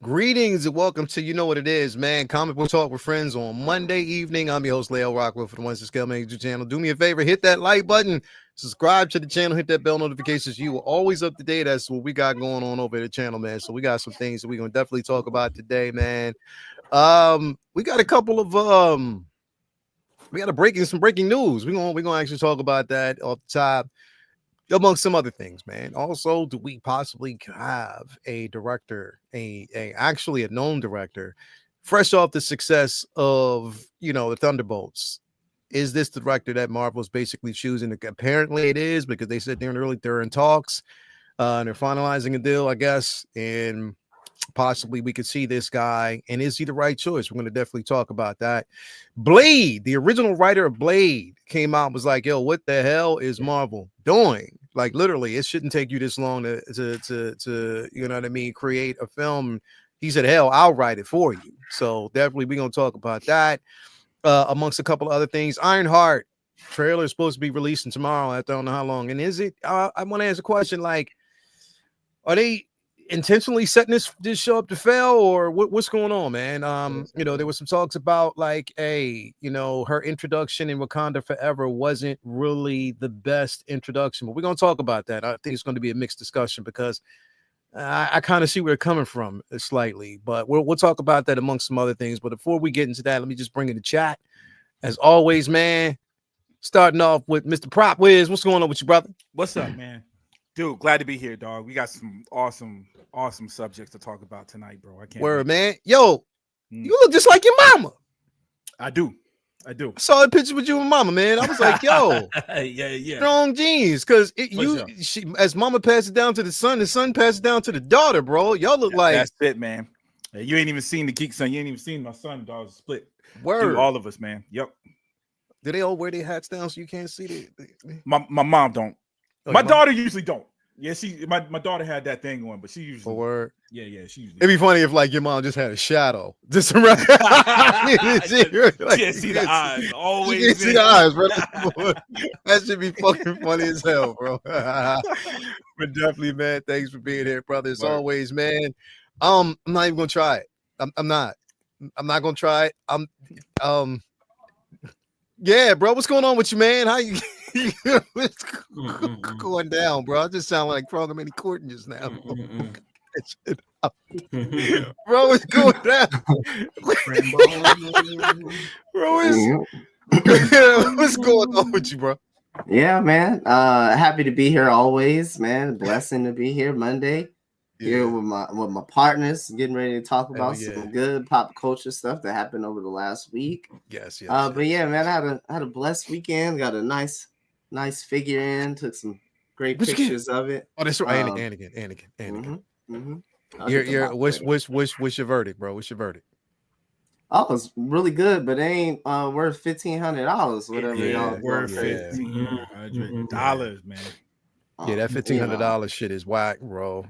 Greetings and welcome to You Know What It Is, man. Comic Book Talk with Friends on Monday evening. I'm your host, Leo Rockwell, for the Ones That Scale Major channel. Do me a favor, hit that like button, subscribe to the channel, hit that bell notifications. You are always up to date. That's what we got going on over at the channel, man. So we got some things that we're going to definitely talk about today, man. We got a couple of, we got some breaking news. We're gonna actually talk about that off the top, amongst some other things, man. Also, do we possibly have a director, actually a known director, fresh off the success of the Thunderbolts? Is this the director that Marvel's basically choosing? Apparently, it is, because they said they're in talks, and they're finalizing a deal, I guess, and possibly we could see this guy. And is he the right choice? We're going to definitely talk about that. Blade, the original writer of Blade, came out and was like, yo, what the hell is Marvel doing? Like, literally, it shouldn't take you this long to you know what I mean, create a film. He said, hell, I'll write it for you. So definitely we're going to talk about that, amongst a couple of other things. Ironheart trailer is supposed to be releasing tomorrow. I don't know how long. And is it, I want to ask a question, like, are they intentionally setting this show up to fail, or what's going on, man? There was some talks about, like, her introduction in Wakanda Forever wasn't really the best introduction, but we're gonna talk about that. I think it's going to be a mixed discussion, because I kind of see where they're coming from slightly, but we'll talk about that amongst some other things. But before we get into that, let me just bring in the chat as always, man. Starting off with Mr. Prop Wiz. What's going on with you, brother? What's up, man? Dude, glad to be here, dog. We got some awesome subjects to talk about tonight, bro. I can't wait. Man. Yo, you look just like your mama. I do. I saw a picture with you and mama, man. I was like, yo, yeah. Strong genes. Because as mama passed it down to the son passed it down to the daughter, bro. Y'all look like that's it, man. You ain't even seen the geek son. You ain't even seen my son, dog. Split. Word. Dude, all of us, man. Yep. Do they all wear their hats down so you can't see it? My mom don't. Oh, my daughter usually don't. Yeah, my daughter had that thing on, but she usually. Word. Yeah, she usually. It'd be funny if, like, your mom just had a shadow just around. See the eyes. Always. You see the eyes, bro. That should be fucking funny as hell, bro. But definitely, man. Thanks for being here, brother. As always, man. I'm not even gonna try it. I'm not gonna try it. Yeah, bro. What's going on with you, man? How you? What's going down, bro? I just sound like Frogman Courtney just now. Bro, what's going down? Bro, what's going on with you, bro? Yeah, man. Happy to be here always, man. Blessing to be here Monday. Here with my partners, getting ready to talk about some good pop culture stuff that happened over the last week. Yes. But yeah, man, I had a blessed weekend. Got a nice figure in. Took some great pictures of it. Oh, that's right. Anakin. What's your verdict, bro? What's your verdict? Oh, it's really good, but it ain't worth $1,500. Whatever y'all worth $1,500, man. Yeah, that $1,500 shit is whack, bro.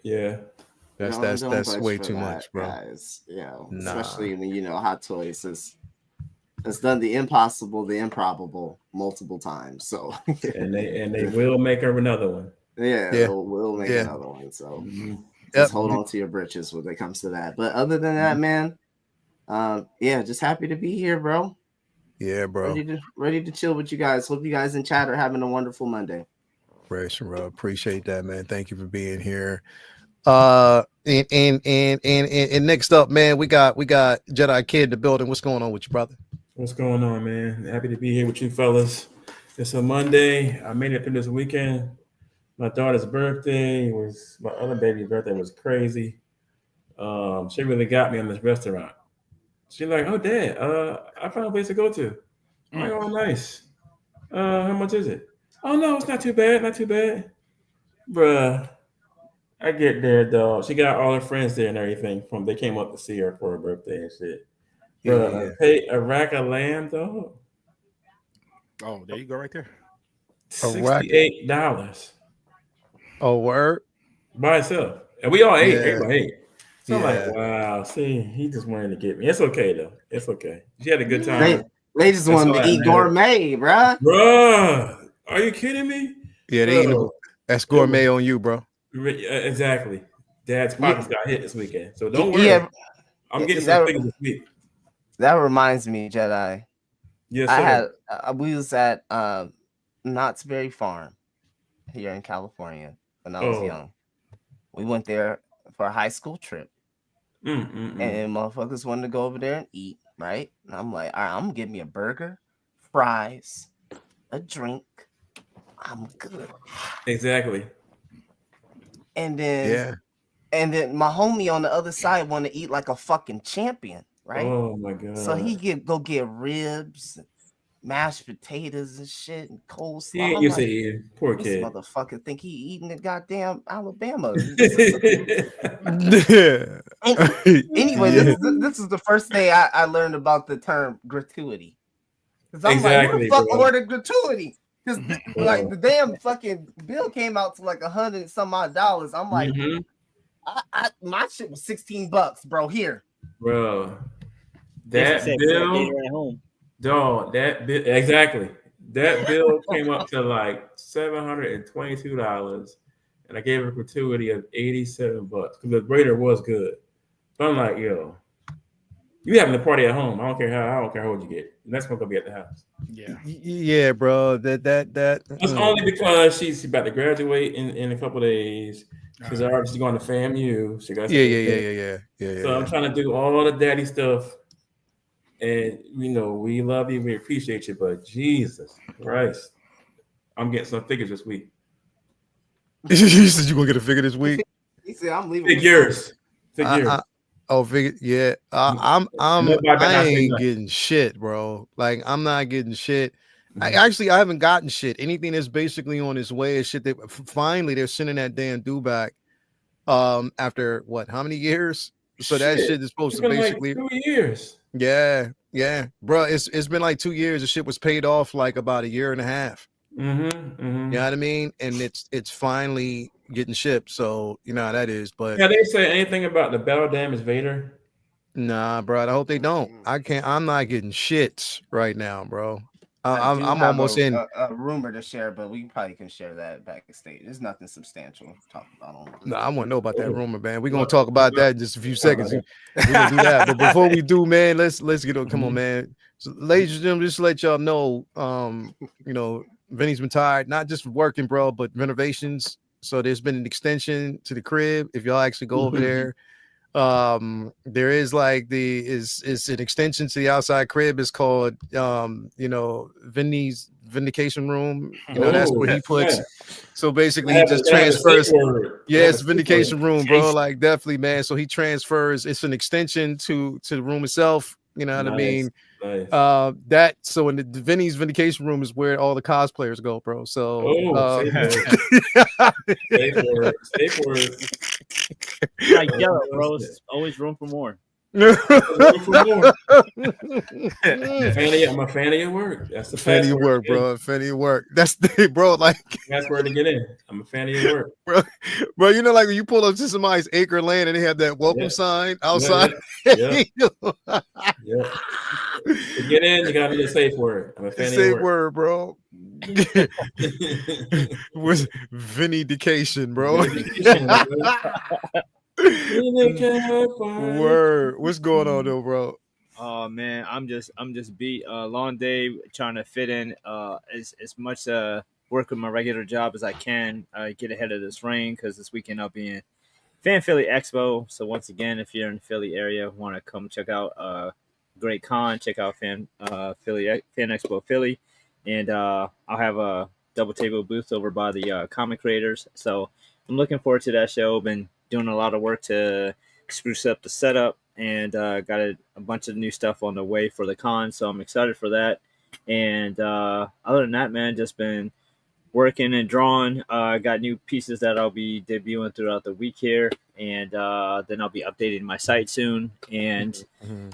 Yeah. That's way too much, bro. Guys. Especially when Hot Toys has done the impossible, the improbable multiple times. So and they will make another one. We'll make another one. So just hold on to your britches when it comes to that. But other than that, man, just happy to be here, bro. Yeah, bro. Ready to chill with you guys. Hope you guys in chat are having a wonderful Monday. Appreciate that, man. Thank you for being here. And next up, man, we got Jedi Kid in the building. What's going on with you, brother? What's going on, man? Happy to be here with you fellas. It's a Monday. I made it through this weekend. My daughter's birthday my other baby's birthday was crazy. She really got me on this restaurant. She's like, oh, Dad, I found a place to go to. I'm like, oh, nice. How much is it? Oh, no, it's not too bad. Bruh, I get there, dog. She got all her friends there and everything. They came up to see her for her birthday and shit. Bruh, pay a rack of lamb, dog. Oh, there you go right there. $68. Oh, word? By itself. And we all ate. Everybody ate. So I'm like, wow, see, he just wanted to get me. It's okay, though. It's okay. She had a good time. They just wanted to eat gourmet, bruh. Bruh. Are you kidding me? Yeah, that's gourmet on you, bro. Exactly. Dad's pockets got hit this weekend. So don't worry. Yeah, I'm getting some figures this week. That reminds me, Jedi. Yes, I sir. had we was at Knott's Berry Farm here in California when I was young. We went there for a high school trip. And motherfuckers wanted to go over there and eat, right? And I'm like, all right, I'm gonna get me a burger, fries, a drink. I'm good. Exactly. And then my homie on the other side wanted to eat like a fucking champion, right? Oh my god. So he go get ribs, mashed potatoes and shit, and coleslaw. He ain't used to eating. Poor this kid. Motherfucker think he eating the goddamn Alabama. Anyway, this is the first day I learned about the term gratuity. Because I'm like, who the fuck ordered gratuity? Because like the damn fucking bill came out to like $100 and some odd. I'm like, my shit was $16, bro. Here, bro. That bill at home. Dog, that bill exactly. That bill came up to like $722, and I gave a gratuity of $87 because the waiter was good. But I'm like, yo, you having a party at home? I don't care how old you get. The next one gonna be at the house. Yeah, bro. That's only because she's about to graduate in a couple of days. She's already going to FAMU. She got yeah. So I'm trying to do all the daddy stuff. And we love you, we appreciate you, but Jesus Christ, I'm getting some figures this week. You said you gonna get a figure this week? He said I'm leaving. Figures. Figure. Yeah. I ain't getting shit, bro. Like I'm not getting shit. I haven't gotten shit. Anything that's basically on its way is shit that finally they're sending that damn dude back. After what? How many years? So that shit is supposed to basically like 2 years. Yeah, bro. It's been like 2 years. The shit was paid off like about a year and a half. You know what I mean? And it's finally getting shipped. So you know how that is. But they say anything about the battle damage Vader? Nah, bro. I hope they don't. I'm not getting shit right now, bro. I'm almost in a rumor to share, but we probably can share that backstage. There's nothing substantial to talk about on. No, I want to know about that rumor, man. We're gonna talk about that in just a few seconds. We're gonna do that. But before we do, man, let's get on. Come on, man. So, ladies and gentlemen, just to let y'all know, Vinny's been tired, not just working, bro, but renovations. So there's been an extension to the crib. If y'all actually go over there. There is like it's an extension to the outside crib. It's called Vinny's vindication room. That's where he puts. So basically he just transfers. It's vindication room, bro. Like definitely, man. So he transfers. It's an extension to the room itself. You know what I mean? Nice. So in the Vinny's vindication room is where all the cosplayers go, bro. So safe word. Like yellow, bro. It's always room for more. I'm a fan of your work. That's the fan of your work, bro. Fan of your work. That's the bro. Like that's where to get in. I'm a fan of your work, bro. Like when you pull up to somebody's acre land and they have that welcome sign outside. Yeah. To get in, you gotta be a safe word. I'm a fan of your word, bro. Was vindication, bro. Word. What's going on though, bro? Oh man, I'm just beat. Long day trying to fit in as much work with my regular job as I can. Get ahead of this rain because this weekend I'll be in Fan Philly Expo. So once again, if you're in the Philly area, want to come check out great con, check out Fan Expo Philly, and I'll have a double table booth over by the comic creators. So I'm looking forward to that show. Been doing a lot of work to spruce up the setup, and got a bunch of new stuff on the way for the con. So I'm excited for that. And other than that, man, just been working and drawing. Got new pieces that I'll be debuting throughout the week here, and then I'll be updating my site soon. And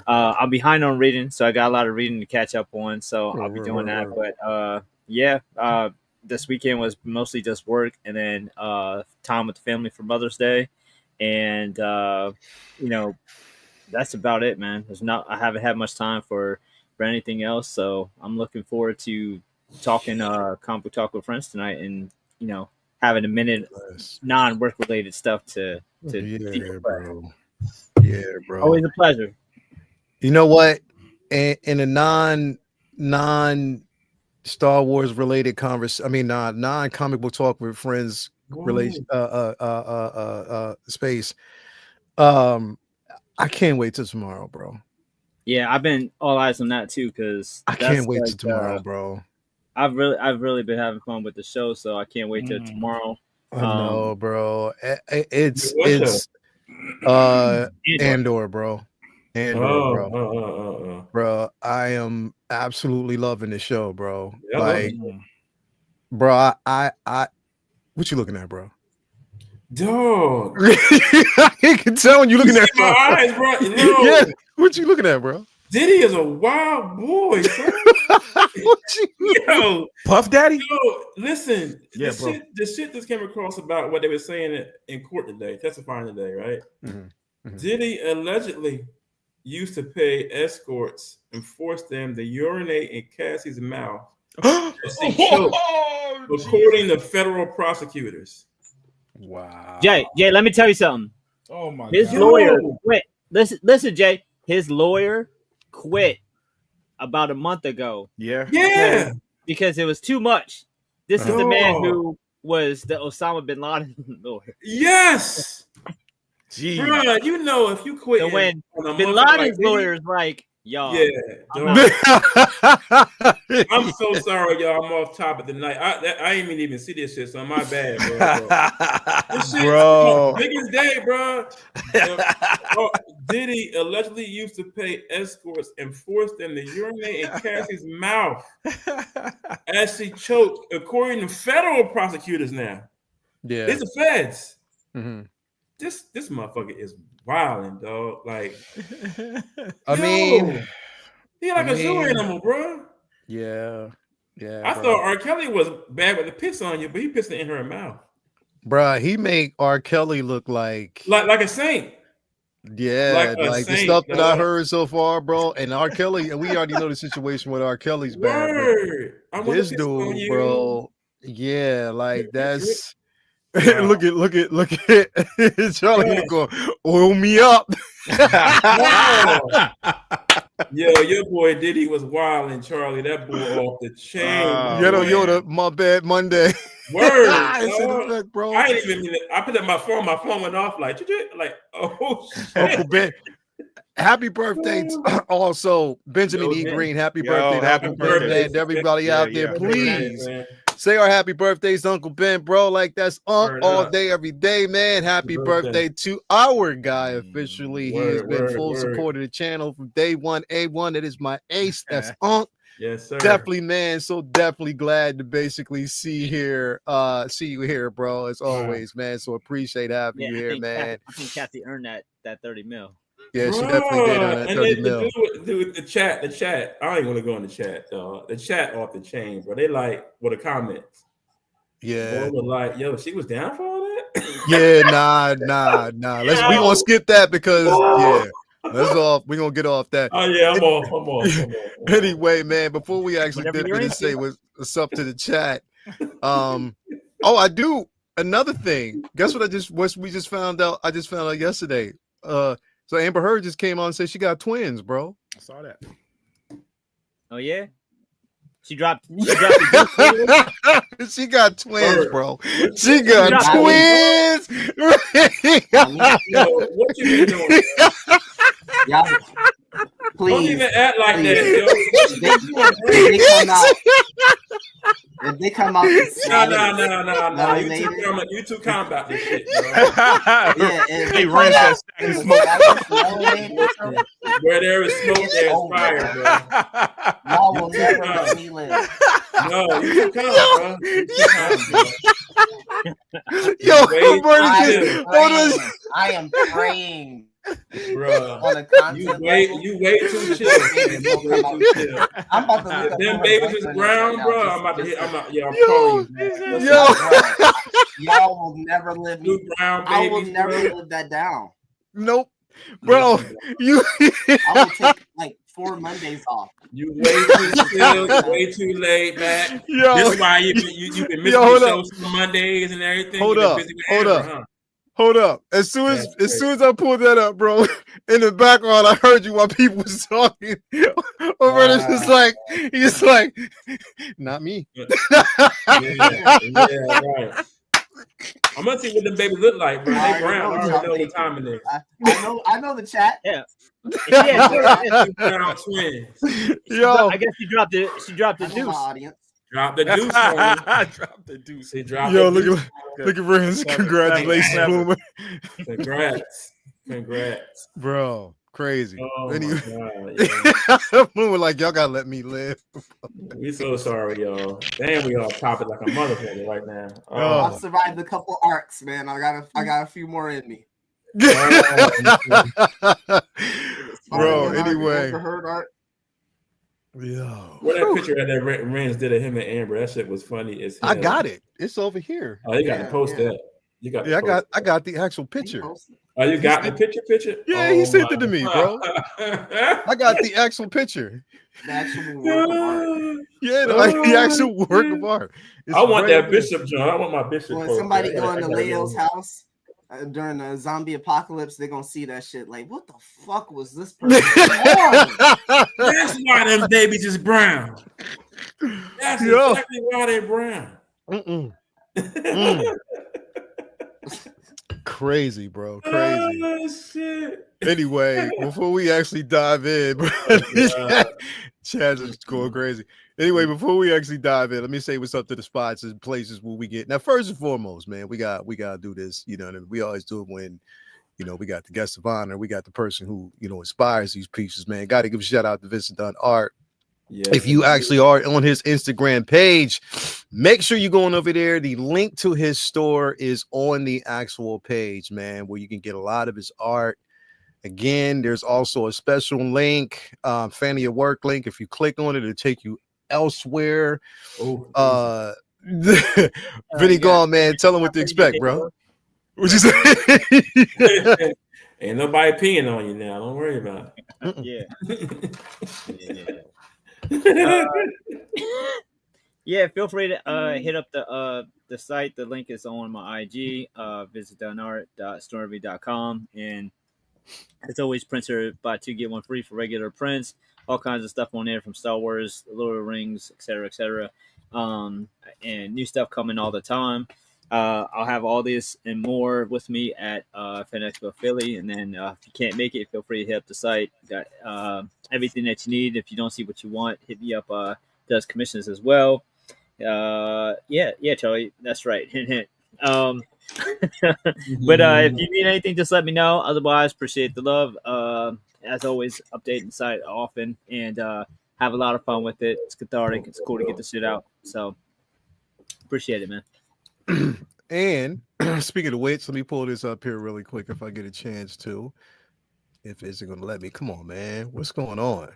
I'm behind on reading, so I got a lot of reading to catch up on. So I'll be doing that. But this weekend was mostly just work, and then time with the family for Mother's Day, and that's about it, man. I haven't had much time for anything else, so I'm looking forward to talking comic book talk with friends tonight, and having a minute non-work related stuff to yeah, bro. Yeah, bro. Always a pleasure. You know what? In a non Star Wars related non comic book talk with friends relation space. I can't wait till tomorrow, bro. Yeah, I've been all eyes on that too because I can't wait till tomorrow, bro. I've really been having fun with the show, so I can't wait till tomorrow. I know, bro. It's Andor, bro. Bro. I am absolutely loving the show, bro. Like, bro, I what you looking at, bro? Dog. I can tell when you looking at my eyes, bro. Yeah, what you looking at, bro? Diddy is a wild boy, son. Yo, Puff Daddy. Yo, listen. Yeah, the shit just came across about what they were saying in court today, testifying today, right? Diddy allegedly used to pay escorts and force them to urinate in Cassie's mouth as she choked, according to federal prosecutors. Wow. Jay, let me tell you something. Oh my God. His lawyer quit. Listen, Jay. His lawyer quit about a month ago. Yeah. Because it was too much. This is the man who was the Osama bin Laden lawyer. Yes. Jeez. Bro, you know if you quit. And when bin Laden's lawyer is like, y'all. Yeah. I'm so sorry, y'all. I'm off topic tonight. I ain't even see this shit, so my bad, bro. This shit, bro. Biggest day, bro. Diddy allegedly used to pay escorts and force them to urinate in Cassie's mouth as she choked, according to federal prosecutors now. Yeah. It's the feds. This motherfucker is wilding, dog. Like, I mean, he like a zoo animal, bro. Yeah. I thought R. Kelly was bad with the piss on you, but he pissed it in her mouth. Bruh, he make R. Kelly look like a saint. Yeah, like the stuff that I heard so far, bro. And R. Kelly, and we already know the situation with R. Kelly's bad. This dude, bro. Yeah, like that's look at Charlie going, oil me up. Yo, your boy Diddy was wild and Charlie. That boy off the chain. Yoda, my bad Monday. Word, bro. I ain't even mean it. I put up my phone. My phone went off like oh shit. Uncle Ben. Happy birthday also Benjamin E. Green. Happy birthday to everybody out there. Please say our happy birthdays to Uncle Ben, bro. Like that's all day, every day, man. Happy birthday to our guy officially. He has been full support of the channel from day one. A1, that is my ace. That's Unc. Yes, sir. Definitely, man. So definitely glad to basically see you here, bro. As always, man. So appreciate having you here, man. I think Kathy earned that 30 mil. Yeah, she definitely did earn that 30 mil. Dude, the chat. I ain't want to go in the chat, dog. The chat off the chain, bro. They like with the comments. Yeah. They were like, yo, she was down for all that. Yeah, nah. We gonna skip that because let's off. We're gonna get off that. Oh yeah, I'm off. Anyway, man, before we actually dip in and say what's up to the chat. I do another thing. Guess what we just found out? I just found out yesterday. So Amber Heard just came on and said she got twins, bro. I saw that. Oh yeah. She dropped she got twins, bro. She got twins. Yo, what you been doing? Y'all, please. Don't even act like that, yo. If they come out, no. You too calm about this shit, bro. They ran that stack of smoke. Where there is smoke, there's fire, bro. Y'all will never let me live. No, you too calm, bro. I am praying. Bro, you wait too chill. I'm about to look up them babies is brown, bro. I'm calling you. Y'all will never live me. Brown I will never live that down. Nope. Bro, I will take like 4 Mondays off. You way too late, Matt. Yo. This is why you've been missing the shows on Mondays and everything. Hold up. As soon as I pulled that up, bro, in the background, I heard you while people was talking. He's like, not me. Right. I'm gonna see what the babies look like, bro. They brown. I already know the time in there. I know the chat. Yeah. Brown twins. Yo, I guess she dropped the deuce. Audience. Drop the deuce. Drop the deuce. He dropped Yo, the look at Ren's. Congratulations, Boomer. Congrats, bro. Crazy. Oh anyway, God, Boomer, like, y'all gotta let me live. We so sorry, y'all. Damn, we all popping like a motherfucker right now. I've survived a couple arcs, man. I got a few more in me. Bro, anyway. Yo. What that picture that Renz did of him and Amber, that shit was funny as hell. I got it. It's over here. Oh, you got to post that. You got I got the actual picture. Oh, you got the picture? Yeah, he sent it to me, bro. I got the actual picture. The actual work of art. Yeah, the actual work of art. I want that Bishop John. I want my Bishop. When somebody go into Leo's house during the zombie apocalypse, they're gonna see that shit like, what the fuck was this person on? That's why them babies is brown. That's exactly why they're brown. Crazy, bro. Crazy. Oh, shit. Anyway, before we actually dive in, bro, Chad's just going crazy. Anyway, before we actually dive in, let me say what's up to the spots and places where we get. Now, first and foremost, man, we gotta do this. You know, and we always do it when, you know, we got the guest of honor, we got the person who, you know, inspires these pieces, man. Got to give a shout out to Vincent Dunn Art. Yeah, if you actually are on his Instagram page, make sure you're going over there. The link to his store is on the actual page, man, where you can get a lot of his art. Again, there's also a special link, fan of your work link. If you click on it, it'll take you elsewhere. Vinny gone, man. Tell him what to expect, bro. What you say? Ain't nobody peeing on you now. Don't worry about it. Yeah, feel free to hit up the site. The link is on my IG. Visit dunart.stormv.com, and as always, prints are buy 2 get 1 free for regular prints. All kinds of stuff on there from Star Wars, Lord of the Rings, etc. And new stuff coming all the time. I'll have all this and more with me at Fan Expo Philly, and then if you can't make it, feel free to hit up the site. Got everything that you need. If you don't see what you want, hit me up. Does commissions as well. Yeah, Charlie, that's right. Hint, hint. But if you need anything, just let me know. Otherwise, appreciate the love. As always, updating the site often and have a lot of fun with it. It's cathartic. It's cool to get the shit out. So appreciate it, man. And speaking of which, let me pull this up here really quick if I get a chance to. If it's going to let me. Come on, man. What's going on?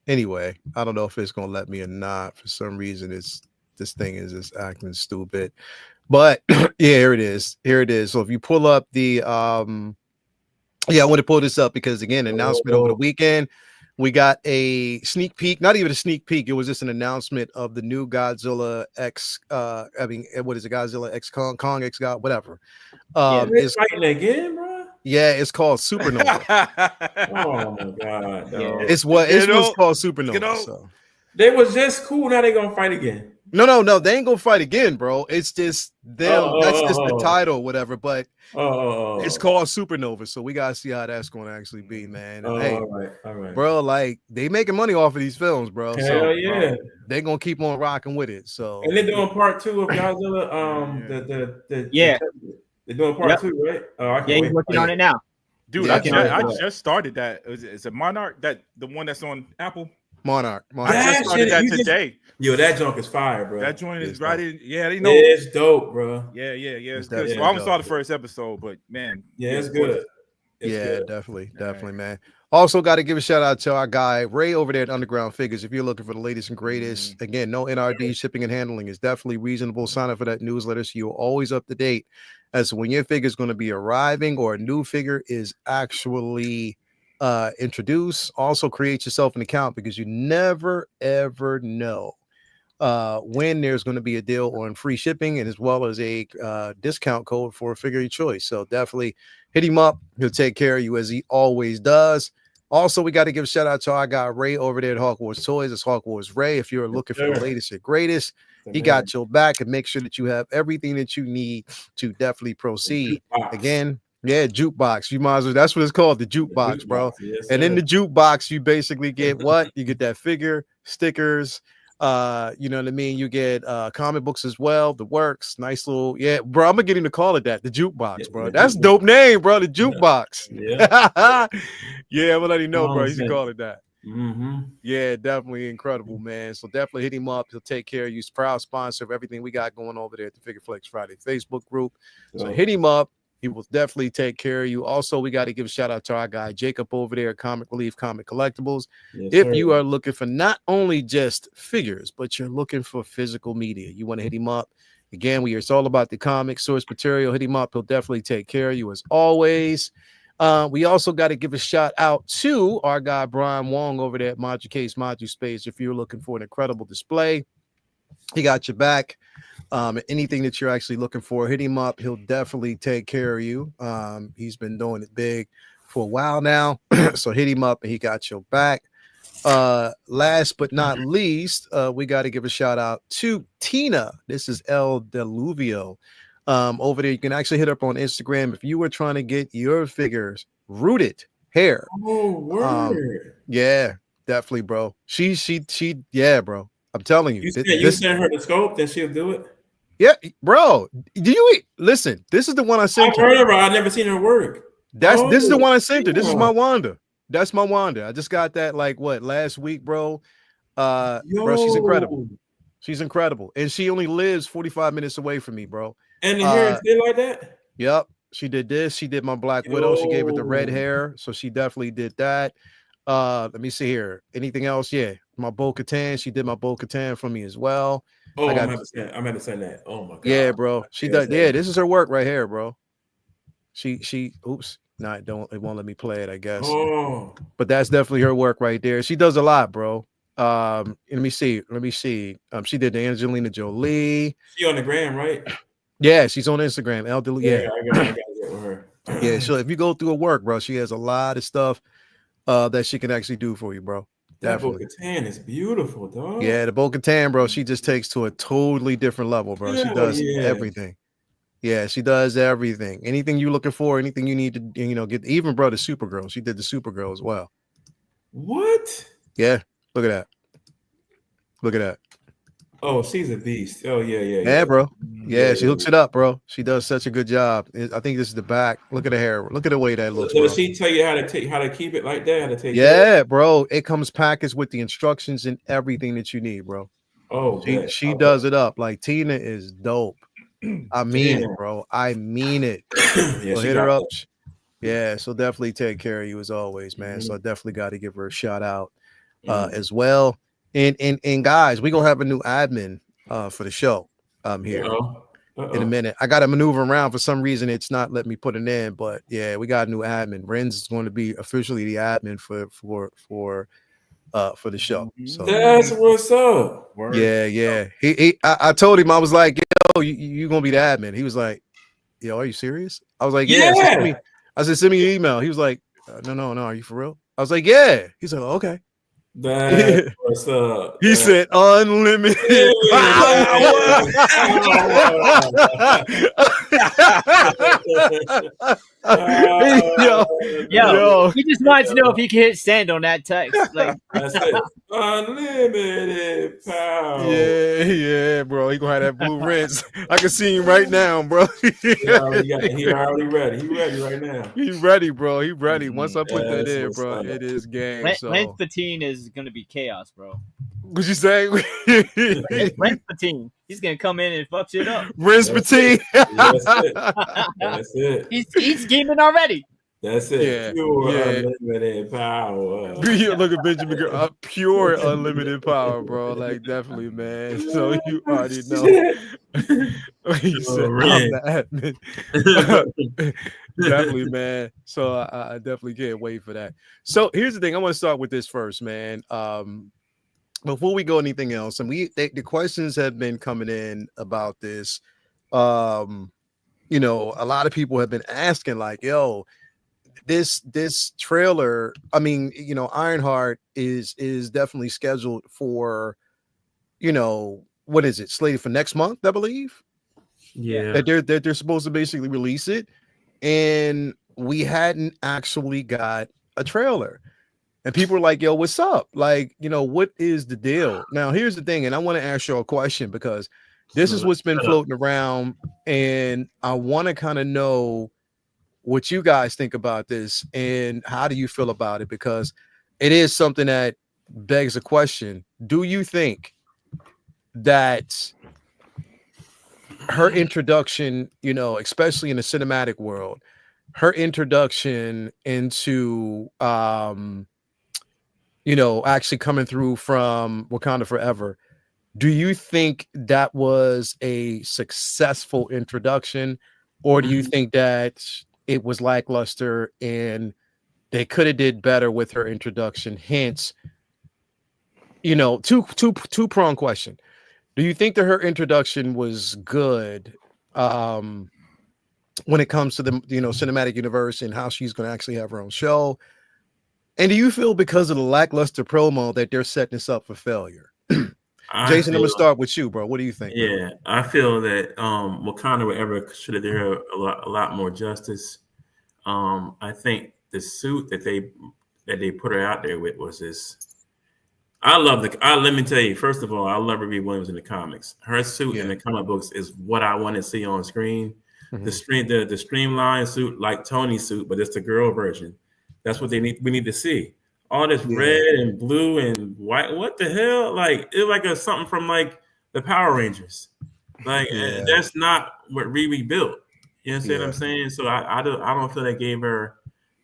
Anyway, I don't know if it's going to let me or not. For some reason, this thing is just acting stupid. But yeah, here it is. So if you pull up the I want to pull this up because again, announcement over the weekend. We got a sneak peek, not even a sneak peek. It was just an announcement of the new Godzilla X. What is it? Godzilla X Kong X God, whatever. It's fighting again, bro. Yeah, it's called Supernova. Oh my god! No. It's what's called Supernova. So they was just cool. Now they gonna fight again. No, they ain't gonna fight again, bro. It's just them. That's just the title, whatever. But it's called Supernova, so we gotta see how that's gonna actually be, man. And hey, all right, bro. Like they making money off of these films, bro. Hell so yeah, they gonna keep on rocking with it. So and they're doing part 2 of Godzilla. They're doing part 2, right? He's working on it now, dude. I just started that. Is it Monarch? That the one that's on Apple? Monarch. I just started that today. Yo, that junk is fire, bro. That joint is right in. Yeah, they know. It's dope, bro. Yeah. It's good. So I haven't saw the first episode, but man, it's good. Good. Definitely, man. Also, got to give a shout out to our guy Ray over there at Underground Figures. If you're looking for the latest and greatest, again, no NRD shipping and handling is definitely reasonable. Sign up for that newsletter so you're always up to date as to when your figure is going to be arriving or a new figure is actually introduce. Also, create yourself an account because you never ever know when there's going to be a deal on free shipping and as well as a discount code for a figure of your choice. So definitely hit him up. He'll take care of you as he always does. Also, we got to give a shout out to our guy Ray over there at Hawk Wars Toys. It's Hawk Wars Ray. If you're looking for the latest and greatest, he got your back, and make sure that you have everything that you need to definitely proceed. Again, yeah, jukebox. You might as well. That's what it's called, the jukebox, bro. Yes, and in the jukebox, you basically get what? You get that figure, stickers. You know what I mean? You get comic books as well, the works, nice little, yeah, bro. I'm gonna get him to call it that, the jukebox, bro. That's dope name, bro. The jukebox. Yeah, yeah, we'll let him know, bro. He should call it that. Yeah, definitely incredible, man. So definitely hit him up. He'll take care of you. He's a proud sponsor of everything we got going over there at the Figure Flex Friday Facebook group. So hit him up. He will definitely take care of you. Also, we got to give a shout out to our guy Jacob over there at Comic Relief Comic Collectibles. If you are looking for not only just figures, but you're looking for physical media, you want to hit him up. Again, it's all about the comic source material. Hit him up. He'll definitely take care of you as always. We also got to give a shout out to our guy Brian Wong over there at Module Case, Module Space. If you're looking for an incredible display, he got your back. Anything that you're actually looking for, hit him up. He'll definitely take care of you. He's been doing it big for a while now. So hit him up and he got your back. Last but not least, we got to give a shout out to Tina. This is El Deluvio. Over there, you can actually hit up on Instagram if you were trying to get your figures rooted hair. Oh, word. Yeah, definitely, bro. She, yeah, bro. I'm telling you. You send her the scope, then she'll do it. Yeah, bro. Do you listen? This is the one I sent. I've heard of her. I've never seen her work. This is the one I sent her. This is my Wanda. That's my Wanda. I just got that last week, bro. Bro, she's incredible. She's incredible, and she only lives 45 minutes away from me, bro. And the hair is like that. Yep, she did this. She did my Black Widow. She gave it the red hair, so she definitely did that. Let me see here. Anything else? Yeah, my Bo-Katan. She did my Bo-Katan for me as well. Oh, I'm going to say that. Oh my god. Yeah, bro. She does. Yeah, this is her work right here, bro. She. Oops. No, it won't let me play it, I guess. Oh. But that's definitely her work right there. She does a lot, bro. Let me see. She did the Angelina Jolie. She on the gram, right? Yeah, she's on Instagram. Yeah, I gotta get with her. Yeah, so if you go through her work, bro, she has a lot of stuff that she can actually do for you, bro. Definitely. That Bo-Katan is beautiful, dog. Yeah, the Bo-Katan, bro, she just takes to a totally different level, bro. She does everything. Yeah, she does everything. Anything you're looking for, anything you need to, get. Even, bro, the Supergirl. She did the Supergirl as well. What? Yeah, look at that. Look at that. Oh, she's a beast. Oh, yeah. Yeah, bro. Yeah, she hooks it up, bro. She does such a good job. I think this is the back. Look at the hair. Look at the way that looks. Does she tell you how to keep it like that? How to take? Yeah, bro. It comes packaged with the instructions and everything that you need, bro. Oh, she does it up. Like Tina is dope. I mean it, bro. I mean it. Yeah, so hit her up. Yeah, so definitely take care of you as always, man. So I definitely got to give her a shout out as well. And guys, we're gonna have a new admin for the show here in a minute. I gotta maneuver around for some reason, it's not letting me put it in, but yeah, we got a new admin. Renz is going to be officially the admin for the show. So that's what's up. Yeah. I told him, I was like, yo, you gonna be the admin. He was like, yo, are you serious? I was like, yeah. I said, send me your email. He was like, no, are you for real? I was like, yeah. He's like, oh, okay. That's what's up. He said unlimited power. Yo, he just wanted to know if he could hit send on that text. Like, that's it. Unlimited power. Yeah, bro. He gonna have that blue rinse. I can see him right now, bro. He already ready. He ready right now. He ready, bro. He ready. Once I put that in, bro, it is game. Rent Patine is gonna be chaos, bro. What you say? Rent Patine. He's gonna come in and fuck shit up. Rinse Patine. That's it. He's scheming already. That's it. Pure unlimited power. Look at Benjamin Girl. Pure unlimited power, bro. Like definitely, man. So you already know. He said, I'm the admin. Definitely, man. So I definitely can't wait for that. So here's the thing. I want to start with this first, man. Before we go anything else, and the questions have been coming in about this. A lot of people have been asking, like, yo, this trailer, I mean, Ironheart is definitely scheduled for, what is it, slated for next month, I believe. Yeah, that they're supposed to basically release it, and we hadn't actually got a trailer, and people were like, yo, what's up, like, what is the deal? Now here's the thing, and I want to ask you a question, because this is what's been floating around, and I want to kind of know what you guys think about this and how do you feel about it, because it is something that begs a question. Do you think that her introduction, especially in the cinematic world, her introduction into actually coming through from Wakanda Forever, do you think that was a successful introduction, or do you think that it was lackluster and they could have did better with her introduction? Hence, two-pronged question. Do you think that her introduction was good when it comes to the cinematic universe and how she's going to actually have her own show? And do you feel because of the lackluster promo that they're setting this up for failure? Jason, I'm gonna start with you, bro. What do you think? Yeah, bro? I feel that Wakanda Forever should have done her a lot more justice. I think the suit that they put her out there with was this. Let me tell you, first of all, I love Riri Williams in the comics. Her suit in the comic books is what I want to see on screen. Mm-hmm. The streamlined suit, like Tony's suit, but it's the girl version. That's what we need to see. All this red and blue and white. What the hell? Like, it's like something from like the Power Rangers. Like, that's not what Riri built. You understand what I'm saying? So I don't feel they gave her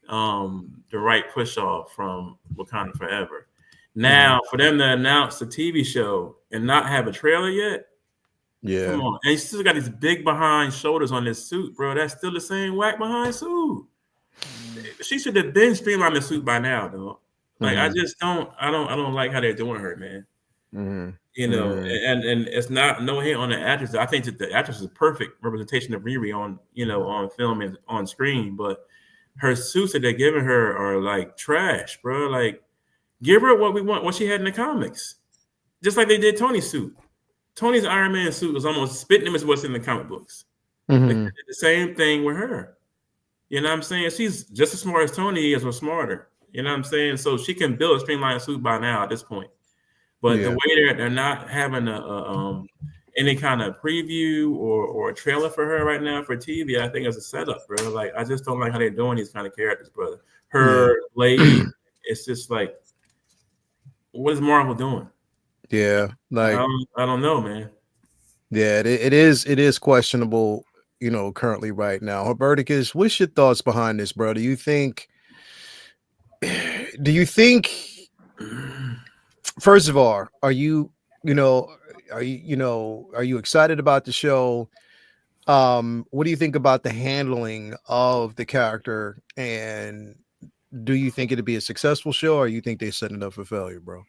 the right push off from Wakanda Forever. Now, for them to announce the TV show and not have a trailer yet, come on. And you still got these big behind shoulders on this suit, bro. That's still the same whack behind suit. She should have been streamlined the suit by now, though. Like, I just don't like how they're doing her, man. And it's no hate on the actress. I think that the actress is a perfect representation of Riri on film and on screen, but her suits that they're giving her are like trash, bro. Like, give her what we want, what she had in the comics, just like they did Tony's suit. Tony's Iron Man suit was almost spitting him as what's in the comic books. They did the same thing with her. You know what I'm saying? She's just as smart as Tony is, or smarter. You know what I'm saying? So she can build a streamlined suit by now at this point. But the way they're not having any kind of preview or a trailer for her right now for TV, I think is a setup, bro. Like, I just don't like how they're doing these kind of characters, brother. Her lady, it's just like, what is Marvel doing? Yeah, like I don't know, man. Yeah, it is questionable, currently right now. Herberticus, what's your thoughts behind this, bro? Do you think first of all, are you excited about the show? What do you think about the handling of the character, and do you think it'd be a successful show, or you think they set it up for failure, bro?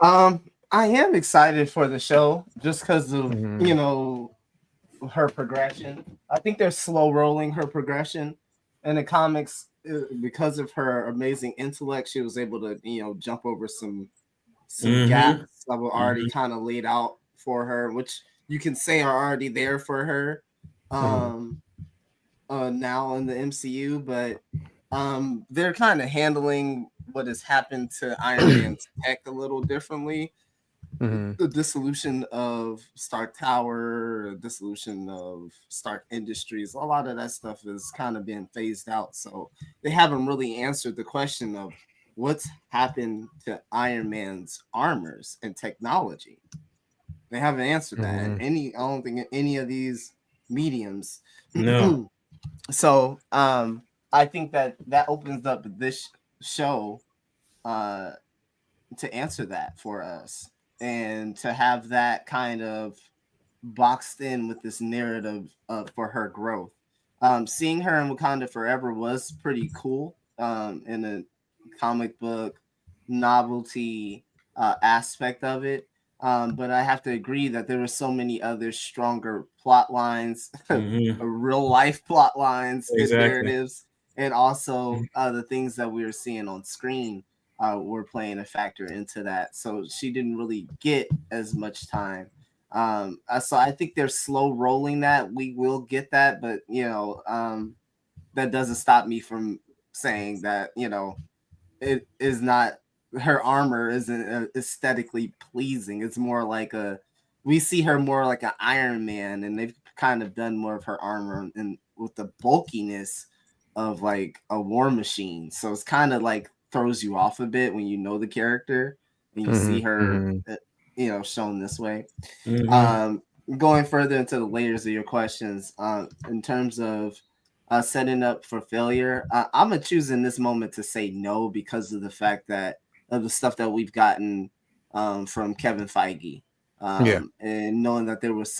I am excited for the show just because of her progression. I think they're slow rolling her progression in the comics because of her amazing intellect. She was able to jump over some gaps that were already kind of laid out for her, which you can say are already there for her now in the MCU, but they're kind of handling what has happened to Iron Man's tech a little differently. The dissolution of Stark Tower, dissolution of Stark Industries, a lot of that stuff is kind of being phased out. So they haven't really answered the question of what's happened to Iron Man's armors and technology. They haven't answered that. I don't think any of these mediums. No. So I think that opens up this show to answer that for us, and to have that kind of boxed in with this narrative for her growth. Seeing her in Wakanda Forever was pretty cool, in a comic book novelty aspect of it. But I have to agree that there were so many other stronger plot lines, real life plot lines and Exactly. narratives, and also the things that we were seeing on screen were playing a factor into that. So she didn't really get as much time. So I think they're slow rolling that. We will get that, but that doesn't stop me from saying that it is not, her armor isn't aesthetically pleasing. It's more like we see her more like an Iron Man, and they've kind of done more of her armor and with the bulkiness of like a War Machine. So it's kind of like throws you off a bit when you know the character and you see her, shown this way. Going further into the layers of your questions, in terms of setting up for failure, I'm gonna choose in this moment to say no, because of the fact that of the stuff that we've gotten from Kevin Feige, and knowing that there was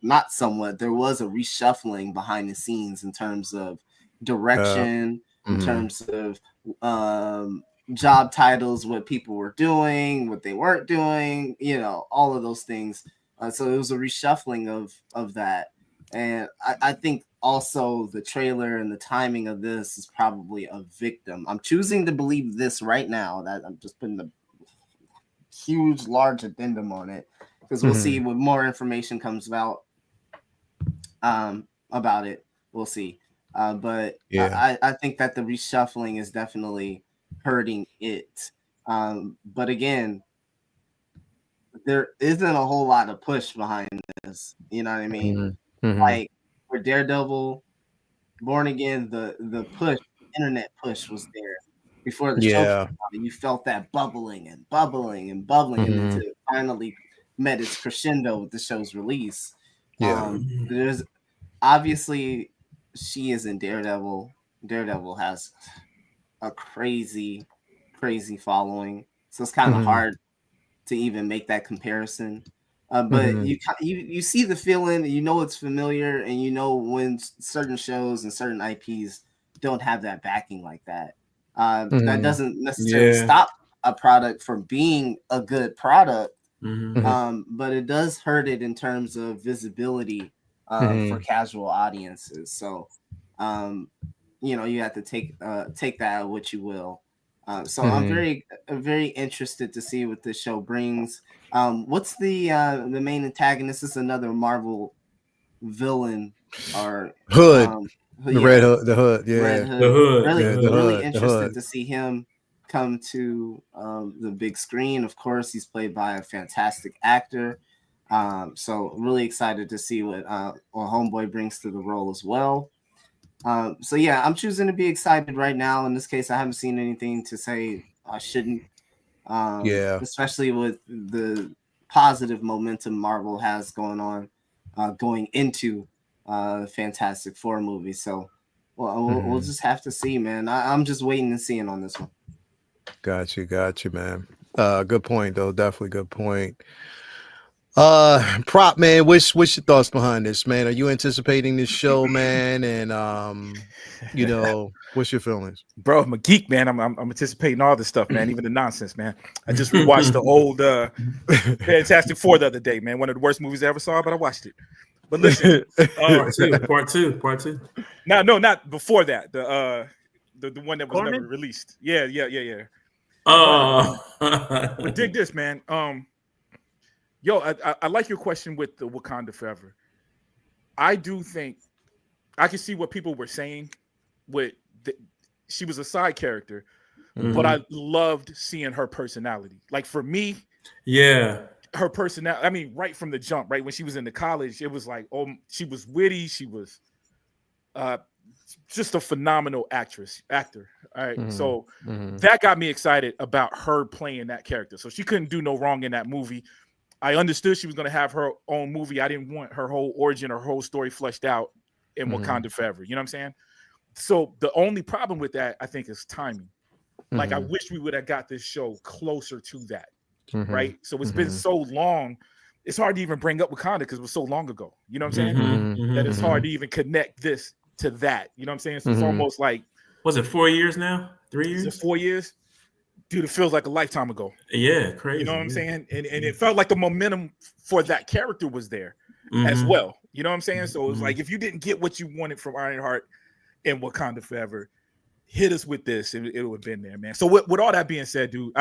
not somewhat, there was a reshuffling behind the scenes in terms of direction, in terms of job titles, what people were doing, what they weren't doing, all of those things. So it was a reshuffling of that. And I think also the trailer and the timing of this is probably a victim. I'm choosing to believe this right now, that I'm just putting a huge, large addendum on it, because we'll see when more information comes about it. We'll see. But I think that the reshuffling is definitely hurting it. But again, there isn't a whole lot of push behind this. You know what I mean? Like for Daredevil, Born Again, the push, internet push was there before the show came out, and you felt that bubbling and bubbling and bubbling, and until it finally met its crescendo with the show's release. There's obviously, she is in Daredevil. Daredevil has a crazy following, so it's kind of hard to even make that comparison. But you see the feeling, it's familiar, and when certain shows and certain IPs don't have that backing like that. That doesn't necessarily stop a product from being a good product, but it does hurt it in terms of visibility for casual audiences. So, you have to take that what you will. So I'm very interested to see what this show brings. What's the main antagonist? Is another Marvel villain or Hood? The Red Hood, Red Hood. The Hood, really interested to see him come to the big screen. Of course, he's played by a fantastic actor. So really excited to see what Homeboy brings to the role as well. So yeah, I'm choosing to be excited right now. In this case, I haven't seen anything to say I shouldn't. Especially with the positive momentum Marvel has going on, going into the Fantastic Four movie. So we'll just have to see, man. I'm just waiting and seeing on this one. Got you, man. Good point, though. Definitely good point. Prop man, what's your thoughts behind this, man? Are you anticipating this show, man? And what's your feelings, bro? I'm a geek, man. I'm anticipating all this stuff, man. Even the nonsense, man. I just rewatched the old Fantastic Four the other day, man. One of the worst movies I ever saw, but I watched it. But listen, part two. No, not before that. The one that was never released. Yeah. But dig this, man. Yo, I like your question with the Wakanda Forever. I do think I can see what people were saying with she was a side character, but I loved seeing her personality. Like for me, her personality. I mean, right from the jump, right when she was in the college, it was like, oh, she was witty. She was just a phenomenal actor. All right, so that got me excited about her playing that character. So she couldn't do no wrong in that movie. I understood she was going to have her own movie. I didn't want her whole origin or her whole story fleshed out in Wakanda Forever. You know what I'm saying? So the only problem with that, I think, is timing. Like, I wish we would have got this show closer to that, right? So it's been so long, it's hard to even bring up Wakanda because it was so long ago. You know what I'm saying? That it's hard to even connect this to that. You know what I'm saying? So it's almost like, was it 4 years now? 3 years? Is it 4 years? Dude, it feels like a lifetime ago. Yeah, crazy. You know what I'm saying? And it felt like the momentum for that character was there as well. You know what I'm saying? So it was like, if you didn't get what you wanted from Ironheart and Wakanda Forever, hit us with this. It would have been there, man. So with all that being said, dude,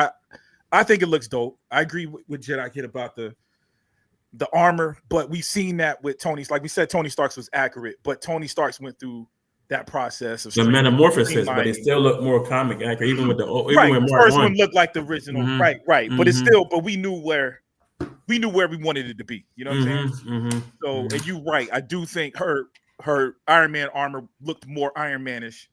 I think it looks dope. I agree with Jedi Kid about the armor, but we've seen that with Tony's. Like we said, Tony Stark's was accurate, but Tony Stark's went through that process of the metamorphosis, but it still looked more comic accurate, even with the first one looked like the original, right. But it's still, but we knew where we wanted it to be. You know what I'm saying? So, and you're right. I do think her Iron Man armor looked more Iron Man-ish,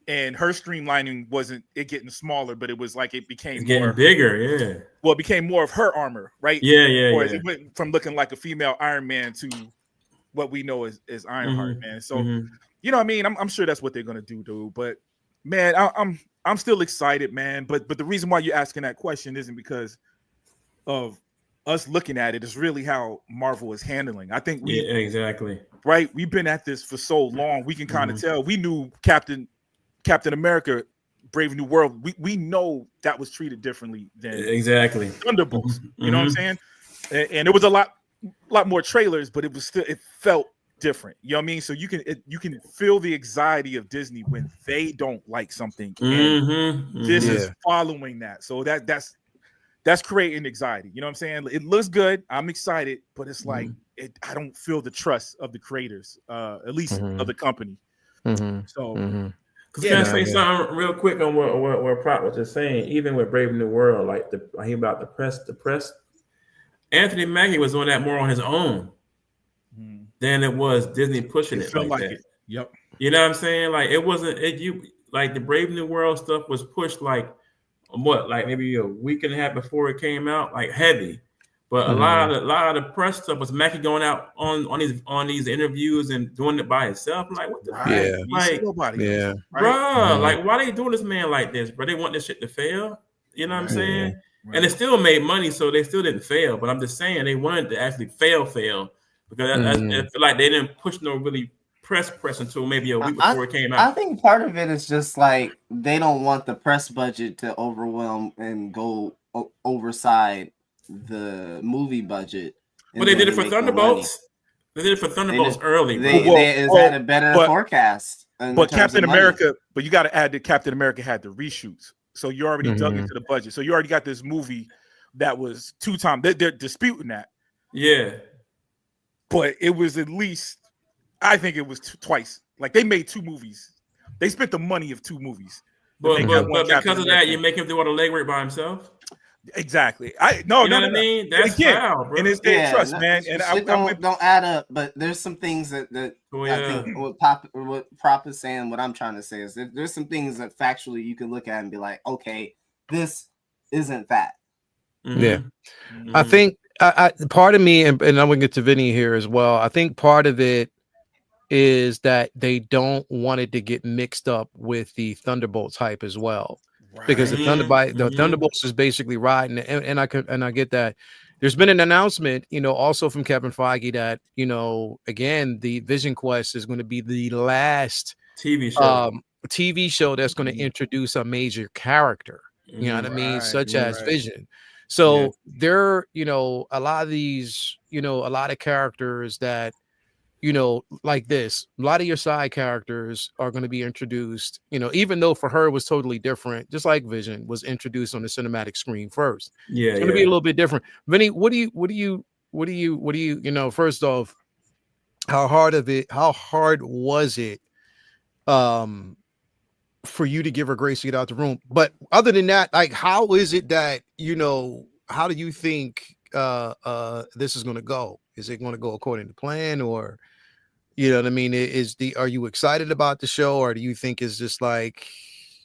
and her streamlining wasn't it getting smaller, but it was like it became getting bigger. Yeah. Well, it became more of her armor, right? Yeah. It went from looking like a female Iron Man to what we know as Ironheart, man. So. You know what I mean? I'm sure that's what they're gonna do, dude. But man, I'm still excited, man. But the reason why you're asking that question isn't because of us looking at it. It's really how Marvel is handling. I think exactly. Right? We've been at this for so long. We can kind of tell. We knew Captain America, Brave New World. We know that was treated differently than Thunderbolts. You know what I'm saying? And it was a lot more trailers, but it felt different. You know what I mean? So you can feel the anxiety of Disney when they don't like something. And this is following that. So that's creating anxiety. You know what I'm saying? It looks good. I'm excited, but it's like I don't feel the trust of the creators, at least of the company. So can I say something real quick on what Prop was just saying? Even with Brave New World, like I hear about the press. Anthony Mackie was doing that more on his own than it was Disney pushing it like that. Yep. You know what I'm saying? Like it wasn't like the Brave New World stuff was pushed like maybe a week and a half before it came out, like heavy. But a lot of the press stuff was Mackie going out on these interviews and doing it by himself. I'm like, what the fuck? Like nobody bro, like why they doing this man like this? Bro, they want this shit to fail. You know what I'm saying? And it still made money, so they still didn't fail. But I'm just saying they wanted to actually fail. Because I feel like they didn't push no really press until maybe a week before it came out. I think part of it is just like they don't want the press budget to overwhelm and go overside the movie budget. But they did it for Thunderbolts. They did it for Thunderbolts early. Is that a better forecast? But Captain America, but you got to add that Captain America had the reshoots. So you already dug into the budget. So you already got this movie that was 2 times. They're disputing that. Yeah. But it was at least, I think it was twice. Like they made 2 movies. They spent the money of 2 movies. But because of that, you make him do all the legwork by himself? Exactly. You know what I mean? That's foul, bro. And it's their trust, man. And don't add up. But there's some things that I think what Prop is saying, what I'm trying to say is that there's some things that factually you can look at and be like, okay, this isn't that. I think I part of me, and I'm gonna get to Vinny here as well. I think part of it is that they don't want it to get mixed up with the Thunderbolts hype as well. Because the Thunderbolts is basically riding, and I get that. There's been an announcement, also from Kevin Feige that, again, the Vision Quest is going to be the last TV show that's going to introduce a major character. You know what I mean, such as Vision. So there, a lot of these, a lot of characters that, like this, a lot of your side characters are going to be introduced, even though for her it was totally different, just like Vision was introduced on the cinematic screen first. It's going to be a little bit different. Vinny, what do you, first off, how hard was it for you to give her grace to get out the room? But other than that, like, how is it that, how do you think this is going to go? Is it going to go according to plan, or, you know what I mean? Are you excited about the show, or do you think it's just like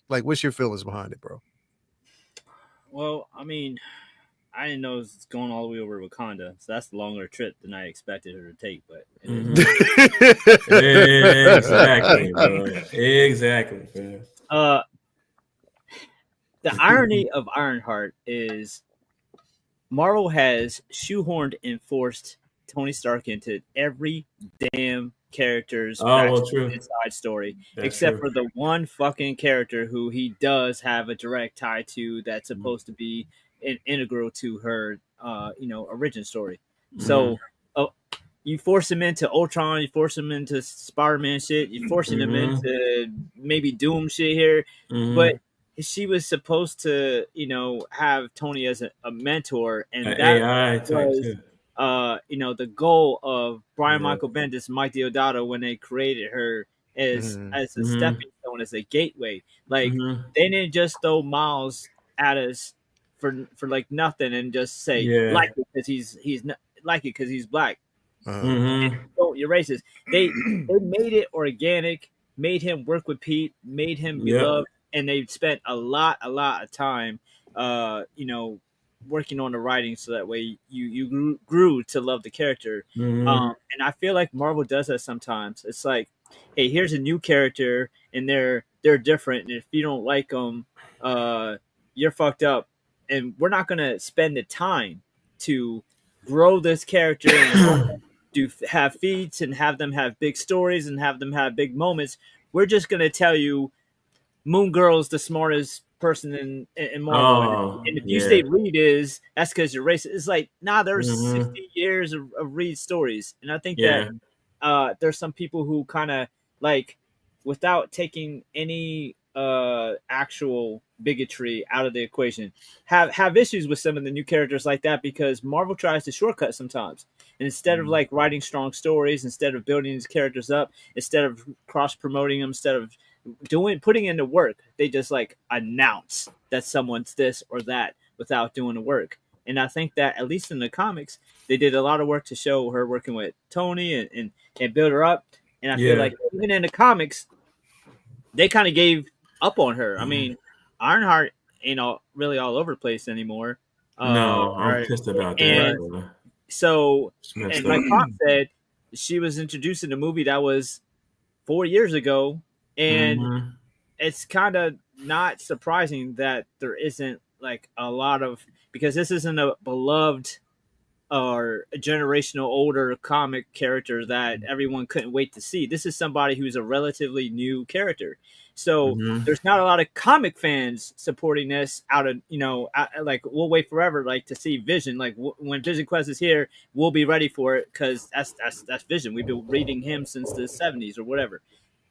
what's your feelings behind it, bro? Well, I mean, I didn't know it was going all the way over Wakanda, so that's a longer trip than I expected her to take. But exactly, bro. Exactly. uh, the irony of Ironheart is Marvel has shoehorned and forced Tony Stark into every damn character's true. side story, That's except true. for the one fucking character who he does have a direct tie to that's supposed to be integral to her, origin story. So you force him into Ultron, you force him into Spider-Man shit, you forcing him into maybe Doom shit here, but she was supposed to, have Tony as a mentor, and An that AI type was, too. the goal of Brian Michael Bendis and Mike Deodato when they created her as a stepping stone, as a gateway. Like they didn't just throw Miles at us for like nothing and just say like it because he's not, like it because he's black. Don't, you're racist. They made it organic, made him work with Pete, made him beloved, and they spent a lot of time, working on the writing so that way you grew to love the character. And I feel like Marvel does that sometimes. It's like, hey, here's a new character, and they're different, and if you don't like them, you're fucked up, and we're not gonna spend the time to grow this character and have feats and have them have big stories and have them have big moments. We're just gonna tell you Moon Girl's the smartest person in Marvel, and if you say Reed is, that's because you're racist. It's like, nah, there's 60 years of Reed stories, and I think that there's some people who kind of like, without taking any actual bigotry out of the equation, have issues with some of the new characters like that, because Marvel tries to shortcut sometimes, and instead of like writing strong stories, instead of building these characters up, instead of cross promoting them, instead of putting in the work, they just like announce that someone's this or that without doing the work. And I think that at least in the comics, they did a lot of work to show her working with Tony and build her up. And I feel like even in the comics, they kind of gave up on her. I mean, Ironheart ain't really all over the place anymore. No, I'm pissed about that. And so, and like Pop said, she was introduced in a movie that was 4 years ago, and it's kind of not surprising that there isn't like a lot of, because this isn't a beloved or a generational older comic character that everyone couldn't wait to see. This is somebody who's a relatively new character. So there's not a lot of comic fans supporting this out of, like, we'll wait forever, like, to see Vision. Like, when Vision Quest is here, we'll be ready for it, because that's Vision. We've been reading him since the 70s or whatever.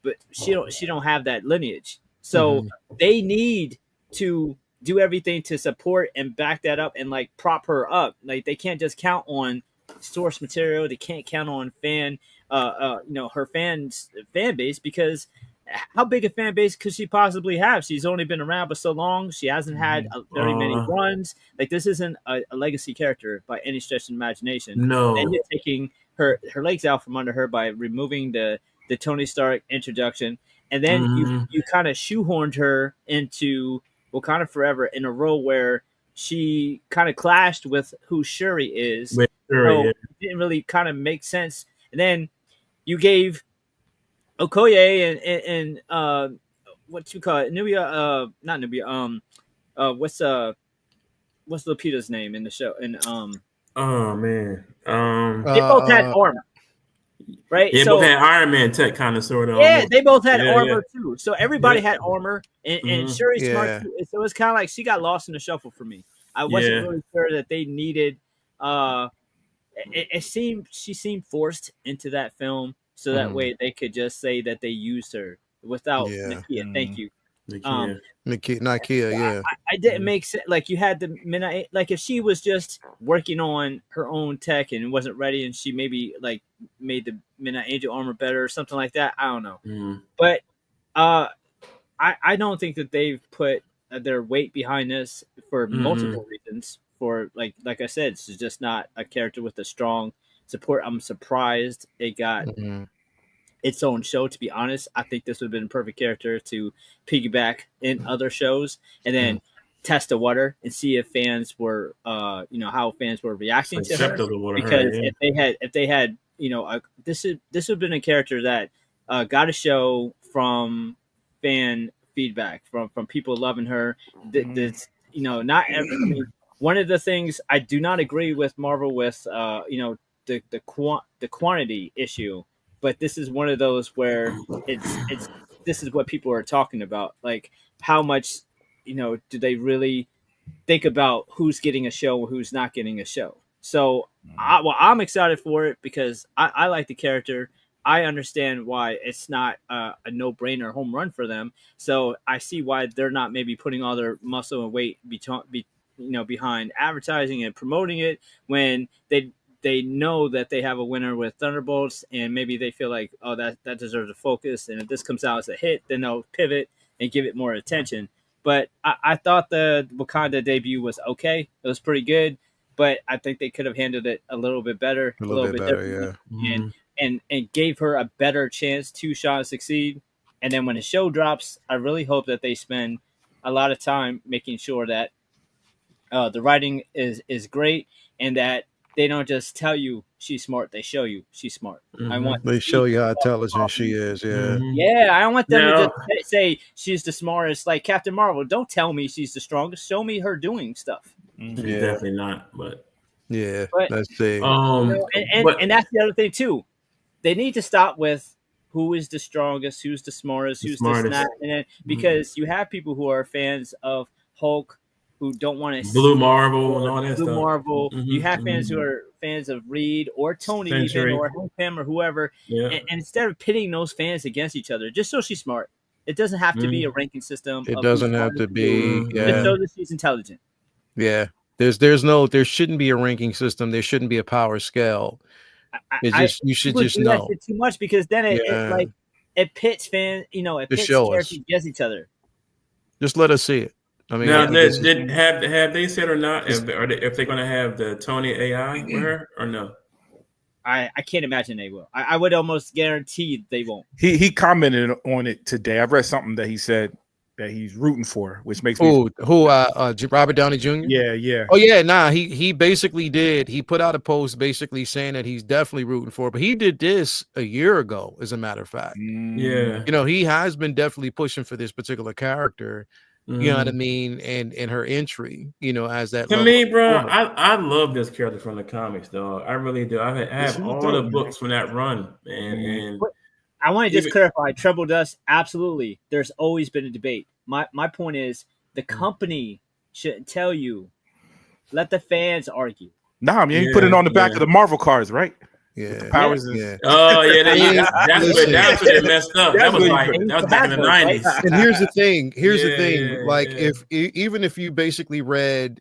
But she don't have that lineage. So they need to do everything to support and back that up and like prop her up. Like, they can't just count on source material. They can't count on her fan base, because how big a fan base could she possibly have? She's only been around for so long. She hasn't had very many runs. Like, this isn't a legacy character by any stretch of imagination. No. And you're taking her legs out from under her by removing the Tony Stark introduction. And then you kind of shoehorned her into Wakanda Forever in a role where she kind of clashed with who Shuri is. So it didn't really kind of make sense. And then you gave Okoye and what you call it, Nubia, not Nubia, what's Lupita's name in the show? And oh man, they both had armor. Right, yeah, so both had Iron Man tech, kind of, sort of. Yeah, almost. They both had armor too. So everybody had armor, and Shuri's smart too. So it's kind of like she got lost in the shuffle for me. I wasn't really sure that they needed. She seemed forced into that film, so that way they could just say that they used her without Nakia. Thank you. Nakia, I didn't make sense. Like, you had the midnight. Like, if she was just working on her own tech and wasn't ready, and she maybe like made the Midnight Angel armor better or something like that. I don't know. But I don't think that they've put their weight behind this for multiple reasons. For like I said, it's just not a character with a strong support. I'm surprised it got its own show, to be honest. I think this would have been a perfect character to piggyback in other shows. And then test the water and see if fans were, how fans were reacting to her. Because if they had, this would have been a character that got a show from fan feedback, from people loving her. Not every. I mean, one of the things I do not agree with Marvel with, the quantity issue, but this is one of those where this is what people are talking about, like how much, do they really think about who's getting a show or who's not getting a show. So I'm excited for it because I like the character. I understand why it's not a no-brainer home run for them. So I see why they're not maybe putting all their muscle and weight behind advertising and promoting it when they know that they have a winner with Thunderbolts, and maybe they feel like, oh, that deserves a focus. And if this comes out as a hit, then they'll pivot and give it more attention. But I thought the Wakanda debut was okay. It was pretty good, but I think they could have handled it a little bit better, a little bit better, yeah. And gave her a better chance to shine succeed. And then when the show drops, I really hope that they spend a lot of time making sure that the writing is great and that they don't just tell you she's smart; they show you she's smart. I want they show you how intelligent she is. Yeah, yeah. I don't want them to just say she's the smartest, like Captain Marvel. Don't tell me she's the strongest. Show me her doing stuff. Yeah, definitely not. But let's see. And that's the other thing too. They need to stop with who is the strongest, who's the smartest, who's the snap, and then because you have people who are fans of Hulk who don't want to Blue Marvel and all that stuff. Blue Marvel. You have fans who are fans of Reed or Tony even, or Pam or whoever. Yeah. And instead of pitting those fans against each other, just so she's smart. It doesn't have to be a ranking system. It doesn't have to be. Just so that she's intelligent. Yeah. There shouldn't be a ranking system. There shouldn't be a power scale. You should just know too much because then it pits fans. It pits characters against each other. Just let us see it. I mean, now, have they said or not if they're going to have the Tony AI with her or no? I can't imagine they will. I would almost guarantee they won't. He commented on it today. I read something that he said that he's rooting for, which makes me Robert Downey Jr. Yeah. Oh yeah, nah. He basically did. He put out a post basically saying that he's definitely rooting for it. But he did this a year ago, as a matter of fact. Yeah. He has been definitely pushing for this particular character. You know what I mean? And her entry, as that. To me, bro, I love this character from the comics, dog. I really do. I have all the books from that run, and I want to just clarify. Treble Dust, absolutely. There's always been a debate. My point is the company shouldn't tell you. Let the fans argue. Nah, man, you put it on the back of the Marvel cards, right? Yeah. The powers Oh yeah, that's where they messed up. That was back in the 90s. And here's the thing. Like even if you basically read,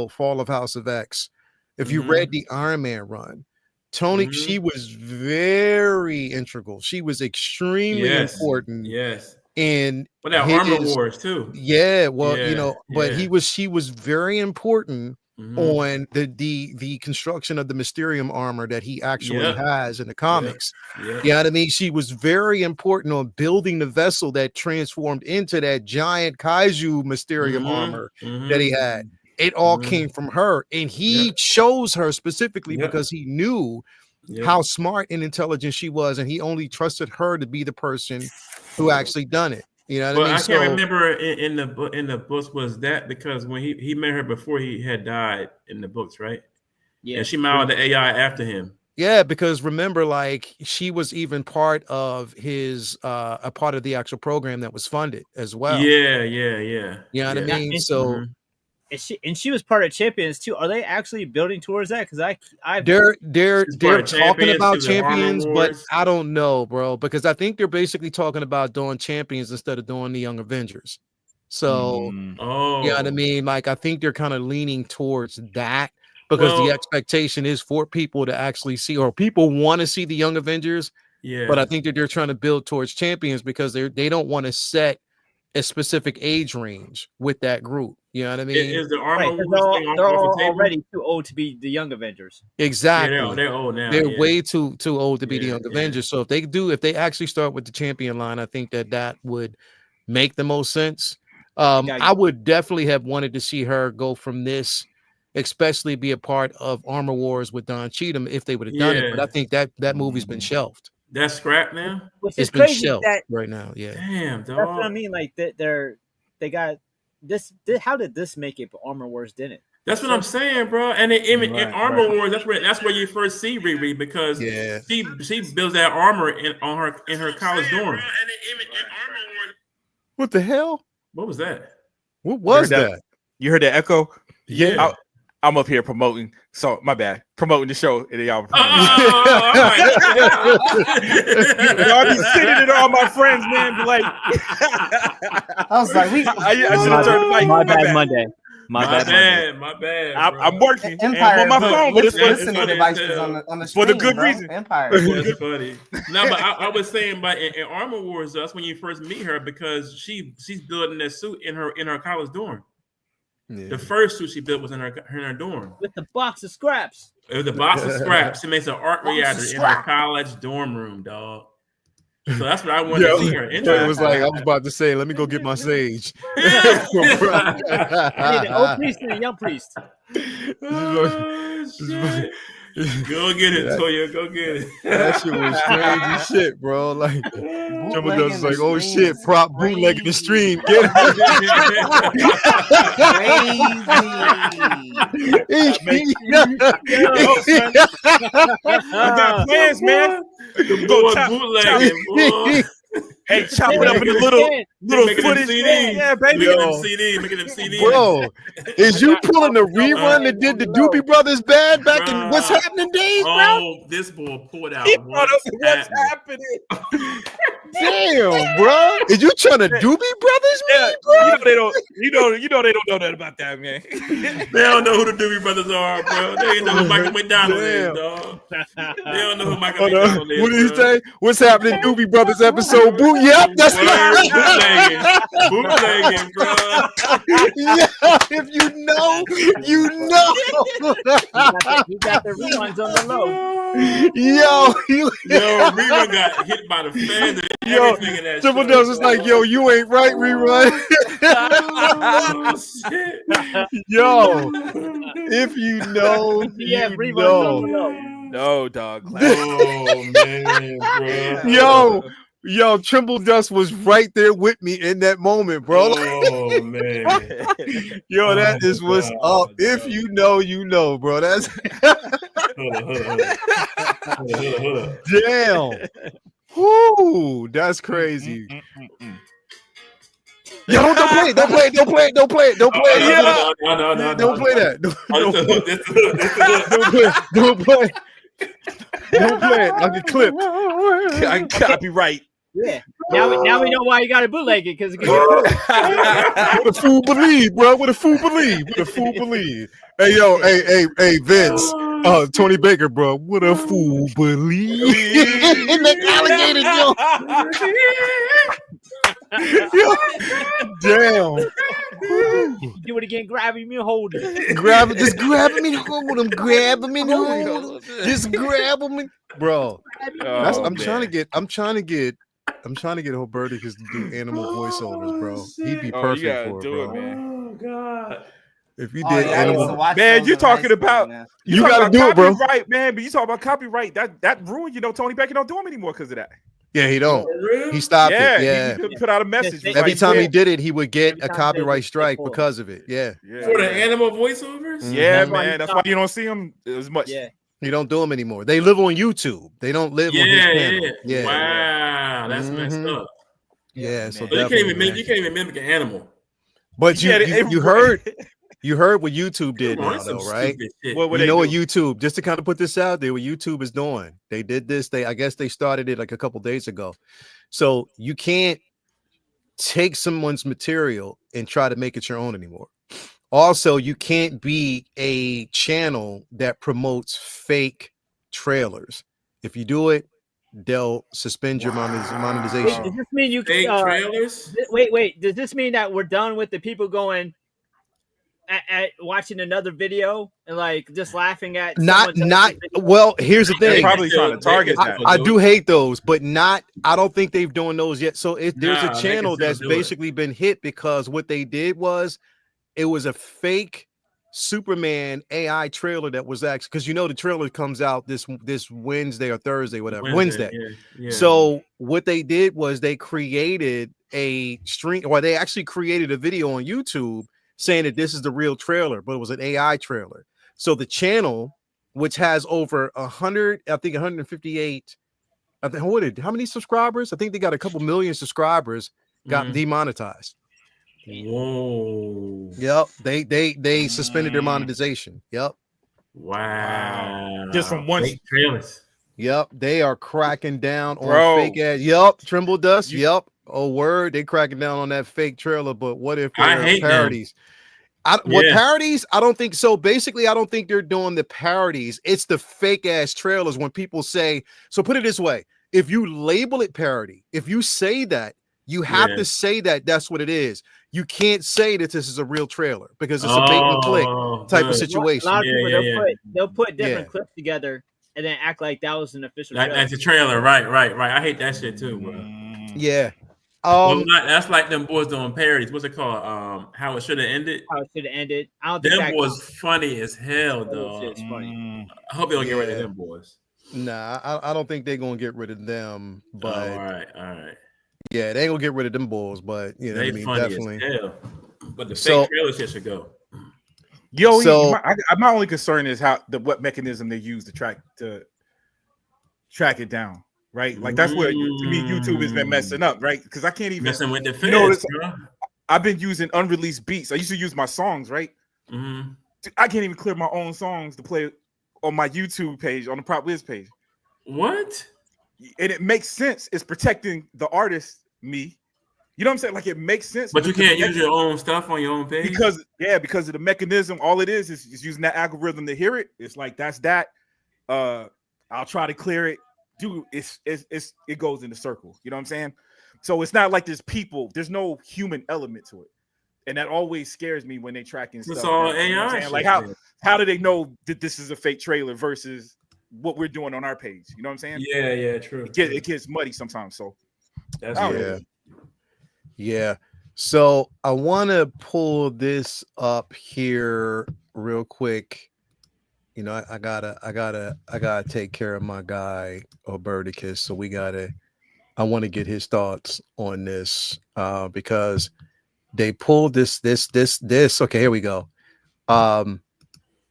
Fall of House of X, if you read the Iron Man run, Tony, she was very integral. She was extremely important. Yes. And that Armor Wars too. Yeah, well, but she was very important on the construction of the Mysterium armor that he actually has in the comics. You know what I mean? She was very important on building the vessel that transformed into that giant kaiju Mysterium armor that he had. It all came from her, and he chose her specifically because he knew how smart and intelligent she was, and he only trusted her to be the person who actually done it. You know what I mean? I can't remember in the books was that because when he met her before he had died in the books, right? Yeah, and she modeled the AI after him. Yeah, because remember, like she was even part of his a part of the actual program that was funded as well. Yeah. You know what I mean? So. And she was part of Champions too. Are they actually building towards that? Because they're talking about Champions, but I don't know, bro. Because I think they're basically talking about doing Champions instead of doing the Young Avengers. So, you know what I mean? Like I think they're kind of leaning towards that because the expectation is for people to actually see, or people want to see the Young Avengers. Yeah. But I think that they're trying to build towards Champions because they don't want to set a specific age range with that group. You know what I mean? Is the Armor they're all already too old to be the Young Avengers. Exactly. Yeah, they're old now. They're way too old to be the Young Avengers. So if they actually start with the Champion line, I think that would make the most sense. I would definitely have wanted to see her go from this, especially be a part of Armor Wars with Don Cheadle if they would have done it. But I think that movie's been shelved. That's scrap now. Which It's is been crazy shelved that right now. Yeah. Damn, dog. that's what I mean. Like they got this. How did this make it? But Armor Wars didn't. That's what I'm saying, bro. And in Armor Wars, that's where you first see Riri because she builds that armor in her college dorm. What the hell? What was that? What was that? You heard that echo? Yeah. I'm up here promoting. So my bad. Promoting the show. And y'all all right. Y'all be sitting it all my friends, man. Be like, I was like, I should have turned the mic. My bad Monday. My bad. My bad. I'm working. Empire I'm on my phone, but it's listening devices on the for the screen, good bro. reason. Empire. That's funny. No, but I was saying, but in Armor Wars, that's when you first meet her because she's building that suit in her college dorm. Yeah. The first suit she built was in her dorm With the box of scraps. It was a box of scraps. She makes an art reactor in her college dorm room, dog. So that's what I wanted to see her. It was like I was about to say, let me go get my sage. I need an old priest and a young priest. Go get it, Toya. Go get it. That shit was strange as shit, bro. Like, Jumbo was like, oh shit, prop bootleg in the stream. Get it. I got plans, man. Go bootlegging, Hey, chop it up in a little footage. Yeah, baby. Making them CD. Bro, is you pulling the rerun that did the Doobie Brothers bad back in What's Happening days, bro? Oh, this boy pulled out. What's happening? Damn, bro. Is you trying to Doobie Brothers, man, bro? They don't know that about that, man. They don't know who the Doobie Brothers are, bro. They ain't know who Michael McDonald is, dog. They don't know who Michael McDonald is. What did he say? What's Happening, Doobie Brothers episode? Yep, that's bootlegging, bro. Yeah, if you know, you know. You got the reruns on the low. Yo, Rerun got hit by the fans and everything in that show. Triple Dose is like, yo, you ain't right, Rerun. Oh, shit. Yo, if you know, Yeah, you reruns know. on the low. No, dog. Oh, man, bro. Yo, Trimble Dust was right there with me in that moment, bro. Oh, man. Yo, that is what's up. If you know, you know, bro. That's Hold up. damn. Whoo, that's crazy. Yo, don't play it. Don't play it. Don't play it. Don't play it. Don't play it. No. Don't play that. Don't play it. Don't play it. I can clip. I copyright. Yeah. Now we know why you got to bootleg it because What a fool believe, bro. What a fool believe. What a fool believe. Hey, yo, hey, Vince. Tony Baker, bro. What a fool believe. In the alligator, yo. Damn. do it again. Grab him and hold him. Just grab him and hold him. Grab him and hold him. Just grab him and bro. I'm trying to get Roberticus to do animal voiceovers, bro. He'd be perfect for it, bro. man. Oh, God. If you did animal, man, you talking about you gotta do it, bro. Right, man. But you talk about copyright. That ruined. Tony Baker don't do them anymore because of that. Yeah, he don't. He stopped it. Yeah. He put out a message. Every time he did it, he would get a copyright strike because of it. Yeah. For the animal voiceovers? Yeah, man. That's why you don't see him as much. Yeah. You don't do them anymore. They live on YouTube. They don't live on his channel. Yeah. Wow, that's messed up. Yeah, so you can't even mimic an animal. But you heard what YouTube did now, though, right? What what YouTube, just to kind of put this out there, what YouTube is doing. They did this. I guess they started it like a couple days ago. So you can't take someone's material and try to make it your own anymore. Also, you can't be a channel that promotes fake trailers. If you do it, they'll suspend your monetization. Does this mean you fake trailers? Wait. Does this mean that we're done with the people going, at watching another video and like just laughing at not someone well, here's the They're thing. probably trying to target that. I do hate those, but not. I don't think they've doing those yet. So there's a Nah, they can channel still that's do it. basically been hit because what they did was it was a fake Superman AI trailer that was actually, because you know the trailer comes out this Wednesday or Thursday, whatever. Wednesday. Yeah. So what they did was they created a stream, or they actually created a video on YouTube saying that this is the real trailer, but it was an AI trailer. So the channel, which has over 100, I think 158, I think how many subscribers? I think they got a couple million subscribers, got demonetized. Whoa. Yep. They suspended their monetization. Yep. Wow. Just from one fake trailers. Yep. They are cracking down on Bro. fake ads. Yep. Trimble Dust. Yep. Oh, word. They cracking down on that fake trailer. But what if I they're hate parodies? What parodies? I don't think so. Basically, I don't think they're doing the parodies. It's the fake ass trailers when people say, so put it this way. If you label it parody, if you say that, you have to say that that's what it is. You can't say that this is a real trailer because it's a bait and click type of situation. A lot of people they'll put different clips together and then act like that was an official trailer. That's a trailer, right. I hate that shit too, bro. Yeah. That's like them boys doing parodies. What's it called? How It Should Have Ended. How It Should Have Ended. I don't think them boys funny as hell, though. It's funny. I hope they don't get rid of them boys. Nah, I don't think they're gonna get rid of them. But all right. Yeah, they ain't gonna get rid of them bulls, but you know, they what I mean, funny definitely. As hell. But the fake trailer shit should go. Yo, my only concern is what mechanism they use to track it down, right? Like that's where to me YouTube has been messing up, right? Because I can't even messing with the feds, bro. I've been using unreleased beats. I used to use my songs, right? Mm-hmm. I can't even clear my own songs to play on my YouTube page, on the Prop Wiz page. What? And it makes sense. It's protecting the artist, me. You know what I'm saying? Like it makes sense. But you can't use your own stuff on your own page because of the mechanism. All it is using that algorithm to hear it. It's like that's that. I'll try to clear it. Dude, it goes in the circle. You know what I'm saying? So it's not like there's no human element to it, and that always scares me when they tracking stuff. It's all AI. You know what like how do they know that this is a fake trailer versus what we're doing on our page? You know what I'm saying? Yeah, true. It gets muddy sometimes. So that's yeah. So I want to pull this up here real quick. You know, I gotta take care of my guy Oberticus. So I want to get his thoughts on this because they pulled this. Okay, here we go.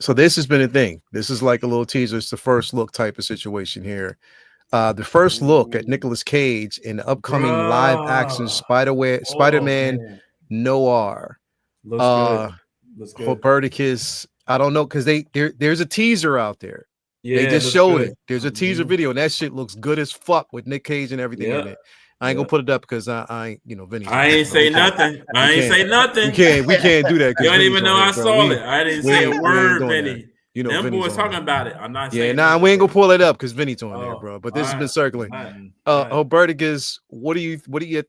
So this has been a thing. This is like a little teaser. It's the first look type of situation here. The first look at Nicolas Cage in the upcoming live action Spider-Man Noir. Looks good. Oberticus, I don't know, because there's a teaser out there. Yeah, they just showed it. There's a teaser video, and that shit looks good as fuck with Nick Cage and everything in it. I ain't gonna put it up because I Vinny. I ain't say nothing. I ain't say nothing. We can't do that. You don't even know I saw it. I didn't say a word, Vinny. You know, them boys talking about it. I'm not saying. Yeah, we ain't gonna pull it up because Vinny's on there, bro. But this has been circling. Oberticus,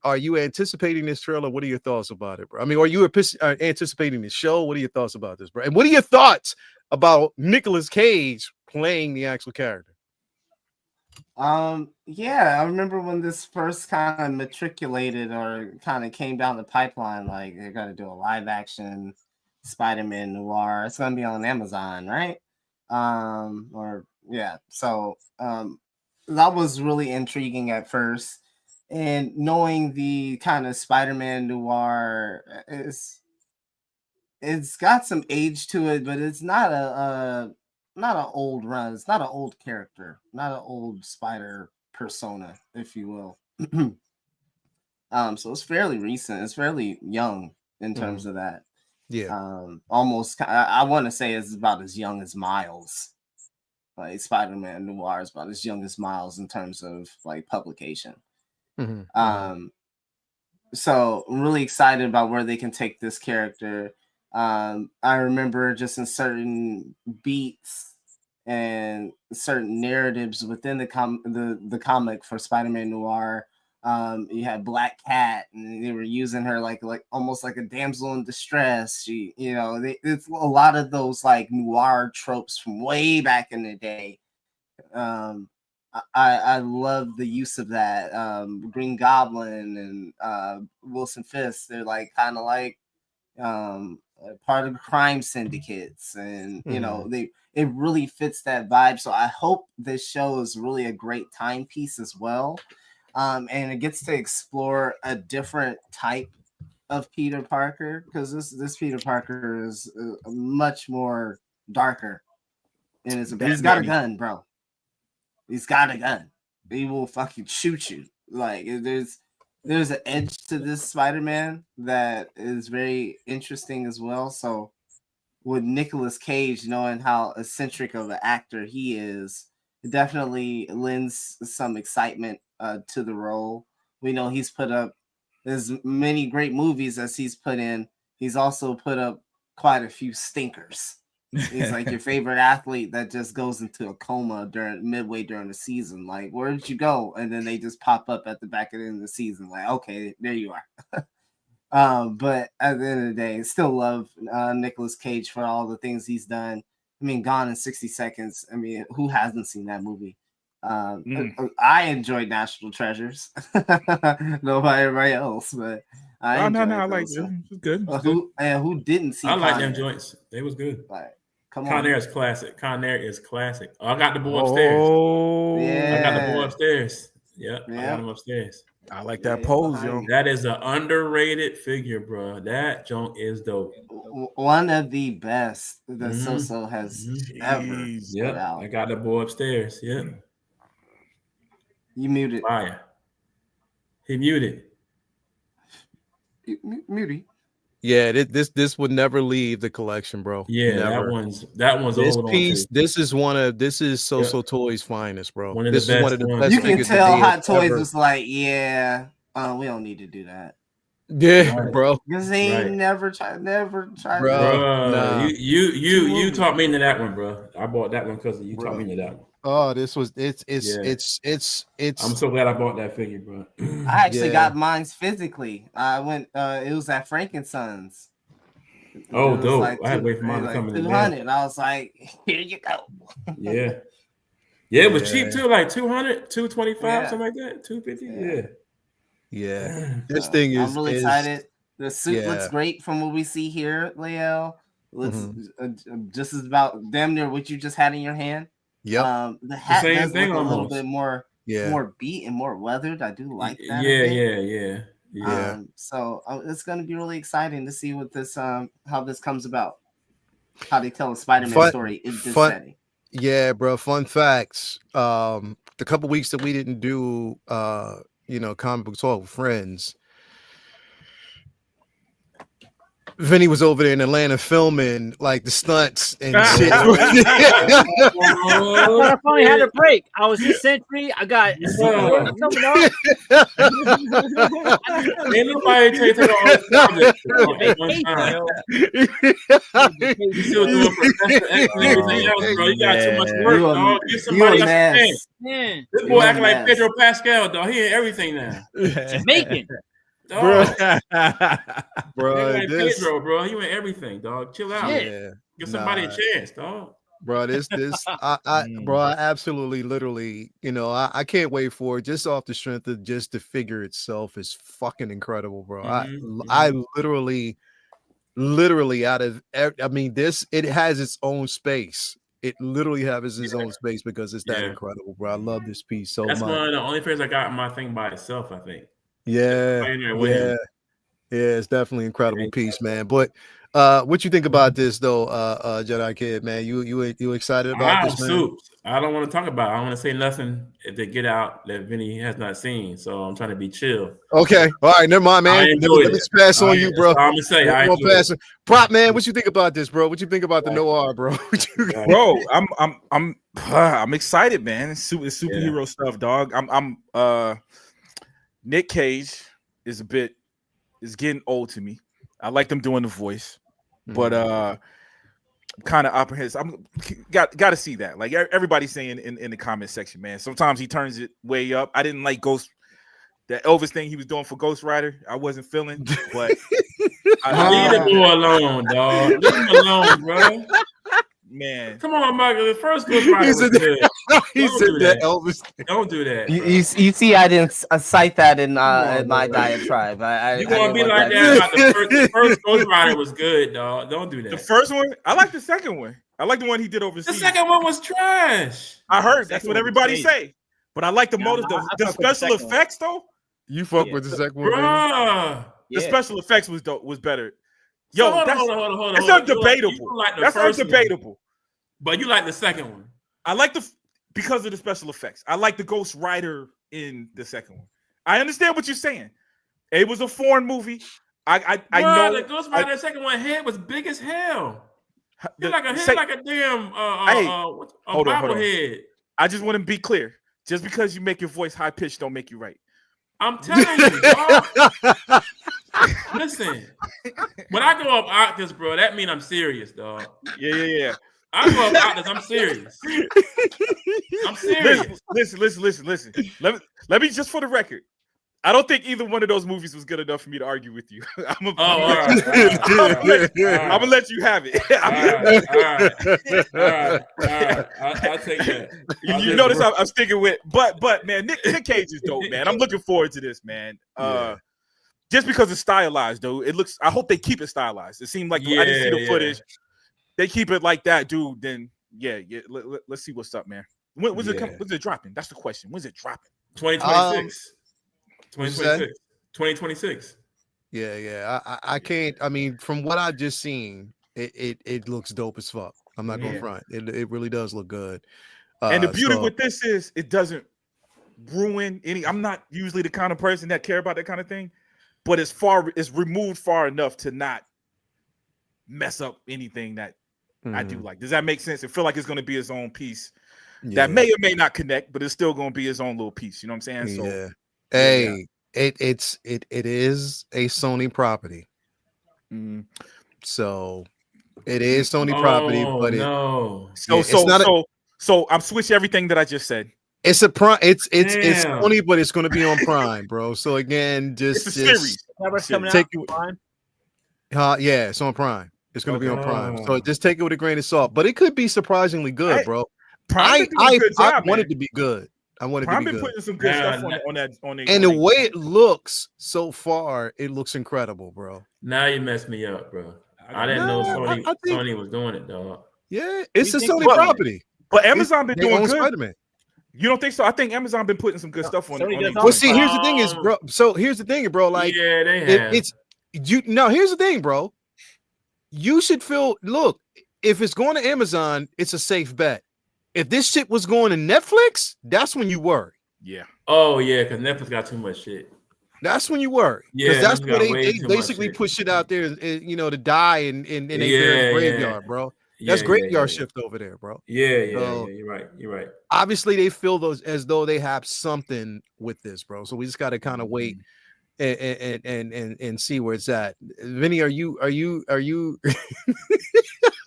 are you anticipating this trailer? What are your thoughts about it, bro? I mean, are you anticipating the show? What are your thoughts about this, bro? And what are your thoughts about Nicolas Cage playing the actual character? Yeah, I remember when this first kind of matriculated or kind of came down the pipeline, like they're gonna do a live action Spider-Man Noir. It's gonna be on Amazon, right? So that was really intriguing at first, and knowing the kind of Spider-Man Noir it's got some age to it, but it's not not an old run. It's not an old character, not an old Spider persona, if you will. So it's fairly recent. It's fairly young in terms of that. Yeah. Almost, I want to say it's about as young as Miles. Like Spider-Man Noir is about as young as Miles in terms of like publication. So I'm really excited about where they can take this character. I remember just in certain beats and certain narratives within the comic for Spider-Man Noir, You had Black Cat, and they were using her like almost like a damsel in distress. She, it's a lot of those like noir tropes from way back in the day. I love the use of that. Green Goblin and Wilson Fisk, they're like kind of like part of the crime syndicates, and it really fits that vibe. So I hope this show is really a great timepiece as well. And it gets to explore a different type of Peter Parker, because this Peter Parker is much more darker. And he's got a gun, bro. He's got a gun. He will fucking shoot you. Like there's an edge to this Spider-Man that is very interesting as well. So with Nicolas Cage, knowing how eccentric of an actor he is, it definitely lends some excitement to the role. We know he's put up as many great movies as he's put in. He's also put up quite a few stinkers. He's like your favorite athlete that just goes into a coma midway during the season. Like, where did you go? And then they just pop up at the back of the end of the season. Like, okay, there you are. But at the end of the day, still love Nicolas Cage for all the things he's done. I mean, Gone in 60 Seconds. I mean, who hasn't seen that movie? I enjoyed National Treasures. Nobody, everybody else, but I like it. It's good. Who didn't see? I like them joints. They was good. Like, come Con on. Air is classic. Con Air is classic. Oh, I got the boy upstairs. Oh, yeah. I got the boy upstairs. Yep, Yeah. I got him upstairs. I like that pose, yo. That is an underrated figure, bro. That joint is dope. One of the best that So has ever put out. I got the boy upstairs. Yep. You muted. Fire. He muted. Muted. Yeah, this would never leave the collection, bro. Yeah, never. that one's this old piece. This is So Toys' finest, bro. One of this the is best one of the ones. best. You can tell Hot Toys ever. was like, yeah, we don't need to do that. Yeah, Right. bro. Because they ain't never tried. Bro, nah. You talked me into that one, bro. I bought that one because you taught me into that one. Oh, this was it's. I'm so glad I bought that figure, bro. I actually got mine physically. I went. It was at Frankenson's. Oh, dope! Like I had to wait for mine to come in. 200. I was like, here you go. Yeah, it was cheap too, like 200, 225, something like that, 250. Yeah. This thing is. I'm really excited. The suit looks great from what we see here, Leo. Looks just as about damn near what you just had in your hand. Yep. The hat the same does thing look almost. a little bit more beat and more weathered. I do like that. Yeah. So it's going to be really exciting to see what this how this comes about. How they tell a Spider-Man story in this setting. Yeah, bro. Fun facts. The couple weeks that we didn't do comic book talk with friends, Vinny was over there in Atlanta filming like the stunts and shit. I finally had a break. I was in Century. I got coming up. Ain't nobody take all this project at one time. You still doing Professor X and everything else, bro. You got too much work, dog. Give somebody a chance. This boy acting like Pedro Pascal, dog. He in everything now. Jamaican. Bro, like Pedro, bro. You in everything, dog. Chill out. Yeah. Give somebody a chance, dog. Bro, I absolutely, literally, I can't wait for it. Just off the strength of just the figure itself is fucking incredible, bro. I literally out of, I mean, it has its own space. It literally has its own space because it's that incredible, bro. I love this piece so much. That's one of the only figures I got in my thing by itself, I think. Yeah, it's definitely an incredible piece, man. But what you think about this though, Jedi Kid, man? You excited about this, man? Soups. I don't want to talk about it. I don't want to say nothing to get out that Vinny has not seen, so I'm trying to be chill. Okay, all right, never mind, man. Let me pass on you, bro. I'm gonna say Prop, man. What you think about this, bro? What you think about the Noir, bro? Bro, I'm excited, man. It's superhero stuff, dog. I'm Nick Cage is getting old to me. I like them doing the voice, but kind of apprehensive. I'm got to see that. Like everybody's saying in the comment section, man. Sometimes he turns it way up. I didn't like Ghost that Elvis thing he was doing for Ghost Rider, I wasn't feeling. But leave the boy alone, dog. Leave him alone, bro. Man, come on, Michael. The first Ghost Rider was good. He Don't said do that that. Elvis. Don't do that. You see, I didn't cite that in my diatribe. You gonna be like that about the first Ghost Rider was good, dog. Don't do that. The first one, I like the second one. I like the one he did overseas. The second one was trash. I heard that's what everybody say. But I like the motive. The special effects though. You fuck with the second one, Bruh. The special effects was better. Yo, hold that's on. undebatable. That's undebatable. But you like the second one. I like because of the special effects. I like the Ghost Rider in the second one. I understand what you're saying. It was a foreign movie. I know the Ghost Rider the second one head was big as hell. Like a damn bobblehead. I just want to be clear. Just because you make your voice high pitched don't make you right. I'm telling you, dog. Listen, when I go up octaves, bro, that mean I'm serious, dog. Yeah. I go up octaves, I'm serious. I'm serious. Listen. Let me just for the record. I don't think either one of those movies was good enough for me to argue with you. I'm gonna let you have it. All right. I'll take that. You notice I'm sticking with, but man, Nick Cage is dope, man. I'm looking forward to this, man. Just because it's stylized, though, it looks. I hope they keep it stylized. It seemed like I didn't see the footage. They keep it like that, dude. Then let's see what's up, man. When's it dropping? That's the question. When's it dropping? 2026. 2026. Yeah. I can't. I mean, from what I've just seen, it looks dope as fuck. I'm not going front. It really does look good. And the beauty with this is it doesn't ruin any. I'm not usually the kind of person that care about that kind of thing, but it's removed far enough to not mess up anything that I do like. Does that make sense? It feel like it's going to be its own piece that may or may not connect, but it's still going to be its own little piece. You know what I'm saying? So. Hey, it is a Sony property. So it is Sony property, but so I'm switching everything that I just said. It's a prime. It's Sony, but it's going to be on Prime, bro. So again, it's a series. Take it. Yeah, it's on Prime. It's going to be on Prime. So just take it with a grain of salt. But it could be surprisingly good, bro. I want it to be good. I want it to be good. Putting some good stuff on that. And the way it looks so far, it looks incredible, bro. Now you messed me up, bro. I didn't know Sony was doing it, dog. Yeah, it's a Sony property. But Amazon been doing good. Spider-Man. You don't think so? I think Amazon been putting some good stuff on it. Well, see, here's the thing is, bro. So here's the thing, bro. Like, they have. Here's the thing, bro. You should look, if it's going to Amazon, it's a safe bet. If this shit was going to Netflix, that's when you worry. Yeah. Oh, yeah, because Netflix got too much shit. That's when you worry. Because that's where they basically push shit out there, to die in a graveyard, bro. That's graveyard shift over there, bro. Yeah. You're right. Obviously, they feel those as though they have something with this, bro. So we just got to kind of wait and see where it's at. Vinny, are you?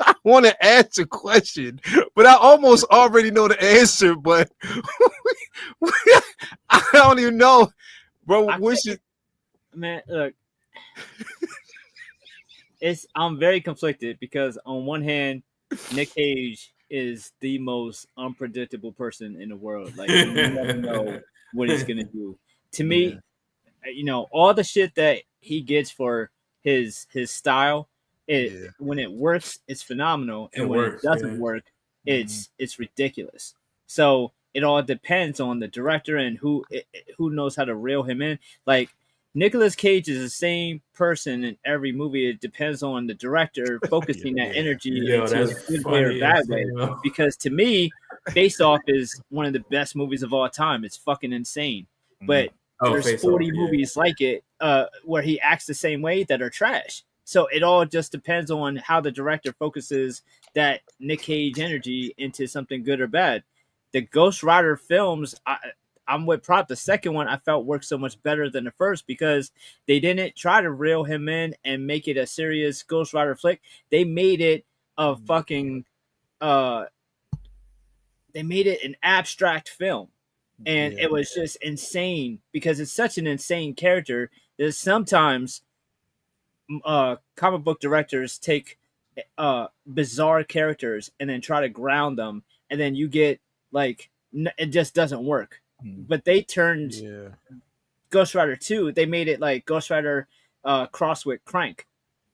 I want to ask a question, but I almost already know the answer. But I don't even know, bro. Man, look, I'm very conflicted because on one hand, Nick Cage is the most unpredictable person in the world. Like, you never know what he's gonna do. To me, all the shit that he gets for his style, when it works, it's phenomenal, and when it doesn't work, it's ridiculous. So it all depends on the director and who knows how to reel him in. Like, Nicolas Cage is the same person in every movie. It depends on the director focusing that energy into a good way or bad way. Because to me, Face Off is one of the best movies of all time. It's fucking insane. But there's 40 movies like it where he acts the same way that are trash. So it all just depends on how the director focuses that Nick Cage energy into something good or bad. The Ghost Rider films, I'm with Prop. The second one I felt worked so much better than the first because they didn't try to reel him in and make it a serious Ghost Rider flick. They made it a fucking they made it an abstract film. and it was just insane because it's such an insane character that sometimes comic book directors take bizarre characters and then try to ground them, and then you get like it just doesn't work. But they turned Ghost Rider 2, they made it like Ghost Rider cross with Crank,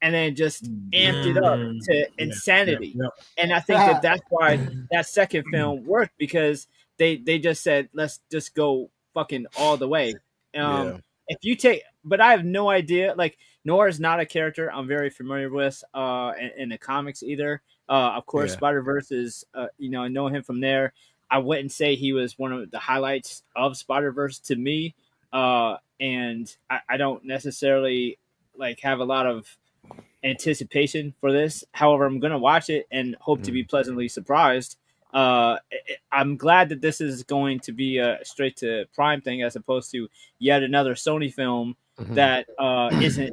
and then just amped it up to insanity. And I think that's why that second film worked, because they just said, let's just go fucking all the way. If you take, but I have no idea. Like, Noir is not a character I'm very familiar with in the comics either. Of course, Spider-Verse is, I know him from there. I wouldn't say he was one of the highlights of Spider-Verse to me. And I don't necessarily like have a lot of anticipation for this. However, I'm going to watch it and hope to be pleasantly surprised. I'm glad that this is going to be a straight to Prime thing as opposed to yet another Sony film that isn't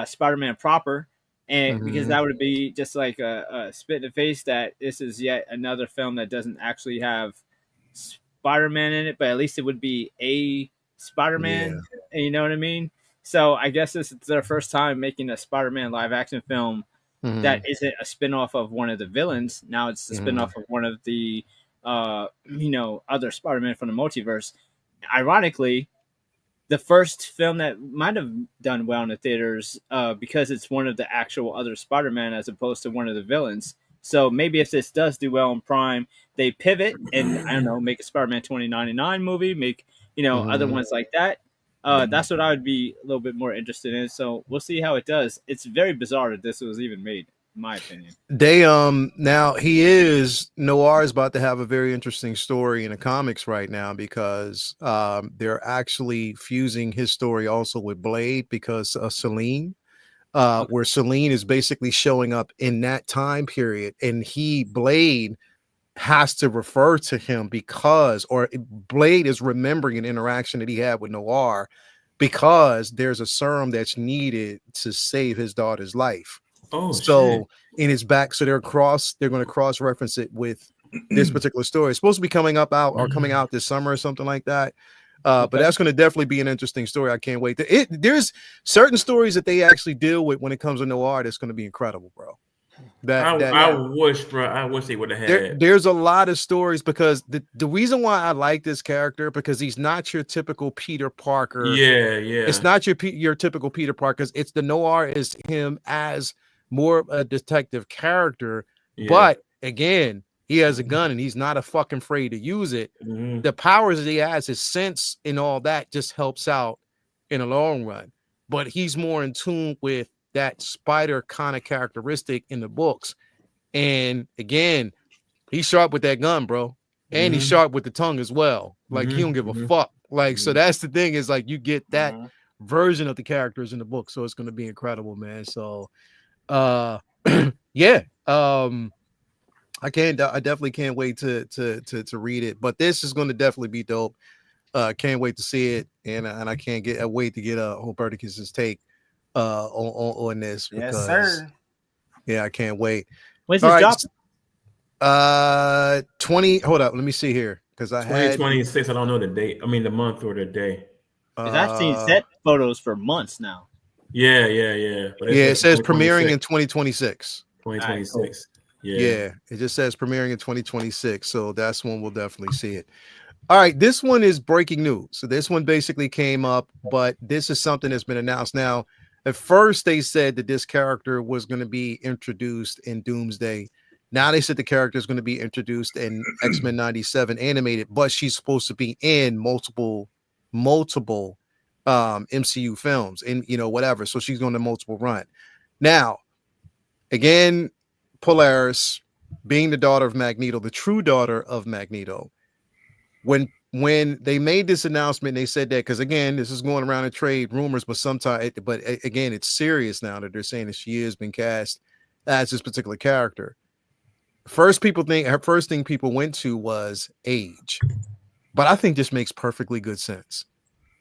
Spider-Man proper, and because that would be just like a spit in the face that this is yet another film that doesn't actually have Spider-Man in it, but at least it would be a Spider-Man. You know what I mean? So I guess this is their first time making a Spider-Man live action film that isn't a spinoff of one of the villains. Now it's the spinoff of one of the other Spider-Man from the multiverse. Ironically, the first film that might have done well in the theaters because it's one of the actual other Spider-Man as opposed to one of the villains. So maybe if this does do well in Prime, they pivot and, I don't know, make a Spider-Man 2099 movie, make, other ones like that. That's what I would be a little bit more interested in. So we'll see how it does. It's very bizarre that this was even made, in my opinion. They now Noir is about to have a very interesting story in the comics right now, because they're actually fusing his story also with Blade, because Selene, where Selene is basically showing up in that time period, and Blade has to refer to him or Blade is remembering an interaction that he had with Noir, because there's a serum that's needed to save his daughter's life. In his back, so they're going to cross reference it with this particular story. It's supposed to be coming out this summer or something like that. But that's going to definitely be an interesting story. I can't wait. There's certain stories that they actually deal with when it comes to Noir that's going to be incredible, bro. I wish they would have had. There's a lot of stories, because the reason why I like this character, because he's not your typical Peter Parker. It's not your typical Peter Parker. It's the Noir is him as more of a detective character, but again, he has a gun and he's not fucking afraid to use it. The powers that he has, his sense and all that, just helps out in the long run. But he's more in tune with that spider kind of characteristic in the books. And again, he's sharp with that gun, bro. And he's sharp with the tongue as well. Like, he don't give a fuck. Like, so that's the thing, is like, you get that version of the characters in the book. So it's going to be incredible, man. So, I definitely can't wait to read it. But this is going to definitely be dope. Can't wait to see it. And I can't wait to get Hoperticus's take on this, because I can't wait. When's this drop? 20. Hold up, let me see here, because I had 2026. I don't know the date. I mean the month or the day. Because I've seen set photos for months now. Yeah. But it says premiering in 2026. 2026. Right, cool. Yeah, it just says premiering in 2026. So that's when we'll definitely see it. All right, this one is breaking news. So this one basically came up, but this is something that's been announced now. At first, they said that this character was going to be introduced in Doomsday. Now they said the character is going to be introduced in X-Men 97 animated, but she's supposed to be in multiple MCU films and whatever. So she's going to multiple run. Now, again, Polaris being the daughter of Magneto, the true daughter of Magneto. When they made this announcement, they said that, because again, this is going around in trade rumors, but again, it's serious now that they're saying that she has been cast as this particular character. First thing people went to was age, but I think this makes perfectly good sense.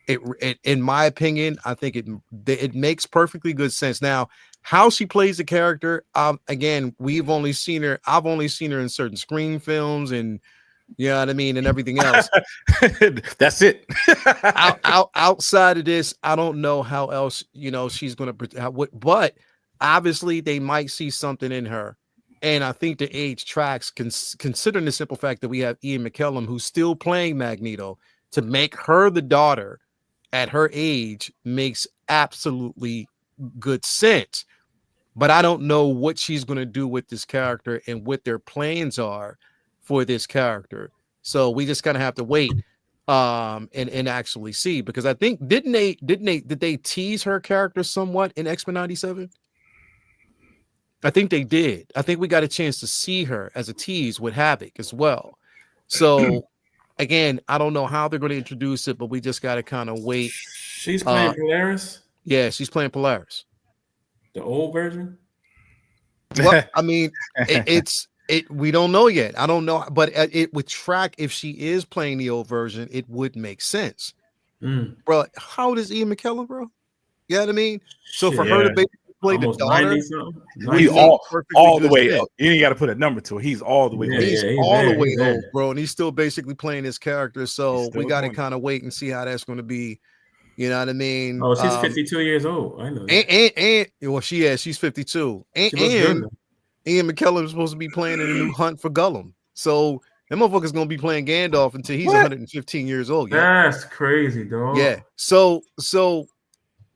It in my opinion, I think it makes perfectly good sense. Now, how she plays the character, again, I've only seen her in certain screen films and You know what I mean, and everything else. That's it. Outside of this, I don't know how else she's gonna but obviously they might see something in her. And I think the age tracks, considering the simple fact that we have Ian McKellen, who's still playing Magneto, to make her the daughter at her age makes absolutely good sense. But I don't know what she's going to do with this character and what their plans are for this character. So we just kind of have to wait and actually see, because I think did they tease her character somewhat in X-Men 97? I think they did. I think we got a chance to see her as a tease with Havoc as well. So again, I don't know how they're going to introduce it, but we just got to kind of wait. She's playing Polaris? Yeah, she's playing Polaris. The old version? Well, I mean, we don't know yet. I don't know, but it would track if she is playing the old version, it would make sense. Bro, how old is Ian McKellen, bro? You know what I mean? So for her to basically play the daughter, he's all the way up. You ain't got to put a number to it. He's all the way old. He's all the way old, bro, and he's still basically playing his character. So we got to kind of wait and see how that's going to be. You know what I mean? Oh, she's 52 years old. I know. And well, she's 52. And Ian McKellen is supposed to be playing in a new Hunt for Gollum. So that motherfucker's gonna be playing Gandalf until he's 115 years old. Yeah. That's crazy, dog. Yeah. So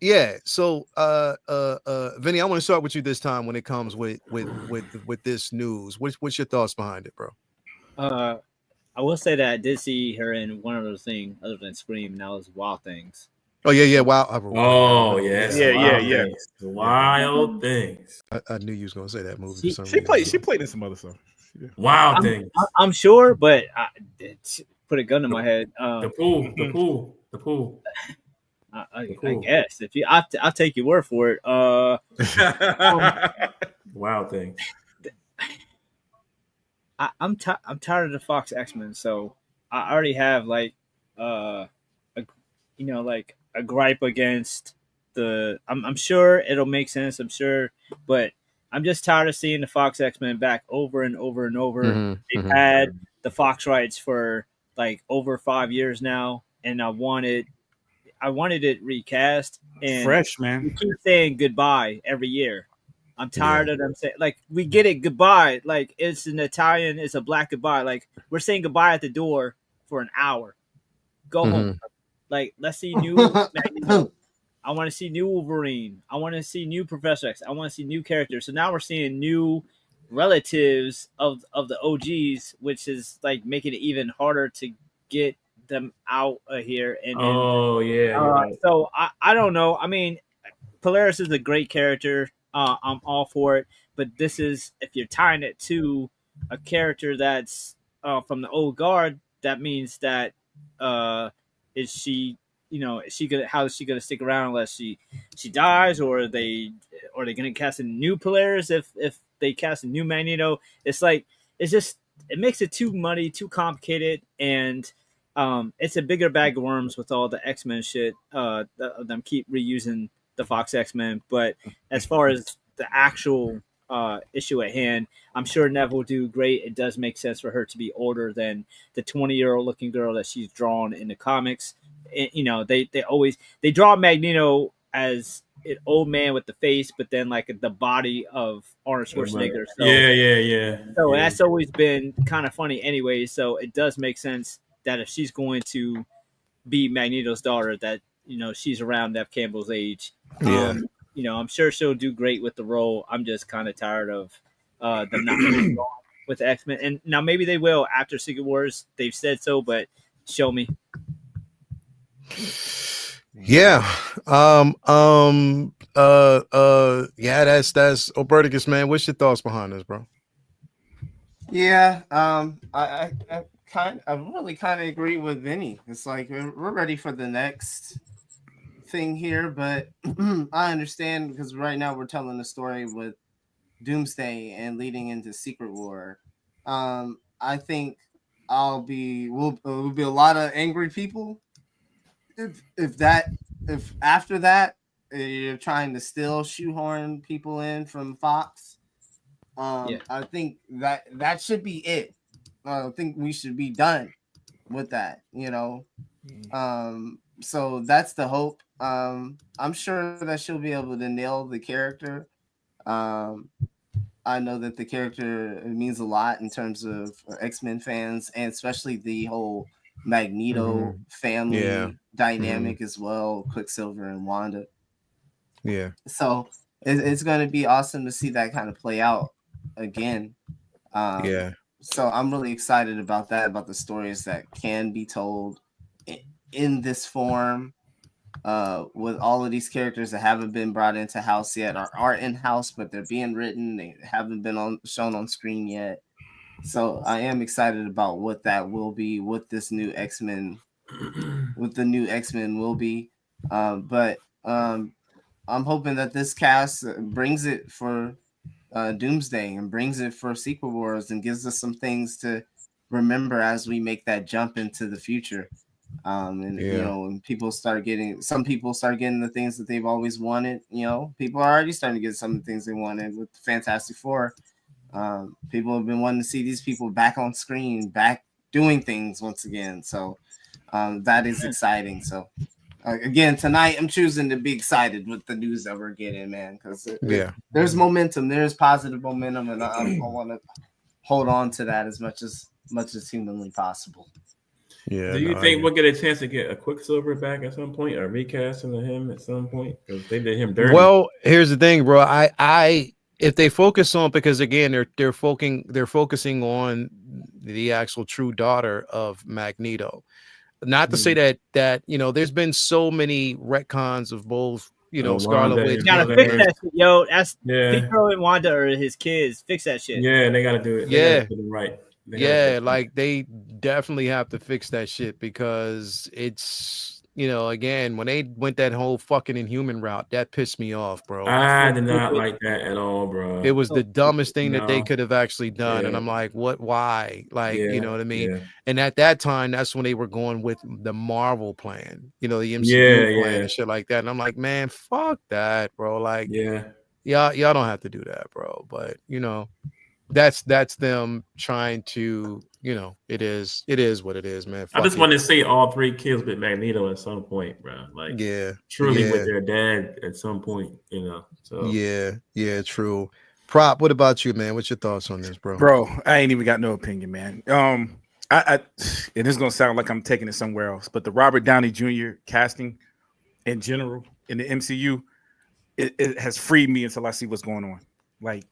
Vinny, I want to start with you this time when it comes with this news. What's your thoughts behind it, bro? I will say that I did see her in one other thing other than Scream, and that was Wild Things. Oh yeah, wow. Oh yeah. Wild Things. I knew you was gonna say that movie. She played in some other stuff. Yeah. Wild Things. I'm sure, but I put a gun in my head. The pool. I guess if I'll take your word for it. Wild Things. I'm tired of the Fox X-Men, so I already have like a gripe against the. I'm sure it'll make sense. I'm sure, but I'm just tired of seeing the Fox X-Men back over and over and over. They've had the Fox rights for like over 5 years now, and I wanted it recast. And fresh, man. We keep saying goodbye every year. I'm tired of them saying, like, we get it, goodbye. Like, it's an Italian, it's a black goodbye. Like, we're saying goodbye at the door for an hour. Go home. Like, let's see new Magneto. I want to see new Wolverine. I want to see new Professor X. I want to see new characters. So now we're seeing new relatives of the OGs, which is, like, making it even harder to get them out of here. So I don't know. I mean, Polaris is a great character. I'm all for it, but this is, if you're tying it to a character that's from the old guard, that means that how is she gonna stick around unless she dies, or are they gonna cast a new Polaris if they cast a new Magneto? It's like it makes it too muddy, too complicated, and it's a bigger bag of worms with all the X-Men shit. Them keep reusing the Fox X-Men, but as far as the actual issue at hand, I'm sure Nev will do great. It does make sense for her to be older than the 20-year-old looking girl that she's drawn in the comics. And, they draw Magneto as an old man with the face, but then like the body of Arnold Schwarzenegger. So, So that's always been kind of funny anyway. So it does make sense that if she's going to be Magneto's daughter, that she's around Nev Campbell's age. I'm sure she'll do great with the role. I'm just kind of tired of them not moving on with X-Men. And now maybe they will after Secret Wars. They've said so, but show me. Yeah. That's Oberticus, man. What's your thoughts behind this, bro? Yeah. I really kind of agree with Vinny. It's like we're ready for the next thing here, but I understand, because right now we're telling the story with Doomsday and leading into Secret War. I think will be a lot of angry people if after that you're trying to still shoehorn people in from Fox. I think that should be it. think we should be done with that, so that's the hope. I'm sure that she'll be able to nail the character. I know that the character means a lot in terms of X-Men fans, and especially the whole Magneto family dynamic as well, Quicksilver and Wanda. Yeah. So it's going to be awesome to see that kind of play out again. So I'm really excited about that, about the stories that can be told in this form, with all of these characters that haven't been brought into house yet, or are in house, but they're being written. They haven't been shown on screen yet. So I am excited about what that will be, what this new X-Men, what the new X-Men will be. But I'm hoping that this cast brings it for Doomsday and brings it for Secret Wars and gives us some things to remember as we make that jump into the future. When some people start getting the things that they've always wanted. People are already starting to get some of the things they wanted with Fantastic Four. People have been wanting to see these people back on screen, back doing things once again. So that is exciting. So again, tonight I'm choosing to be excited with the news that we're getting, man, because there's momentum, there's positive momentum, and I want to hold on to that as much as humanly possible. Yeah. Do you think we'll get a chance to get a Quicksilver back at some point, or recasting of him at some point? Because they did him dirty. Well, here's the thing, bro. I if they focus on, because again they're focusing on the actual true daughter of Magneto. Not to say that there's been so many retcons of both, Scarlet Witch. You gotta fix that shit, yo. That's Pietro and Wanda are his kids. Fix that shit. Yeah, they gotta do it. They gotta do it right. They definitely have to fix that shit, because it's, again, when they went that whole fucking Inhuman route, that pissed me off, bro. I did not like that at all, bro. It was the dumbest thing that they could have actually done. And I'm like, what, why? Like, you know what I mean? Yeah. And at that time, that's when they were going with the Marvel plan, the MCU plan and shit like that. And I'm like, man, fuck that, bro. Like, y'all don't have to do that, bro. But, that's them trying to, it is what it is, man. I just want to see all three kids with Magneto at some point, bro. Like, truly with their dad at some point, So true. Prop, what about you, man? What's your thoughts on this, bro? Bro, I ain't even got no opinion, man. And it's gonna sound like I'm taking it somewhere else, but the Robert Downey Jr. casting in general in the MCU, it has freed me until I see what's going on. Like,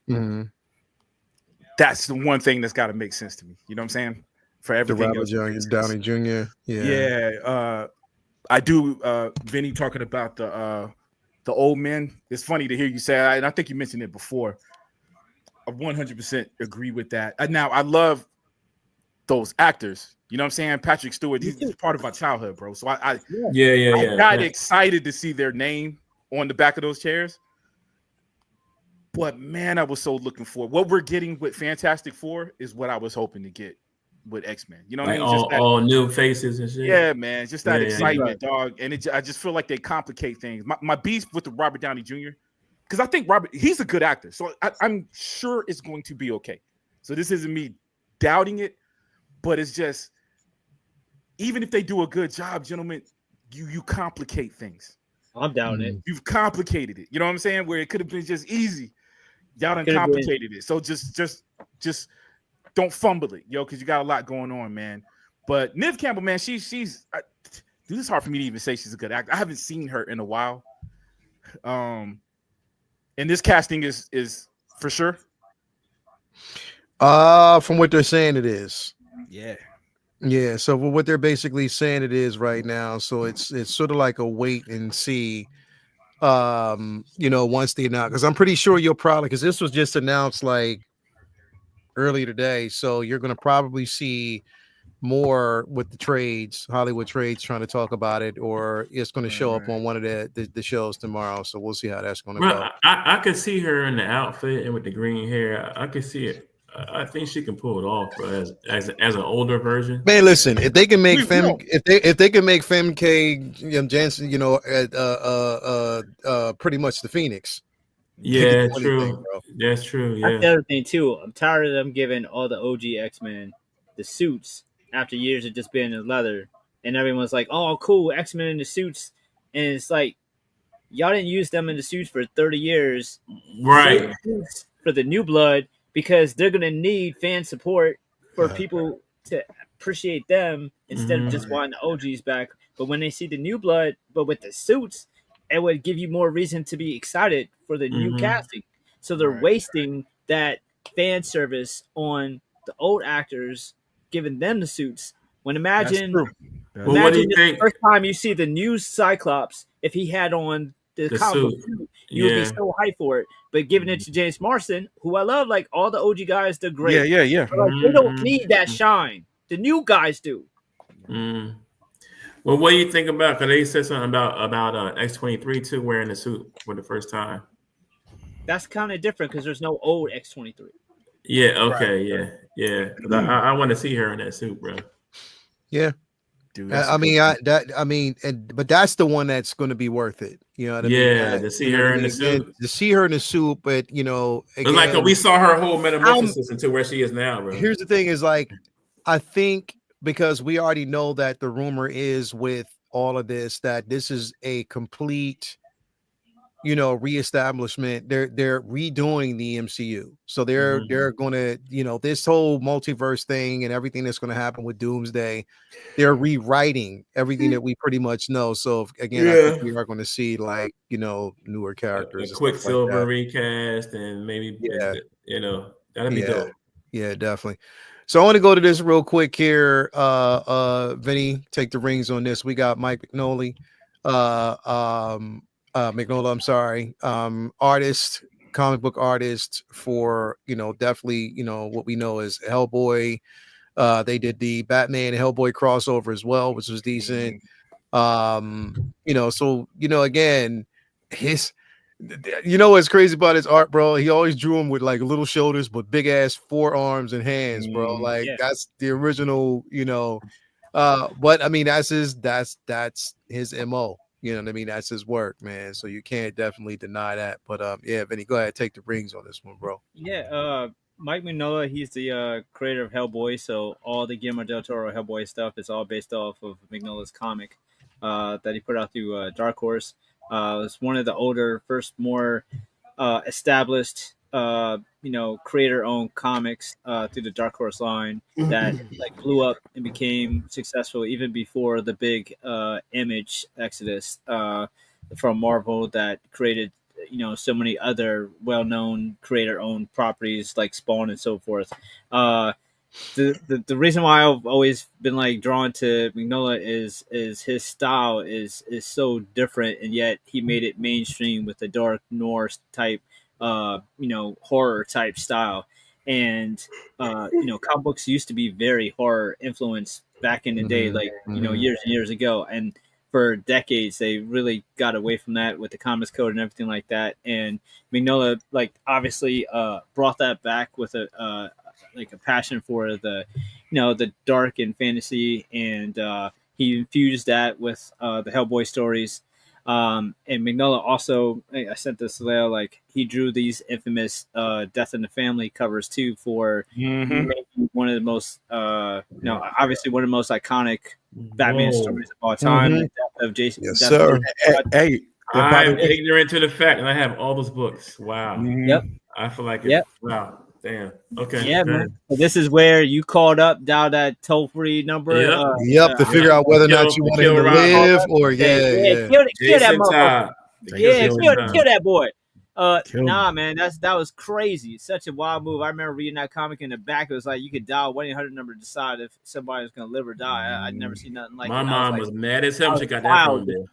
that's the one thing that's got to make sense to me. You know what I'm saying? For everything else, Downey Jr. I do. Vinny talking about the old men. It's funny to hear you say, and I think you mentioned it before. I 100% agree with that. Now I love those actors. You know what I'm saying? Patrick Stewart, he's part of my childhood, bro. So I got excited to see their name on the back of those chairs. But man, I was so looking for what we're getting with Fantastic Four is what I was hoping to get with X-Men. You know what I mean? All new faces and shit. Yeah, man. Just that excitement, dog. And I just feel like they complicate things. My beef with the Robert Downey Jr., because I think he's a good actor. So I'm sure it's going to be okay. So this isn't me doubting it, but it's just, even if they do a good job, gentlemen, you complicate things. I'm down it. You've complicated it. You know what I'm saying? Where it could have been just easy. Y'all done complicated it. So just don't fumble it, yo, because you got a lot going on, man. But Neve Campbell, man, she's this is hard for me to even say she's a good actor. I haven't seen her in a while. And this casting is for sure. From what they're saying, it is. Yeah. So what they're basically saying it is right now. So it's sort of like a wait and see. Once they announce, because I'm pretty sure you'll probably, because this was just announced like earlier today, so you're gonna probably see more with the trades, Hollywood trades, trying to talk about it, or it's going to show up on one of the shows tomorrow. So we'll see how that's going to go. I could see her in the outfit and with the green hair. I could see it. I think she can pull it off, bro, as an older version. Man, listen, if they can make if they can make Femke Jansen, pretty much the Phoenix. Yeah, true. That's true. Yeah. That's the other thing too. I'm tired of them giving all the OG X-Men the suits after years of just being in leather, and everyone's like, "Oh, cool, X-Men in the suits," and it's like, y'all didn't use them in the suits for 30 years, Right. save the suits for the new blood because they're gonna need fan support for people to appreciate them instead of just wanting the OGs back. But when they see the new blood, but with the suits, it would give you more reason to be excited for the new casting. So they're wasting that fan service on the old actors, giving them the suits. When imagine Well, what do you think? the first time you see the new Cyclops, if he had on the comic book suit, you would be so hyped for it. But giving it to James Marsden, who I love, like all the OG guys, they're great. Yeah. But, like, they don't need that shine. The new guys do. Well, what do you think about? Because they said something about X-23 too wearing the suit for the first time. That's kind of different because there's no old X-23. Yeah. Okay. Yeah. I want to see her in that suit, bro. Yeah. Dude, but that's the one that's going to be worth it. You know what I mean? Yeah, to see her in the suit. To see her in the suit, but you know, again, it's like we saw her whole metamorphosis into where she is now, bro. Here's the thing: is like, I think because we already know that the rumor is with all of this that this is a complete, you know, reestablishment. They're redoing the MCU, so they're going to, you know, this whole multiverse thing and everything that's going to happen with Doomsday. They're rewriting everything that we pretty much know. So again, I think we are going to see, like, you know, newer characters, a Quicksilver recast, and maybe you know, that'd be dope. Yeah, definitely. So I want to go to this real quick here. Vinny, take the rings on this. We got Mike Mignola. Mignola, I'm sorry, artist, comic book artist for, you know, definitely, you know, what we know as Hellboy. They did the Batman and Hellboy crossover as well, which was decent. You know, so, you know, again, you know what's crazy about his art, bro? He always drew him with like little shoulders, but big ass forearms and hands, bro. Like that's the original, you know. But I mean, that's his MO. You know what I mean? That's his work, man. So you can't definitely deny that. But yeah, Vinny, go ahead, take the rings on this one, bro. Yeah, Mike Mignola, he's the creator of Hellboy, so all the Guillermo del Toro Hellboy stuff is all based off of Mignola's comic that he put out through Dark Horse. It's one of the older, first more established, you know, creator-owned comics through the Dark Horse line that like blew up and became successful even before the big Image exodus from Marvel that created, you know, so many other well-known creator-owned properties like Spawn and so forth. The reason why I've always been like drawn to Mignola is his style is so different, and yet he made it mainstream with the dark noir type, you know, horror type style. And you know, comic books used to be very horror influenced back in the day, like, you know, years and years ago, and for decades they really got away from that with the Comics Code and everything like that. And Mignola, like, obviously brought that back with a like a passion for the, you know, the dark and fantasy, and he infused that with the Hellboy stories. And Mignola also, I sent this to Leo, like, he drew these infamous Death in the Family covers too for maybe one of the most, you know, obviously one of the most iconic Batman stories of all time, the death of Jason. Yes, sir. Hey, I'm ignorant to the fact, and I have all those books. Wow. Yep. I feel like it. Wow. Damn. Okay. Yeah, man. So this is where you called up, dial that toll-free number. To figure out whether or not you want him to live or kill that motherfucker. Kill that boy. Nah, man, that was crazy. It's such a wild move. I remember reading that comic in the back. It was like you could dial 1-800 number to decide if somebody was gonna live or die. I'd never seen nothing like my it. mom was mad as hell. She got that phone bill.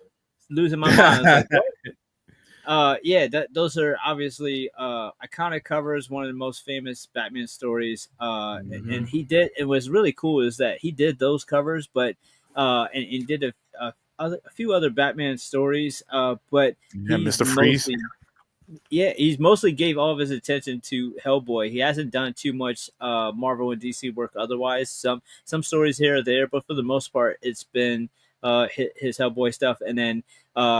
Losing my mind. I was like, yeah, those are obviously iconic covers. One of the most famous Batman stories. And he did. It was really cool is that he did those covers, but and did a few other Batman stories. But Mr. Freeze. He's mostly gave all of his attention to Hellboy. He hasn't done too much Marvel and DC work otherwise. Some stories here or there, but for the most part, it's been his Hellboy stuff, and then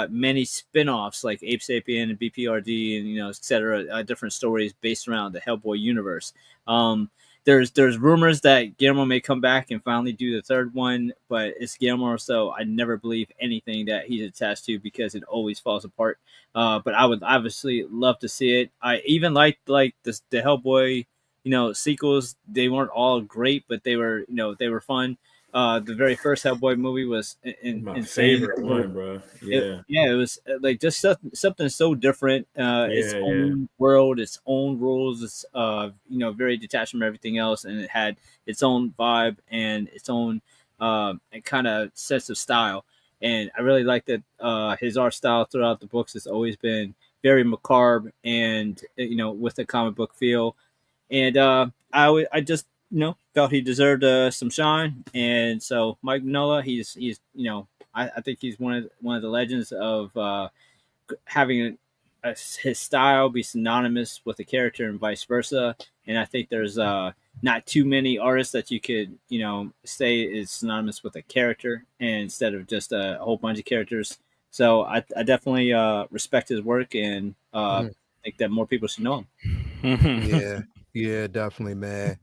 many spin-offs like Ape Sapien and BPRD and, you know, etc. Different stories based around the Hellboy universe. there's rumors that Guillermo may come back and finally do the third one, but it's Guillermo, so I never believe anything that he's attached to because it always falls apart. But I would obviously love to see it. I even liked like the Hellboy, sequels. They weren't all great, but they were fun. The very first Hellboy movie was My insane. favorite one, bro. Yeah. It was like just something so different. Its own world, its own rules. It's very detached from everything else, and it had its own vibe and its own kind of sense of style. And I really like that his art style throughout the books has always been very macabre and with a comic book feel. And I just felt he deserved some shine. And so Mike Mignola, he's I think he's one of the legends of having his style be synonymous with a character and vice versa. And I think there's not too many artists that you could say is synonymous with a character instead of just a whole bunch of characters. So I definitely respect his work and think that more people should know him. Yeah, definitely, man.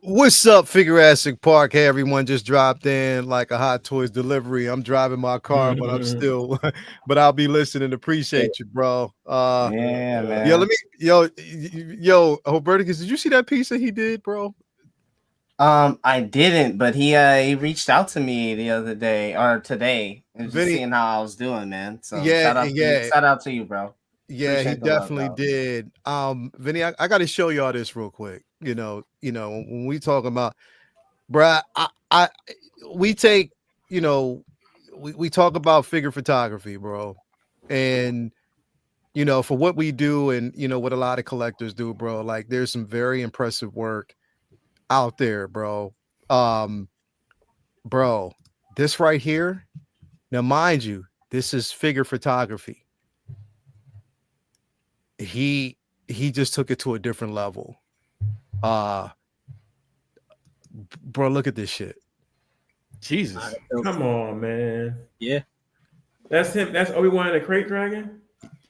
What's up, Figurassic Park? Hey, everyone, just dropped in like a Hot Toys delivery. I'm driving my car, but I'm still, but I'll be listening. Appreciate you, bro. Yeah, man. Yo, Roberticus, did you see that piece that he did, bro? I didn't, but he reached out to me the other day or today and just seeing how I was doing, man. So shout out to you, bro. Yeah, Appreciate he definitely did. Vinny, I got to show y'all this real quick. When we talk about, bruh, we take, we talk about figure photography, bro, and for what we do and what a lot of collectors do, bro. Like, there's some very impressive work out there, bro. Bro, this right here. Now, mind you, this is figure photography. He just took it to a different level. Bro, look at this shit. Jesus. Come on, man. Yeah. That's him. That's Obi-Wan and the Crate Dragon?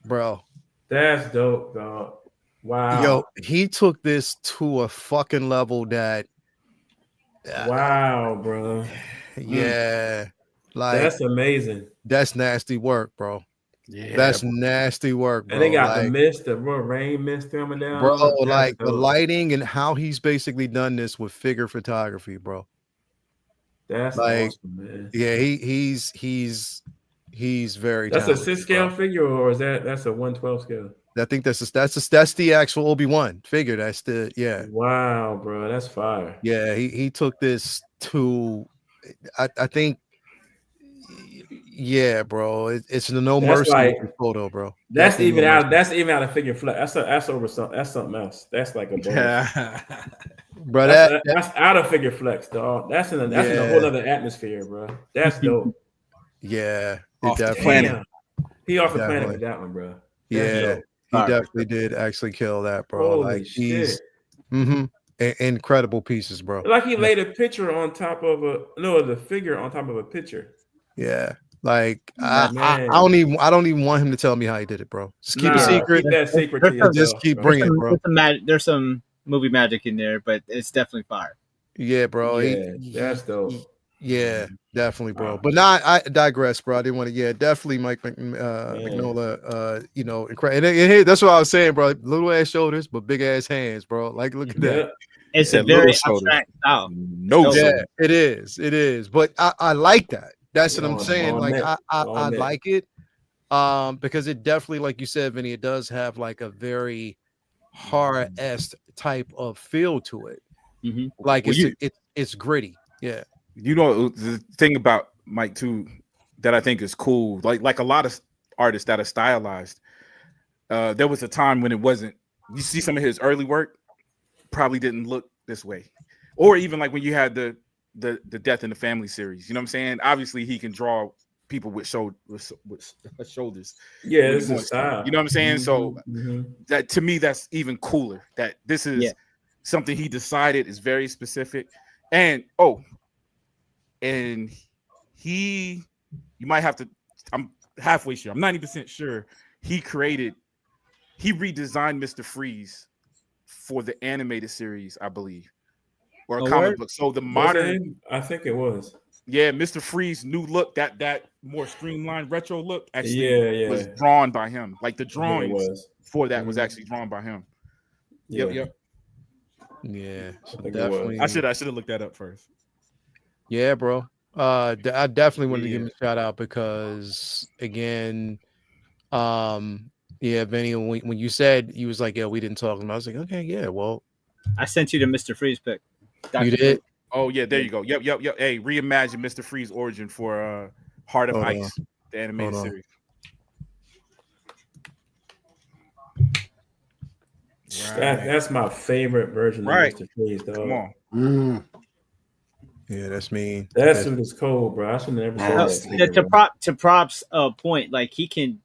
Bro. That's dope, dog. Wow. Yo, he took this to a fucking level that wow, bro. Yeah. Like, that's amazing. That's nasty work, bro. Yeah, that's nasty work, bro. And they got the mist, the rain mist coming down. Bro, like the lighting and how he's basically done this with figure photography, bro. That's like, awesome, man. Yeah, he's very That's talented, a 6-scale figure, or is that's a 112 scale? I think that's the actual Obi-Wan figure. That's the Wow, bro, that's fire. Yeah, he took this to I think bro. It's the No Mercy photo, bro. That's even out of figure flex. That's over something. That's something else. That's like a bro. That's out of figure flex, dog. That's in a whole other atmosphere, bro. That's dope. Yeah, off the planet. He off the planet with that one, bro. That's dope. He definitely did actually kill that, bro. Holy like he's incredible pieces, bro. Like he laid a picture on top of the figure on top of a picture. Yeah. Like I don't even want him to tell me how he did it, bro. Just keep it secret. Keep that secret to yourself, just keep bringing it, bro. There's some movie magic in there, but it's definitely fire. Yeah, bro. Yeah, that's dope. Yeah, definitely, bro. But I digress, bro. I didn't want to. Definitely, Mike Mignola. And that's what I was saying, bro. Little ass shoulders, but big ass hands, bro. Like, look at that. It's a very abstract style. It is. But I like that. That's what I'm saying. Like, I like it. Because it definitely, like you said, Vinny, it does have like a very hard-esque type of feel to it. Mm-hmm. Like it's gritty. Yeah. The thing about Mike too that I think is cool, like a lot of artists that are stylized. There was a time when it wasn't. You see some of his early work probably didn't look this way, or even like when you had the Death in the Family series. You know what I'm saying? Obviously, he can draw people with shoulders. Yeah, this is style. You know what I'm saying? So that to me, that's even cooler. That this is something he decided is very specific, and you might have to. I'm halfway sure. I'm 90% sure he redesigned Mr. Freeze for the animated series, I believe. or a Oh, comic word? book. So the Was it modern, him? I think it was. yeah, Mr. Freeze new look, that more streamlined retro look actually Yeah, was yeah. drawn by him. Like the I think it drawings was. for that was Mhm. actually drawn by him. Yeah, Yep. Yeah, I so think it was. I definitely. should have looked that up first. Yeah, bro. I definitely wanted to give Yeah. him a shout out because again, yeah, Benny, when you said you was like, yeah, we didn't talk about, I was like, okay, yeah, well, I sent you the Mr. Freeze pick. you Dr. did. Oh yeah, there you go. Yep. Hey, reimagine Mr. Freeze origin for Heart of Hold on, Ice, the hold animated on. series. That's my favorite version of Right. Mr. Freeze, dog. Come on. Mm, Yeah, that's me. That suit is cold, bro. I should never saw that. nasty. figure, bro. To props point, like he can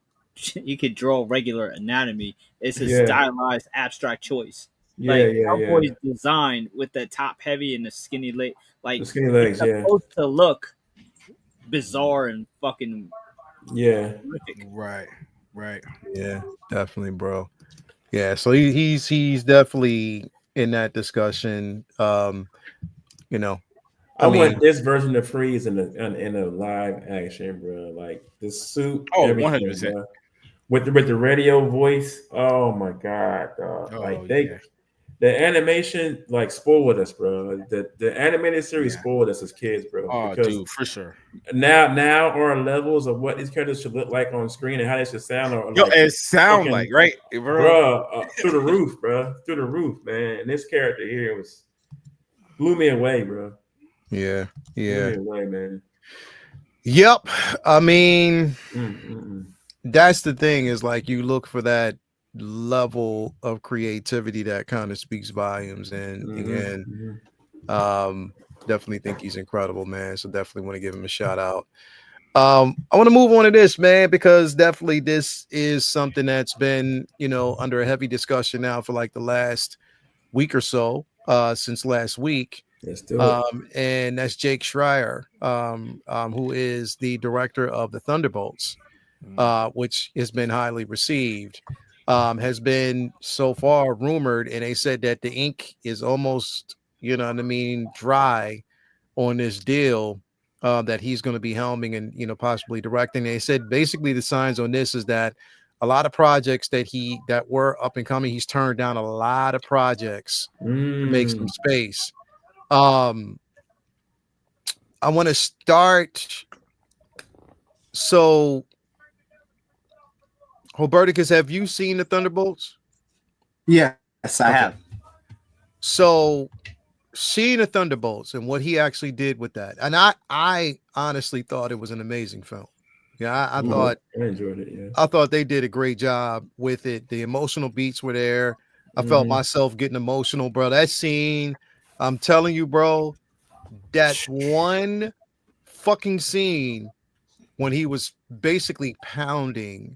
draw regular anatomy. It's a Yeah. stylized abstract choice. Yeah, Like yeah, Hellboy's yeah. design with the top heavy and the skinny leg, like The skinny legs, it's yeah. supposed to look bizarre and fucking Yeah. horrific. Right. Yeah, definitely, bro. Yeah, so he's definitely in that discussion. You know, I mean, want this version of Freeze in a live action, bro. Like the suit, Oh, everything, 100%. bro. With the radio voice. Oh my god, dog. Oh, Like yeah. the animation like spoiled us, bro. The animated series Yeah. spoiled us as kids, bro. Oh, because dude, for sure. now our levels of what these characters should look like on screen and how they should sound are Yo, like it sound fucking- like, right, bro? bro, through the roof, bro. Through the roof, man. And this character here blew me away, bro. yeah. Blew me away, man. Yep. I mean, Mm-mm. that's the thing is like you look for that level of creativity that kind of speaks volumes. And again, definitely think he's incredible, man. So definitely want to give him a shout out. I want to move on to this, man, because definitely this is something that's been, under a heavy discussion now for like the last week or so, since last week. Let's do it. And that's Jake Schreier, who is the director of the Thunderbolts, which has been highly received, has been so far rumored, and they said that the ink is almost, dry on this deal that he's going to be helming and possibly directing. They said basically the signs on this is that a lot of projects that were up and coming, he's turned down a lot of projects to make some space. I want to start. So, Roberticus, have you seen the Thunderbolts? Yes, I have. So, seeing the Thunderbolts and what he actually did with that, and I honestly thought it was an amazing film. Yeah, I thought I enjoyed it. Yeah, I thought they did a great job with it. The emotional beats were there. I felt myself getting emotional, bro. That scene, I'm telling you, bro, that one fucking scene when he was basically pounding,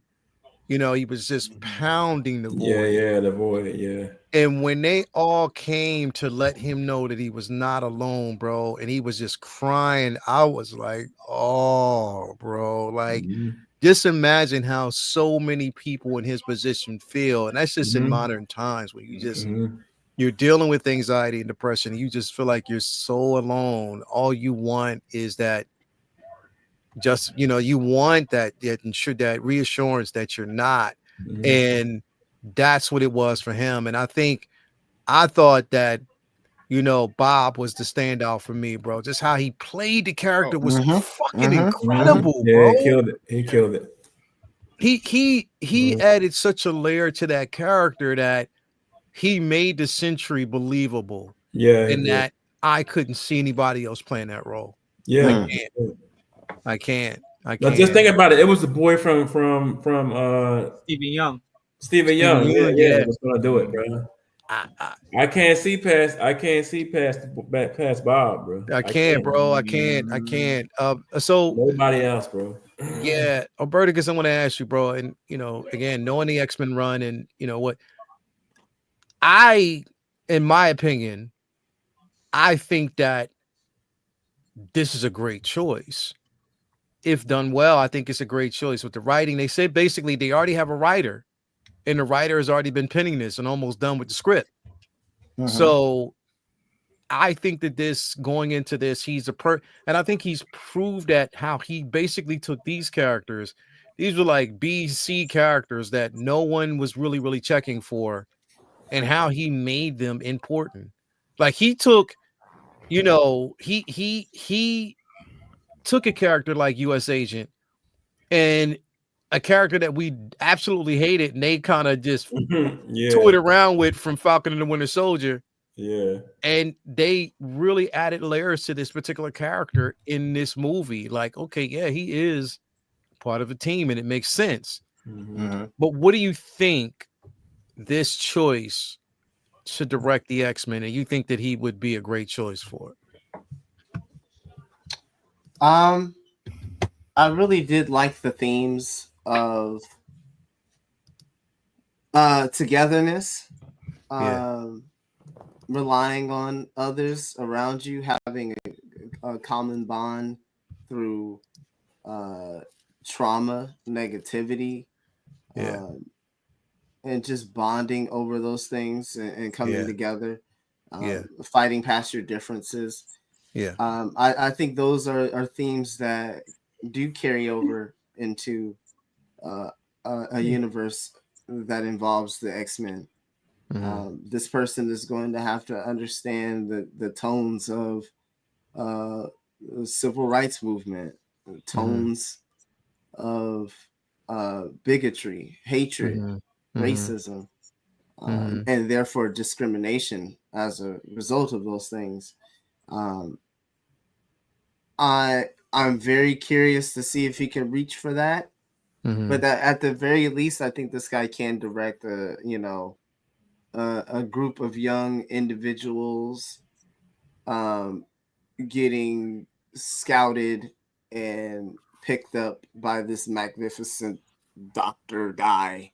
he was just pounding the void. Yeah, the void, yeah. And when they all came to let him know that he was not alone, bro, and he was just crying, I was like, oh, bro, like, just imagine how so many people in his position feel. And that's just in modern times when you just, you're dealing with anxiety and depression. And you just feel like you're so alone. All you want is that just, you want that reassurance that you're not. And that's what it was for him. And I thought that, Bob was the standout for me, bro. Just how he played the character was fucking incredible, bro. Yeah, he killed it. He added such a layer to that character that he made the Sentry believable. Yeah. And that I couldn't see anybody else playing that role. Yeah. I can't. Now just think about it. It was the boy from Stephen Young. Yeah, was gonna do it, bro. I can't see past Bob, bro. I can't, bro. I can't. So nobody else, bro. Yeah, Alberticus, I want to ask you, bro. And again, knowing the X-Men run, and what in my opinion, I think that this is a great choice. If done well, I think it's a great choice with the writing. They said basically they already have a writer, and the writer has already been penning this and almost done with the script. So I think that this going into this, and I think he's proved that how he basically took these characters. These were like B, C characters that no one was really checking for, and how he made them important. Like he took, he took a character like U.S. Agent and a character that we absolutely hated, and they kind of just toyed around with from Falcon and the Winter Soldier. Yeah. And they really added layers to this particular character in this movie. Like, okay, yeah, he is part of a team and it makes sense. Mm-hmm. But what do you think this choice to direct the X-Men, and you think that he would be a great choice for it? I really did like the themes of togetherness. Relying on others around you, having a common bond through trauma, negativity, and just bonding over those things and coming together, fighting past your differences. I think those are themes that do carry over into a universe that involves the X-Men. This person is going to have to understand the tones of the civil rights movement, the tones of bigotry, hatred, racism, and therefore discrimination as a result of those things. I'm very curious to see if he can reach for that. But at the very least, I think this guy can direct a group of young individuals getting scouted and picked up by this magnificent doctor guy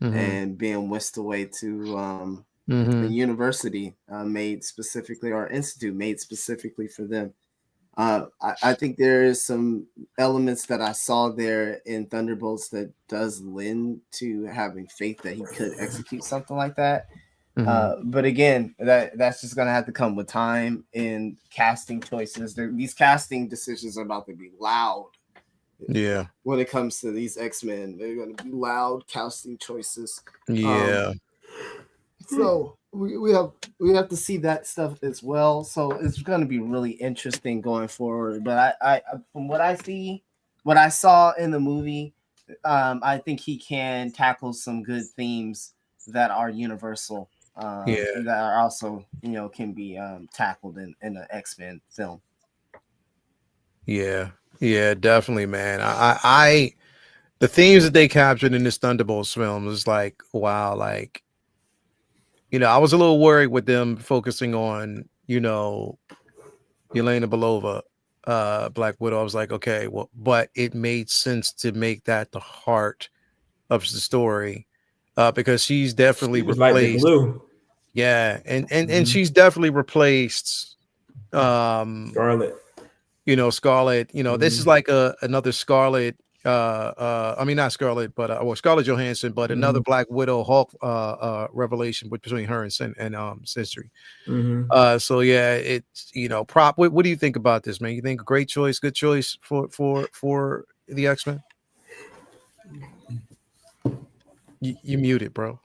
and being whisked away to a university made specifically, or institute made specifically for them. I think there is some elements that I saw there in Thunderbolts that does lend to having faith that he could execute something like that. But again, that's just going to have to come with time and casting choices. These casting decisions are about to be loud. Yeah. When it comes to these X-Men, they're going to be loud casting choices. Yeah. So we have to see that stuff as well. So it's going to be really interesting going forward. But I from what I saw in the movie, I think he can tackle some good themes that are universal. That are also can be tackled in an X-Men film. Yeah, definitely, man. I the themes that they captured in this Thunderbolts film is like, wow, like, I was a little worried with them focusing on, Yelena Belova, Black Widow. I was like, okay, well, but it made sense to make that the heart of the story, because she's definitely replaced. Yeah, and she's definitely replaced Scarlet. Scarlet. This is like another Scarlet. I mean, not Scarlet, but Scarlett Johansson, but another Black Widow Hulk revelation between her and Sentry. So yeah, it's prop. What do you think about this, man? You think a great choice, good choice for the X-Men? You muted, bro.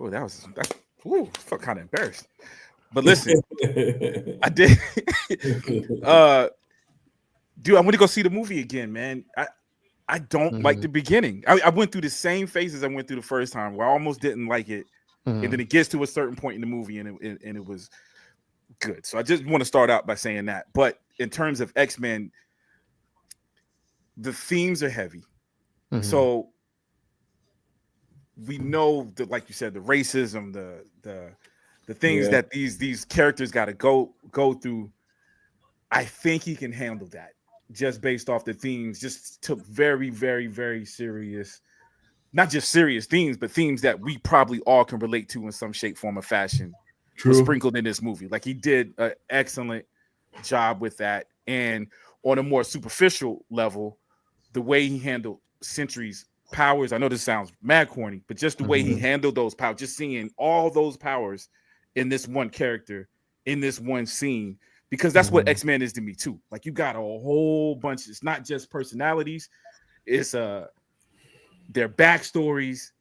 Oh, felt kind of embarrassed. But listen, I did. Dude, I'm gonna go see the movie again, man. I don't like the beginning. I went through the same phases I went through the first time, where I almost didn't like it, and then it gets to a certain point in the movie, and it was good. So I just want to start out by saying that. But in terms of X-Men, the themes are heavy. So we know that, like you said, the racism, the things that these characters got to go through. I think he can handle that, just based off the themes. Just took very, very, very serious, not just serious themes, but themes that we probably all can relate to in some shape, form, or fashion. Was sprinkled in this movie. Like, he did an excellent job with that. And on a more superficial level, the way he handled Sentry's powers. I know this sounds mad corny, but just the way he handled those powers, just seeing all those powers in this one character, in this one scene, because that's what X-Men is to me too. Like you got a whole bunch. It's not just personalities. It's their backstories,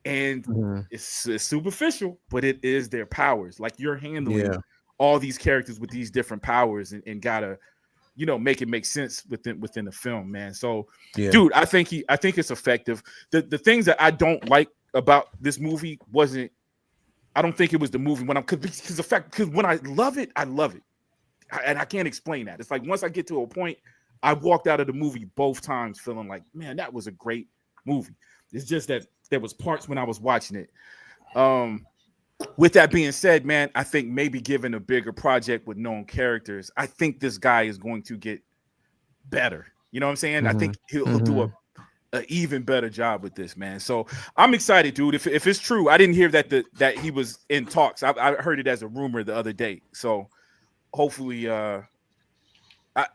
and it's superficial, but it is their powers. Like you're handling all these characters with these different powers, and gotta, make it make sense within the film, man. So, dude, I think it's effective. The things that I don't like about this movie wasn't. I don't think it was the movie because when I love it, and I can't explain that. It's like once I get to a point, I walked out of the movie both times feeling like, man, that was a great movie. It's just that there was parts when I was watching it. With that being said, man, I think maybe given a bigger project with known characters, I think this guy is going to get better. You know what I'm saying? I think he'll do an even better job with this, man. So I'm excited, dude. If it's true, I didn't hear that he was in talks. I heard it as a rumor the other day. So hopefully, I'm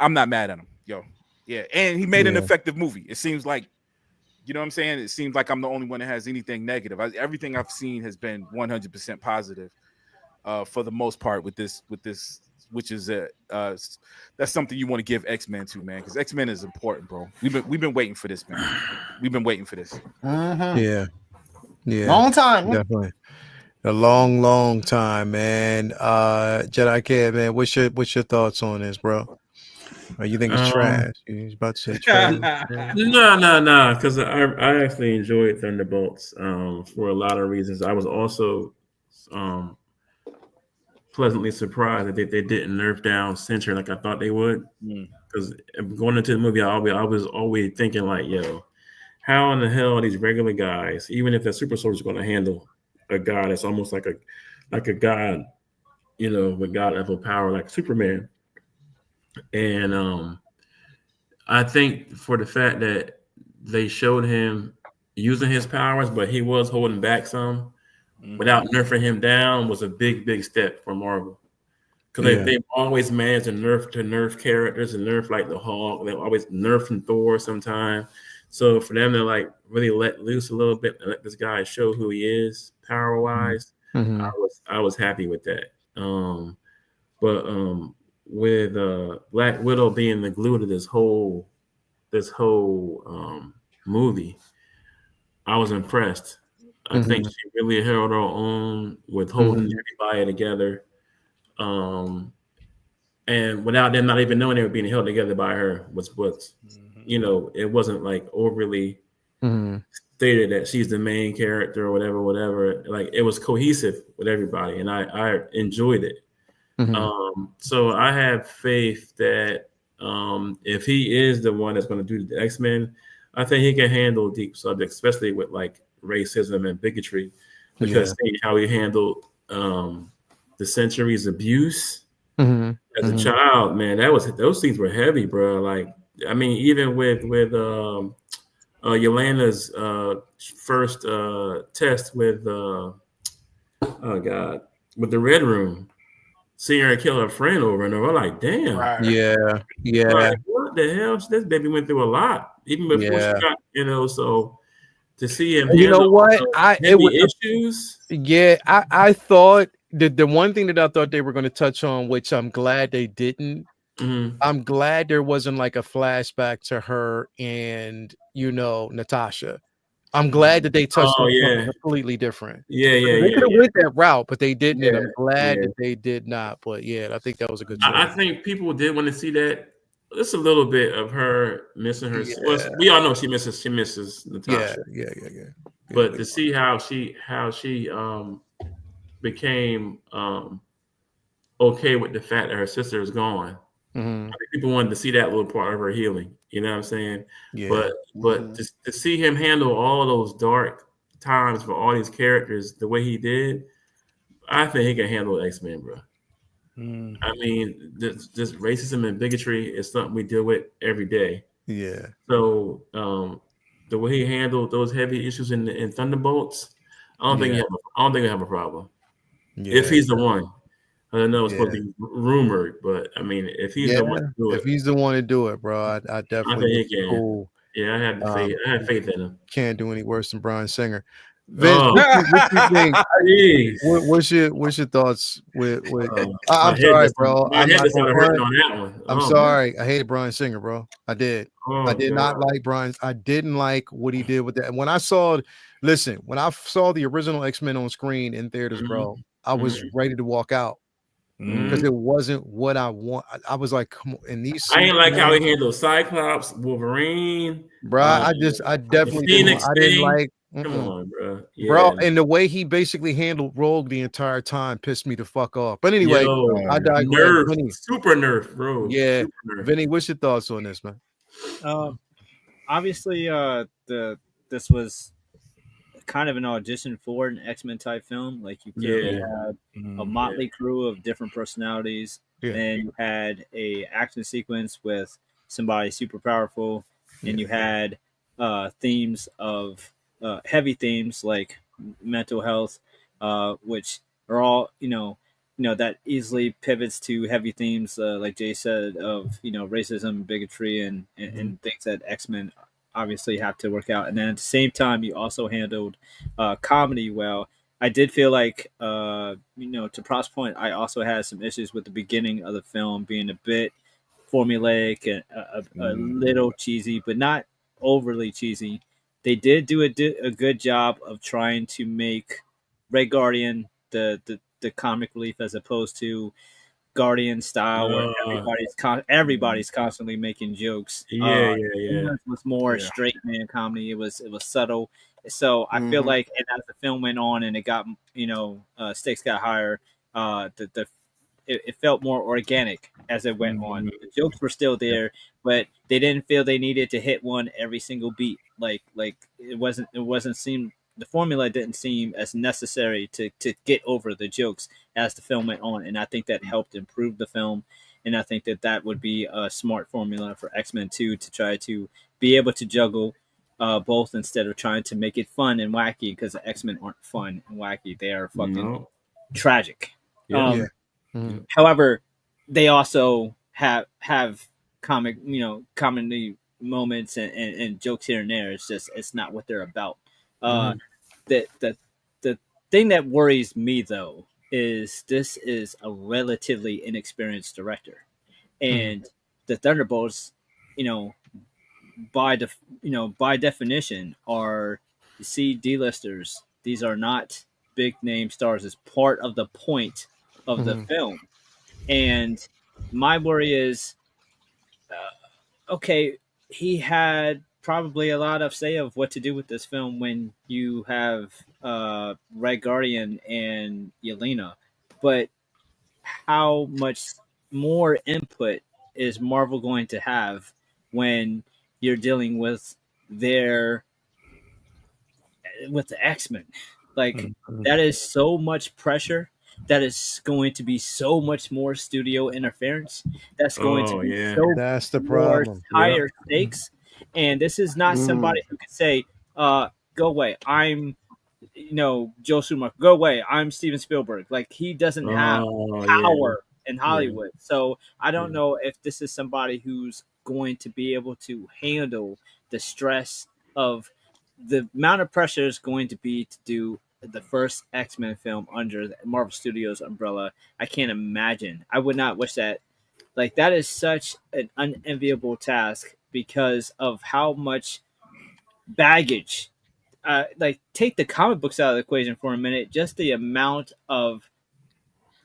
not mad at him, yo. Yeah, and he made an effective movie. It seems like. You know what I'm saying? It seems like I'm the only one that has anything negative. Everything I've seen has been 100% positive for the most part with this, which is that's something you want to give X-Men to, man, because X-Men is important, bro. We've been waiting for this, man. We've been waiting for this. Yeah, long time, definitely a long time, man. Jedi Kid, man, what's your thoughts on this, bro? Or you think it's trash? You're about to say trash? No, because I actually enjoyed Thunderbolts for a lot of reasons. I was also pleasantly surprised that they didn't nerf down Sentry like I thought they would. Because going into the movie, I was always thinking like, yo, how in the hell are these regular guys, even if the super soldiers, going to handle a guy that's almost like a god, with god level power like Superman? And I think for the fact that they showed him using his powers, but he was holding back some without nerfing him down was a big step for Marvel. Because they've always managed to nerf characters and nerf like the Hulk. They've always nerfing Thor sometime. So for them to like really let loose a little bit and let this guy show who he is power wise, I was happy with that. But with Black Widow being the glue to this whole movie, I was impressed. I think she really held her own with holding everybody together, and without them not even knowing they were being held together by her was it wasn't like overly stated that she's the main character or whatever. Like it was cohesive with everybody, and I enjoyed it. So I have faith that if he is the one that's going to do the X-Men, I think he can handle deep subjects, especially with like racism and bigotry, because seeing how he handled the Century's abuse as a child, man, those things were heavy, bro. Like, I mean, even with Yelena's first test with with the Red Room. Seeing her kill her friend over and over, like, damn. Right. Yeah. Like, what the hell? This baby went through a lot, even before she got, so to see him. You know what? Issues. Yeah, I thought the one thing that I thought they were going to touch on, which I'm glad they didn't. I'm glad there wasn't like a flashback to her and Natasha. I'm glad that they touched on something completely different. They could have went that route, but they didn't. And I'm glad that they did not. But I think that was a good choice. I think people did want to see that. Just a little bit of her missing her. Well, we all know she misses Natasha. Yeah. But to see how she became okay with the fact that her sister is gone. I think people wanted to see that little part of her healing. You know what I'm saying? Yeah. But to see him handle all those dark times for all these characters the way he did, I think he can handle X-Men, bro. I mean, this racism and bigotry is something we deal with every day. Yeah. So the way he handled those heavy issues in Thunderbolts, I don't think we have a problem. Yeah. If he's the one. I don't know it's supposed to be rumored, but I mean, if he's the one to do it, if he's the one to do it, bro, I definitely think he can. Cool Yeah, I had faith. I had faith in him. Can't do any worse than Bryan Singer. Vince, what you think? What's your thoughts with I'm sorry, bro. My head started hurting on that one. I'm sorry. I hated Bryan Singer, bro. I did. I did not like Bryan. I didn't like what he did with that. And when I saw the original X-Men on screen in theaters, bro, I was ready to walk out. Because it wasn't what I want. I was like, come on. In these, I ain't like how he handled Cyclops, Wolverine, bro. I definitely didn't. I didn't like. Come on, bro. Yeah. Bro, and the way he basically handled Rogue the entire time pissed me the fuck off. But anyway, I digress. Super nerf, bro. Yeah, Vinny, what's your thoughts on this, man? Obviously, this was kind of an audition for an X-Men type film. Like you clearly had a motley crew of different personalities, and you had a action sequence with somebody super powerful, and you had themes of heavy themes like mental health, which are all that easily pivots to heavy themes like Jay said of racism, bigotry, and things that X-Men obviously have to work out. And then at the same time, you also handled comedy well. I did feel like, to Pro's point, I also had some issues with the beginning of the film being a bit formulaic and a little cheesy, but not overly cheesy. They did do a good job of trying to make Red Guardian the comic relief as opposed to Guardian style where everybody's constantly making jokes. It was more straight man comedy. It was subtle. So I feel like, and as the film went on and it got stakes got higher, it felt more organic as it went on. The jokes were still there, but they didn't feel they needed to hit one every single beat. Like it wasn't seem. The formula didn't seem as necessary to get over the jokes as the film went on. And I think that helped improve the film. And I think that would be a smart formula for X-Men 2 to try to be able to juggle both instead of trying to make it fun and wacky, because the X-Men aren't fun and wacky. They are fucking tragic. However, they also have comedy moments and jokes here and there. It's not what they're about. The thing that worries me though is this is a relatively inexperienced director, and the Thunderbolts, by definition, are D-listers. These are not big name stars. It's part of the point of the film, and my worry is, okay, he had probably a lot of say of what to do with this film when you have Red Guardian and Yelena, but how much more input is Marvel going to have when you're dealing with the X-Men? Like that is so much pressure. That is going to be so much more studio interference. That's going to be that's the problem. Higher stakes. And this is not somebody who could say, go away. I'm, Joe Schumacher. Go away. I'm Steven Spielberg. Like, he doesn't have power in Hollywood. So I don't know if this is somebody who's going to be able to handle the stress of the amount of pressure is going to be to do the first X-Men film under the Marvel Studios umbrella. I can't imagine. I would not wish that. Like, that is such an unenviable task because of how much baggage. Like, take the comic books out of the equation for a minute. Just the amount of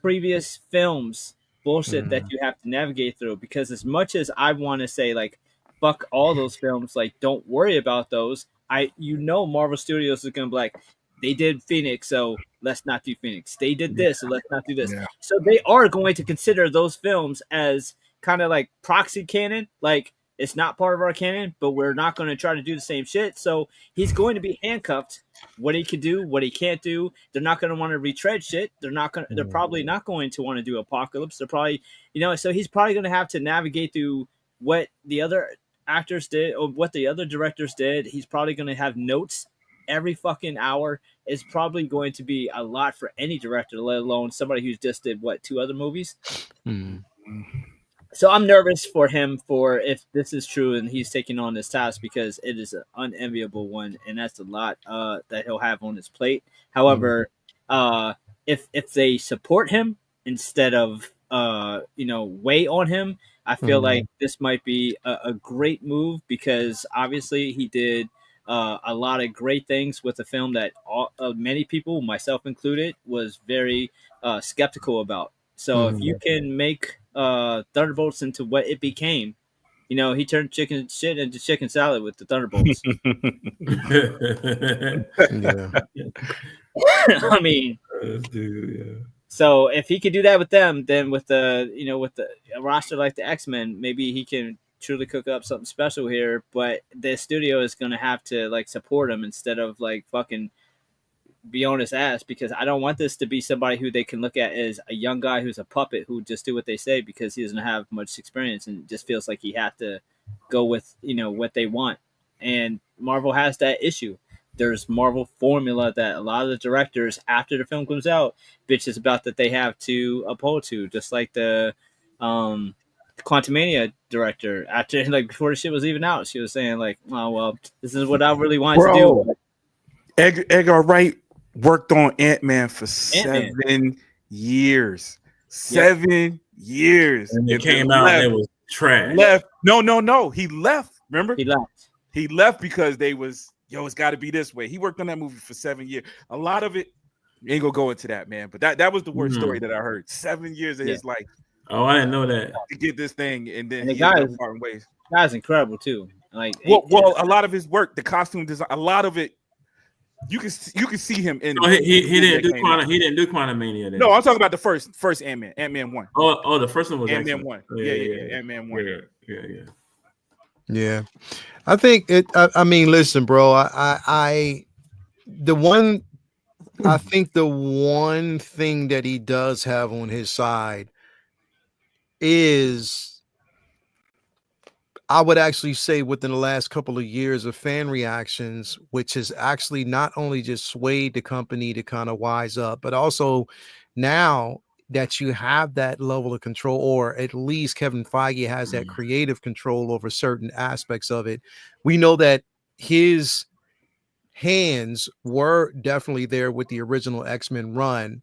previous films bullshit that you have to navigate through. Because as much as I want to say, like, fuck all those films, like, don't worry about those. Marvel Studios is going to be like, they did Phoenix, so let's not do Phoenix. They did this, so let's not do this. Yeah. So they are going to consider those films as kind of like proxy canon. Like, it's not part of our canon, but we're not going to try to do the same shit. So he's going to be handcuffed. What he can do, what he can't do. They're not going to want to retread shit. They're probably not going to want to do Apocalypse. They're probably, so he's probably going to have to navigate through what the other actors did or what the other directors did. He's probably going to have notes every fucking hour. Is probably going to be a lot for any director, let alone somebody who's just did 2 other movies. So I'm nervous for him for if this is true and he's taking on this task because it is an unenviable one and that's a lot that he'll have on his plate. However, if they support him instead of weigh on him, I feel like this might be a great move because obviously he did a lot of great things with a film that many people, myself included, was very skeptical about. So if you can make Thunderbolts into what it became, he turned chicken shit into chicken salad with the Thunderbolts. I mean, so if he could do that with them, then with a roster like the X-Men, maybe he can truly cook up something special here. But the studio is going to have to like support him instead of like fucking be on his ass, because I don't want this to be somebody who they can look at as a young guy who's a puppet who just do what they say because he doesn't have much experience and just feels like he has to go with what they want. And Marvel has that issue. There's Marvel formula that a lot of the directors after the film comes out bitches about that they have to uphold to, just like the Quantumania director after like before the shit was even out, she was saying like, oh well, this is what I really wanted to do. Edgar Wright worked on Ant-Man for 7 years. 7 years. And it came out and it was trash. No. He left. Remember? He left because they was, it's got to be this way. He worked on that movie for 7 years. A lot of it, ain't gonna go into that, man. But that was the worst story that I heard. 7 years of his life. Oh, I didn't know that. To get this thing, and then the he ended up parting ways. Guy's incredible too. Like, well, a lot of his work, the costume design, a lot of it. You can see him in. Oh, he didn't do Quantumania. No, I'm talking about the first Ant-Man, Ant-Man 1. Oh, the first one was Ant-Man 1. Yeah, Ant-Man 1. Yeah. I think it. I mean, listen, bro. I think the one thing that he does have on his side is, I would actually say within the last couple of years of fan reactions, which has actually not only just swayed the company to kind of wise up, but also now that you have that level of control, or at least Kevin Feige has that creative control over certain aspects of it. We know that his hands were definitely there with the original X-Men run,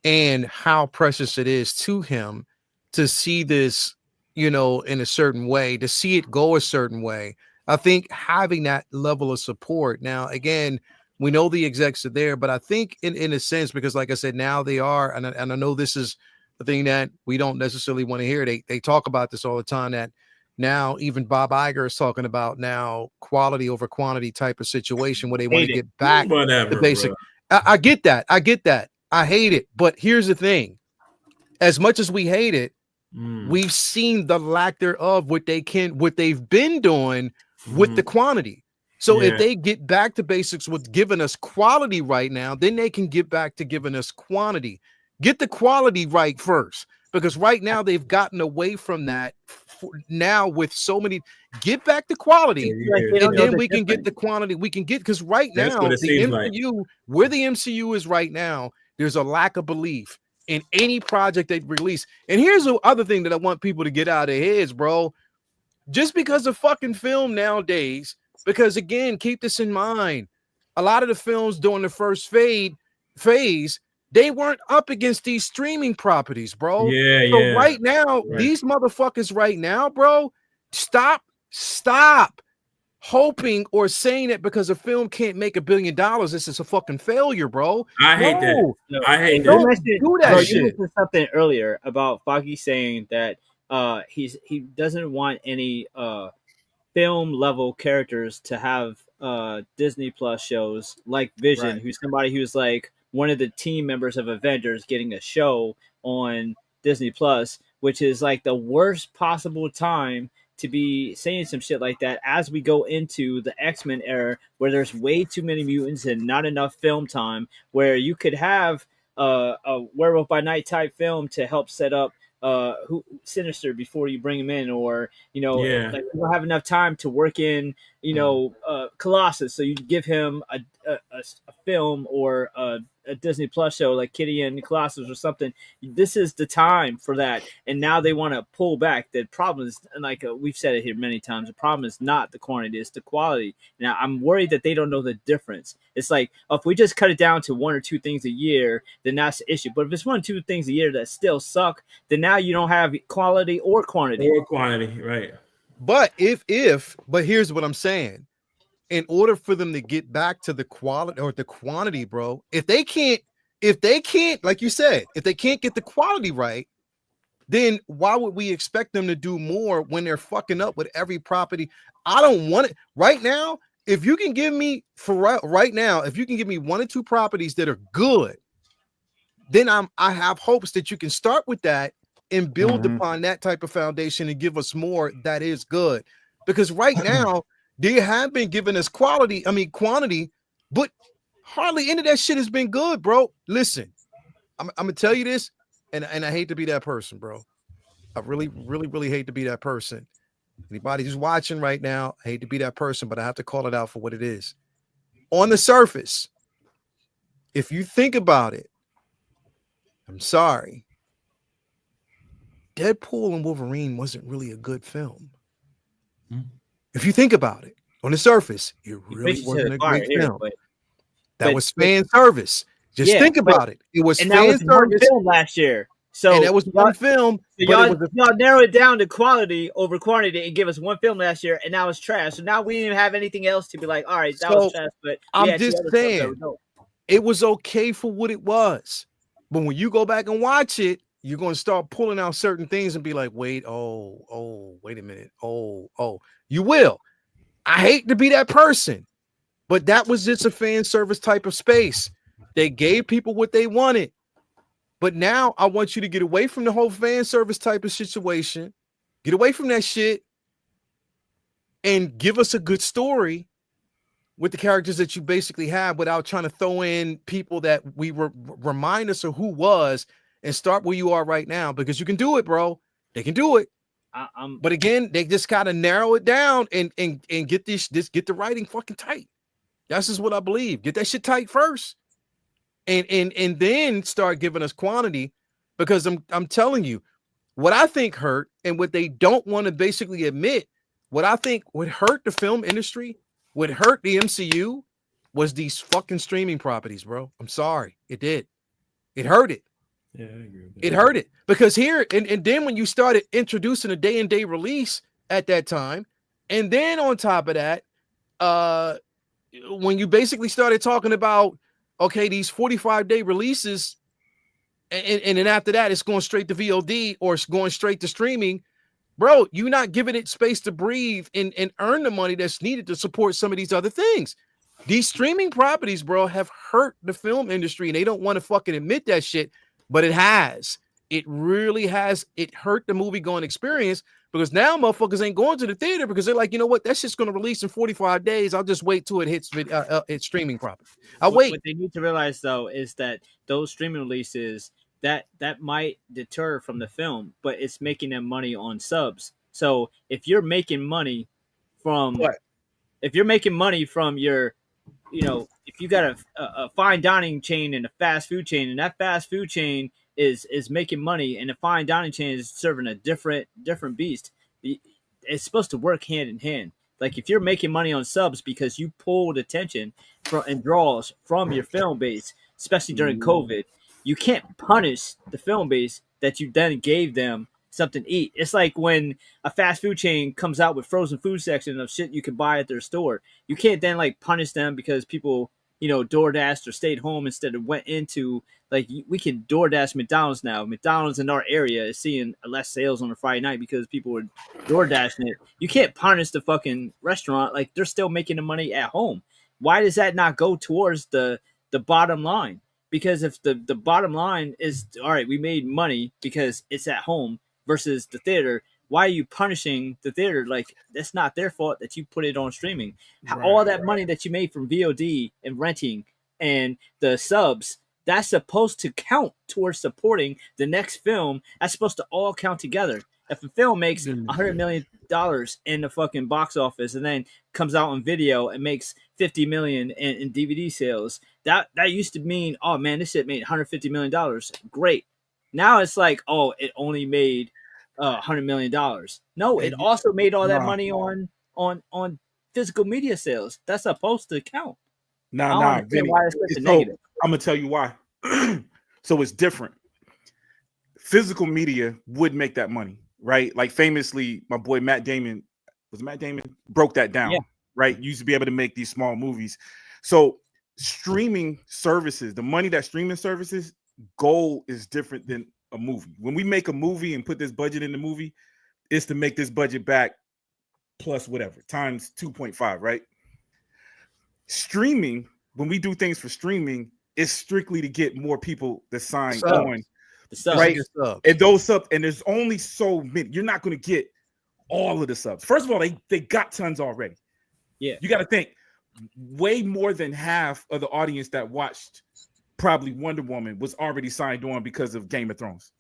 and how precious it is to him to see this, in a certain way, to see it go a certain way. I think having that level of support. Now, again, we know the execs are there, but I think in a sense, because like I said, now they are, and I know this is the thing that we don't necessarily want to hear. They talk about this all the time, that now even Bob Iger is talking about now quality over quantity type of situation where they want to get back to basic. I get that. I hate it. But here's the thing. As much as we hate it, we've seen the lack thereof, what they've been doing with the quantity. So if they get back to basics with giving us quality right now, then they can get back to giving us quantity. Get the quality right first, because right now they've gotten away from that. Now with so many, get back to quality, and then we can get the quantity. We can get, because right now the MCU, where the MCU is right now, there's a lack of belief in any project they release. And here's the other thing that I want people to get out of their heads, bro. Just because of fucking film nowadays, because again, keep this in mind, a lot of the films during the first phase, they weren't up against these streaming properties, bro. So right now, these motherfuckers right now, bro, stop hoping or saying that because a film can't make $1 billion, this is a fucking failure, bro. I hate that. I hate that. Don't do that shit. You mentioned something earlier about Feige saying that he doesn't want any film level characters to have Disney Plus shows like Vision, who's somebody who's like one of the team members of Avengers getting a show on Disney Plus, which is like the worst possible time to be saying some shit like that as we go into the X-Men era, where there's way too many mutants and not enough film time, where you could have a Werewolf by Night type film to help set up Sinister before you bring him in, or like you don't have enough time to work in Colossus, so you give him a film or a Disney Plus show like Kitty and Colossus or something, this is the time for that. And now they want to pull back. The problem is, like we've said it here many times, the problem is not the quantity, it's the quality. Now, I'm worried that they don't know the difference. It's like, if we just cut it down to 1 or 2 things a year, then that's the issue. But if it's 1 or 2 things a year that still suck, then now you don't have quality or quantity. Or quantity, right. But but here's what I'm saying. In order for them to get back to the quality or the quantity, bro, if they can't, like you said, if they can't get the quality right, then why would we expect them to do more when they're fucking up with every property? I don't want it right now. If you can give me right now, if you can give me 1 or 2 properties that are good, then I have hopes that you can start with that and build upon that type of foundation and give us more that is good. Because right now, they have been giving us quantity, but hardly any of that shit has been good, bro. Listen, I'm gonna tell you this, and I hate to be that person, bro. I really, really, really hate to be that person. Anybody who's watching right now, I hate to be that person, but I have to call it out for what it is. On the surface, if you think about it, I'm sorry. Deadpool and Wolverine wasn't really a good film. If you think about it, on the surface, it really wasn't a great film. That was fan service. Just think about it. It was fan service film last year. So and that was one film. So y'all narrow it down to quality over quantity and give us 1 film last year, and now it's trash. So now we didn't even have anything else to be like, all right, that was trash. But I'm just saying, it was okay for what it was. But when you go back and watch it, you're going to start pulling out certain things and be like, wait, wait a minute. You will. I hate to be that person, but that was just a fan service type of space. They gave people what they wanted. But now I want you to get away from the whole fan service type of situation, get away from that shit, and give us a good story with the characters that you basically have without trying to throw in people that we remind us of who was and start where you are right now, because you can do it, bro. They can do it. But again, they just gotta narrow it down and get get the writing fucking tight. That's just what I believe. Get that shit tight first, and then start giving us quantity. Because I'm telling you, what I think hurt and what they don't want to basically admit, what I think would hurt the film industry, would hurt the MCU, was these fucking streaming properties, bro. I'm sorry, it did. It hurt it. Yeah, I agree with that. It hurt it because here and then when you started introducing a day-and-day release at that time, and then on top of that, when you basically started talking about, okay, these 45-day releases, and then after that, it's going straight to VOD or it's going straight to streaming, bro, you're not giving it space to breathe and earn the money that's needed to support some of these other things. These streaming properties, bro, have hurt the film industry, and they don't want to fucking admit that shit. But it has. It really has. It hurt the movie going experience because now motherfuckers ain't going to the theater because they're like, you know what? That shit's going to release in 45 days. I'll just wait till it hits its streaming property. I'll wait. What they need to realize, though, is that those streaming releases, that might deter from the film, but it's making them money on subs. So if you're making money from your, if you got a fine dining chain and a fast food chain, and that fast food chain is making money, and the fine dining chain is serving a different beast, it's supposed to work hand in hand. Like if you're making money on subs because you pulled attention and draws from your film base, especially during COVID, you can't punish the film base that you then gave them something to eat. It's like when a fast food chain comes out with frozen food section of shit you can buy at their store. You can't then like punish them because people, DoorDashed or stayed home instead of went into, like, we can DoorDash McDonald's now. McDonald's in our area is seeing less sales on a Friday night because people were DoorDashing it. You can't punish the fucking restaurant. Like, they're still making the money at home. Why does that not go towards the bottom line? Because if the bottom line is, all right, we made money because it's at home versus the theater, why are you punishing the theater? Like, that's not their fault that you put it on streaming. All that money that you made from VOD and renting and the subs, that's supposed to count towards supporting the next film. That's supposed to all count together. If a film makes $100 million in the fucking box office and then comes out on video and makes $50 million in DVD sales, that used to mean, oh man, this shit made $150 million. Great. Now it's like, oh, it only made $100 million. No, it also made all that money on physical media sales. That's supposed to count. Nah, Vinny. Why it's such a negative. I'm gonna tell you why. So it's different. Physical media would make that money, right? Like famously, my boy Matt Damon broke that down, right? You used to be able to make these small movies. So streaming services, the money that streaming services goal is different than a movie. When we make a movie and put this budget in the movie, it's to make this budget back plus whatever times 2.5, right? Streaming, when we do things for streaming, is strictly to get more people to sign on, right? And those subs, and there's only so many. You're not going to get all of the subs. First of all, they got tons already. Yeah, you got to think way more than half of the audience that watched probably Wonder Woman was already signed on because of Game of Thrones.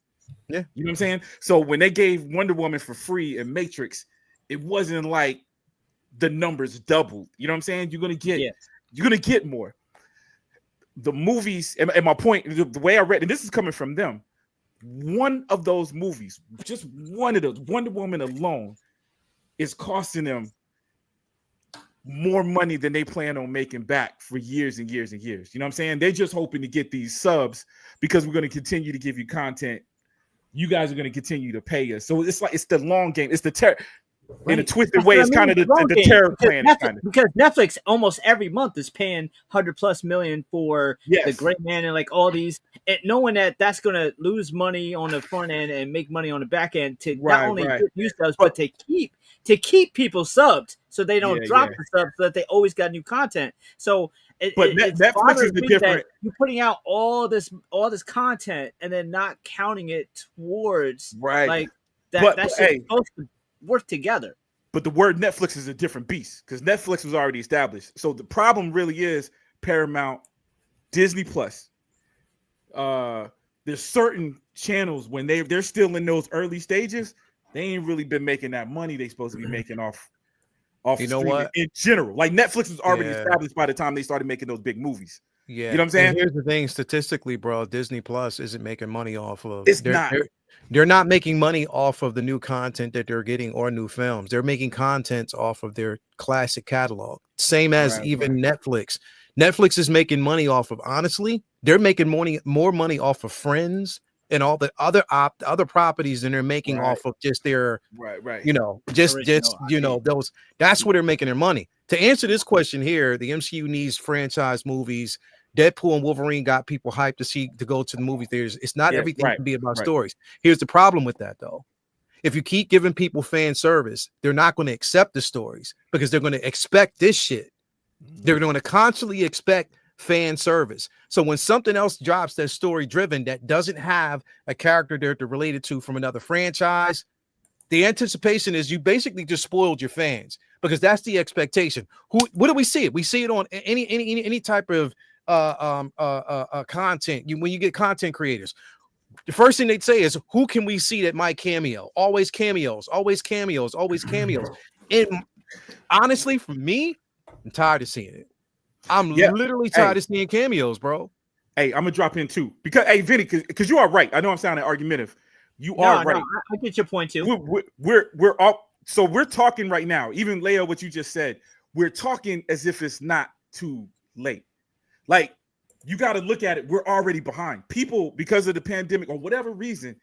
Yeah, you know what I'm saying? So when they gave Wonder Woman for free in Matrix, it wasn't like the numbers doubled. You know what I'm saying? You're gonna get more. The movies, and my point, the way I read, and this is coming from them, one of those movies, just one of those, Wonder Woman alone, is costing them more money than they plan on making back for years and years and years. You know what I'm saying? They're just hoping to get these subs because we're going to continue to give you content. You guys are going to continue to pay us. So it's like, it's the long game. It's the terror. In a twisted way, it's kind of the terror plan. Because Netflix almost every month is paying $100+ million for the Great Man and like all these, and knowing that that's going to lose money on the front end and make money on the back end to not only get new subs, but to keep people subbed so they don't drop the subs, so that they always got new content. So Netflix is the different. You're putting out all this content and then not counting it towards like that. That's supposed to work together. But the word Netflix is a different beast because Netflix was already established. So the problem really is Paramount, Disney Plus. There's certain channels when they're still in those early stages, they ain't really been making that money they supposed to be making off you know what? In general. Like Netflix was already established by the time they started making those big movies. Yeah, you know what I'm saying? And here's the thing: statistically, bro, Disney Plus isn't making money off of. They're not making money off of the new content that they're getting or new films. They're making content off of their classic catalog. Same as Netflix. Netflix is making money off of. Honestly, they're making more money off of Friends and all the other properties than they're making off of just their those. That's where they're making their money. To answer this question here, the MCU needs franchise movies. Deadpool and Wolverine got people hyped to go to the movie theaters. It's not everything can be about stories. Here's the problem with that though. If you keep giving people fan service, they're not going to accept the stories because they're going to expect this shit. They're going to constantly expect fan service. So when something else drops that's story driven that doesn't have a character they're related to from another franchise, the anticipation is you basically just spoiled your fans because that's the expectation. What do we see it? We see it on any type of content. When you get content creators, the first thing they'd say is, who can we see that might cameo? Always cameos. And honestly, for me, I'm tired of seeing it. I'm literally tired of seeing cameos, bro. Hey, I'm gonna drop in too because Vinny, because you are right. I know I'm sounding argumentative. You are right. I get your point too. We're all, so we're talking right now. Even Leo, what you just said, we're talking as if it's not too late. Like, you got to look at it. We're already behind. People, because of the pandemic or whatever reason,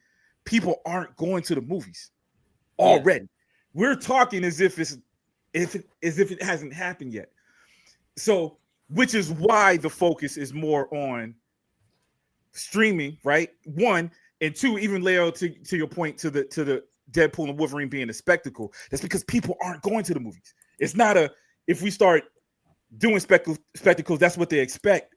people aren't going to the movies already. We're talking as if it hasn't happened yet. So, which is why the focus is more on streaming, right? One, and two, even Leo, to your point, to the Deadpool and Wolverine being a spectacle. That's because people aren't going to the movies. It's not if we start doing spectacles, that's what they expect.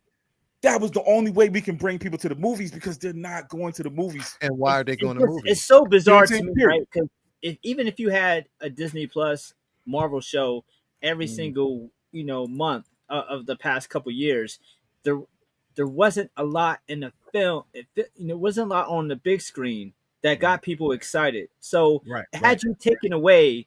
That was the only way we can bring people to the movies because they're not going to the movies. And why are they going to movies? It's so bizarre to me, right? Because even if you had a Disney Plus Marvel show every single month of the past couple years, there wasn't a lot in the film. It wasn't a lot on the big screen that got people excited. So Right. had you taken away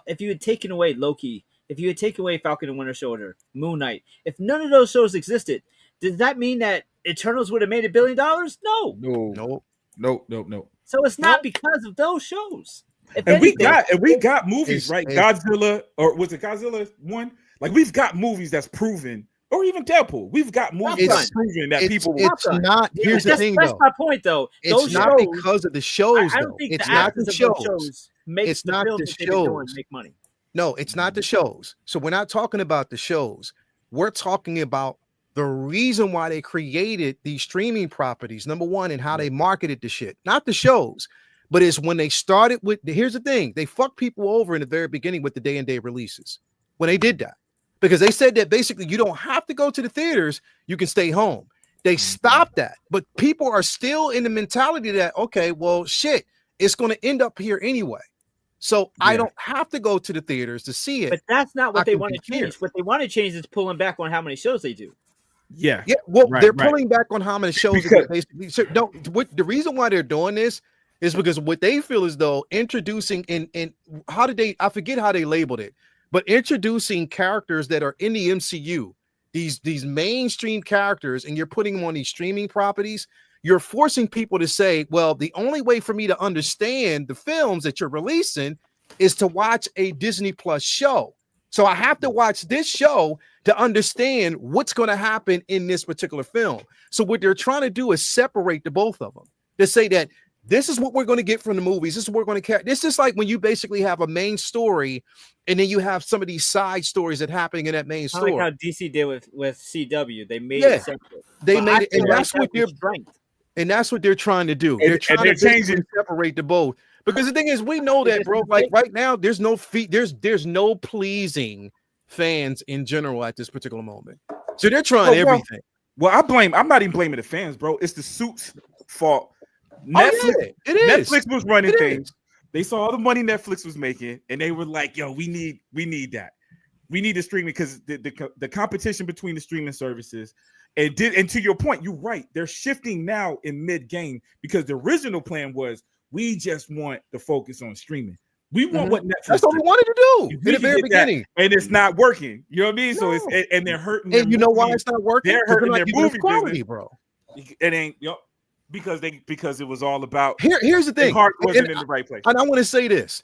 if you had taken away Loki, if you had taken away Falcon and Winter Soldier, Moon Knight, if none of those shows existed, does that mean that Eternals would have made $1 billion? No. No. So it's not because of those shows. And we got movies, right? Godzilla, or was it Godzilla 1? Like, we've got movies that's proven, or even Deadpool. We've got movies that's proven that people. It's not. Here's the thing, that's though. my point, though. It's not because of the shows. I don't think it's the not the absence of shows. those shows makes It's the not films the that they've been doing shows. make money. No, it's not the shows. So we're not talking about the shows. We're talking about the reason why they created these streaming properties, number one, and how they marketed the shit. Not the shows, but it's when they started with. Here's the thing: they fucked people over in the very beginning with the day-and-date releases when they did that, because they said that basically you don't have to go to the theaters; you can stay home. They stopped that, but people are still in the mentality that, okay, well, shit, it's going to end up here anyway. So I don't have to go to the theaters to see it. But that's not what they want to change. What they want to change is pulling back on how many shows they do. Yeah. Well, they're pulling back on how many shows. Basically, so the reason why they're doing this is because what they feel is though introducing in how did they? I forget how they labeled it, but introducing characters that are in the MCU, these mainstream characters, and you're putting them on these streaming properties. You're forcing people to say, well, the only way for me to understand the films that you're releasing is to watch a Disney Plus show. So I have to watch this show to understand what's going to happen in this particular film. So what they're trying to do is separate the both of them. To say that this is what we're going to get from the movies. This is what we're going to carry. This is like when you basically have a main story and then you have some of these side stories that happen in that main story. Like how DC did with CW. They made it separate. They made it, and that's what they're strength. And that's what they're trying to do. They're trying to separate the both. Because the thing is, we know that, bro. Like right now, there's no there's no pleasing fans in general at this particular moment. So they're trying everything. Well, I'm not even blaming the fans, bro. It's the suits' fault. Netflix was running things. They saw all the money Netflix was making, and they were like, "Yo, we need that. We need the streaming because the competition between the streaming services." And to your point, you're right. They're shifting now in mid-game because the original plan was we just want to focus on streaming. We want what Netflix. That's what we wanted to do in the very beginning, and it's not working. You know what I mean? No. So and they're hurting. And you know why it's not working? They're hurting their movie quality, business. Bro. It ain't because it was all about. Here's the thing. Heart wasn't in the right place. And I want to say this.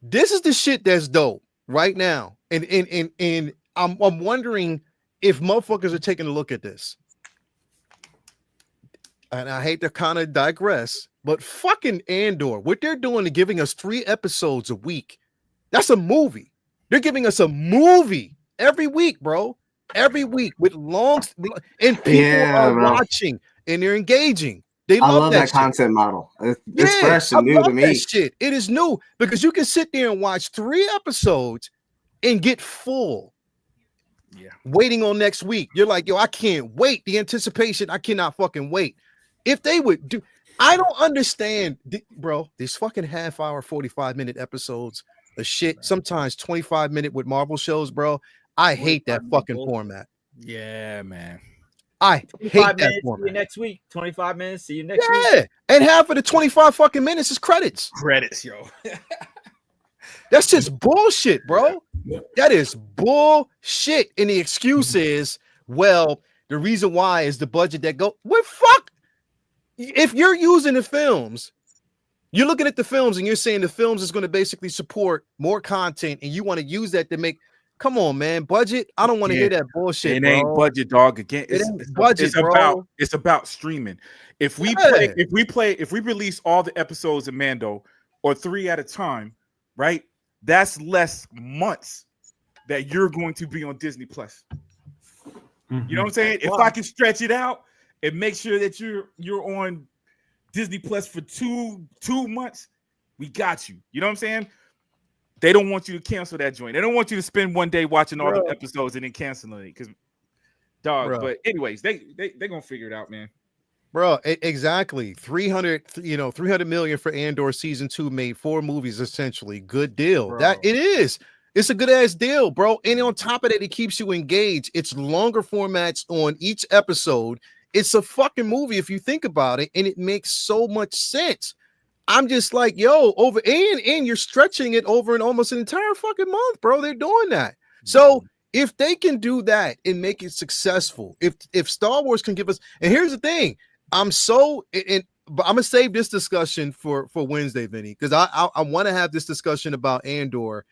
This is the shit that's dope right now, and I'm wondering if motherfuckers are taking a look at this. And I hate to kind of digress, but fucking Andor, what they're doing is giving us 3 episodes a week. That's a movie. They're giving us a movie every week, bro. Every week with long, and people are watching and they're engaging. I love that content model. It's fresh and new to me. Shit. It is new because you can sit there and watch 3 episodes and get full. Yeah, waiting on next week. You're like, yo, I can't wait. The anticipation, I cannot fucking wait. If they would do, I don't understand, bro. These fucking half-hour, 45-minute episodes of shit. Sometimes 25-minute with Marvel shows, bro. I hate that fucking format. Yeah, man. I hate that format. See you next week. 25 minutes. See you next week. Yeah, and half of the 25 fucking minutes is credits. Credits, yo. That's just bullshit, bro. That is bullshit. And the excuse is, well, the reason why is the budget that go. Well, fuck. If you're using the films, you're looking at the films and you're saying the films is going to basically support more content and you want to use that to make. Come on, man. Budget. I don't want to hear that bullshit. It ain't budget, dog. Again, it's budget. It's about streaming. If we release all the episodes of Mando or 3 at a time, right? That's less months that you're going to be on Disney Plus. Mm-hmm. You know what I'm saying? If I can stretch it out and make sure that you're on Disney Plus for two months, we got you. You know what I'm saying? They don't want you to cancel that joint. They don't want you to spend one day watching all the episodes and then canceling it because, dog. Bro. But anyways, they're gonna figure it out, man. Bro, exactly. 300 million for Andor season 2 made 4 movies essentially. Good deal. Bro. That it is. It's a good ass deal, bro. And on top of that, it keeps you engaged. It's longer formats on each episode. It's a fucking movie if you think about it, and it makes so much sense. I'm just like, yo, over and you're stretching it over an almost an entire fucking month, bro. They're doing that. So if they can do that and make it successful, if Star Wars can give us, and here's the thing, but I'm gonna save this discussion for Wednesday, Vinny, because I want to have this discussion about Andor,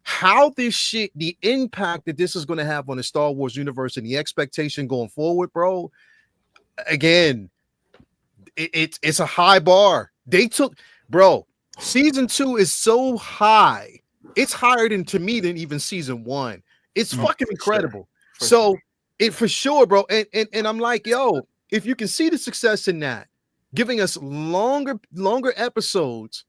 how this shit, the impact that this is going to have on the Star Wars universe and the expectation going forward, bro. Again, it's a high bar. They took, bro, season 2 is so high. It's higher to me than even season 1. It's fucking incredible. So it for sure, bro. And I'm like, yo, if you can see the success in that, giving us longer episodes,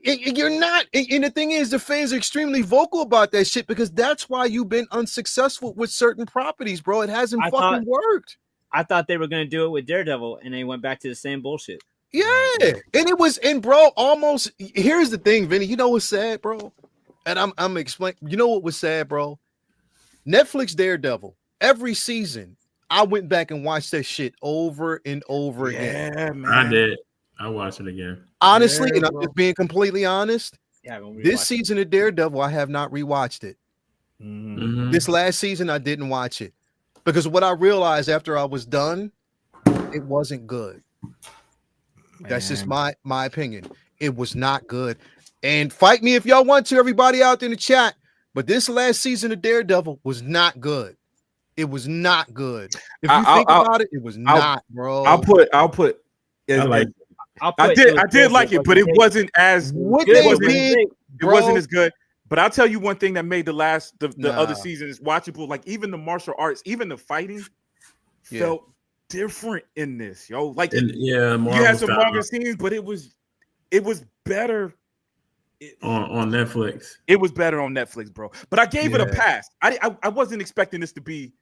you're not. And the thing is, the fans are extremely vocal about that shit because that's why you've been unsuccessful with certain properties, bro. It hasn't fucking worked. I thought they were going to do it with Daredevil, and they went back to the same bullshit. Yeah, and it was, and bro, almost. Here's the thing, Vinny. You know what's sad, bro? And I'm explaining. You know what was sad, bro? Netflix Daredevil. Every season, I went back and watched that shit over and over again. Yeah, man. I did. I watched it again. Honestly, and I'm just being completely honest. Yeah, this season of Daredevil, I have not rewatched it. Mm-hmm. This last season, I didn't watch it because what I realized after I was done, it wasn't good. Man. That's just my opinion. It was not good. And fight me if y'all want to, everybody out there in the chat. But this last season of Daredevil was not good. It was not good. If you think about it, it was not, bro. I'll put. I like. I did like it, but it wasn't as what good. It wasn't as good. But I'll tell you one thing that made the other season is watchable. Like even the martial arts, even the fighting felt different in this, yo. Like you had some longer scenes, but it was better on Netflix. It was better on Netflix, bro. But I gave it a pass. I wasn't expecting this to be.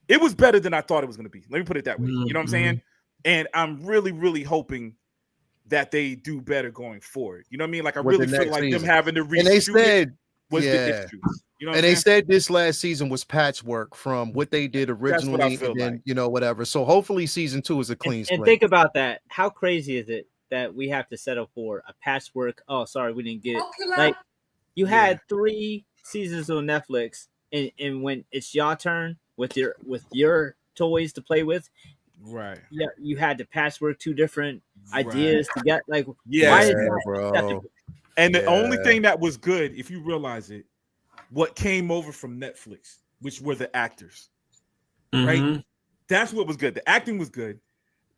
It was better than I thought it was going to be. Let me put it that way. You know what I'm saying? And I'm really, really hoping that they do better going forward. You know what I mean? Like I really feel like them having to reshoot. And they said was the issue. You know, and they said this last season was patchwork from what they did originally, and then whatever. So hopefully season 2 is a clean slate. And think about that. How crazy is it that we have to settle for a patchwork? Oh, sorry, we didn't get it. Like you had 3 seasons on Netflix, and when it's your turn with your toys to play with, right? Yeah, you had to patchwork 2 different ideas to get like bro. And the only thing that was good, if you realize it, what came over from Netflix, which were the actors, right? That's what was good. The acting was good.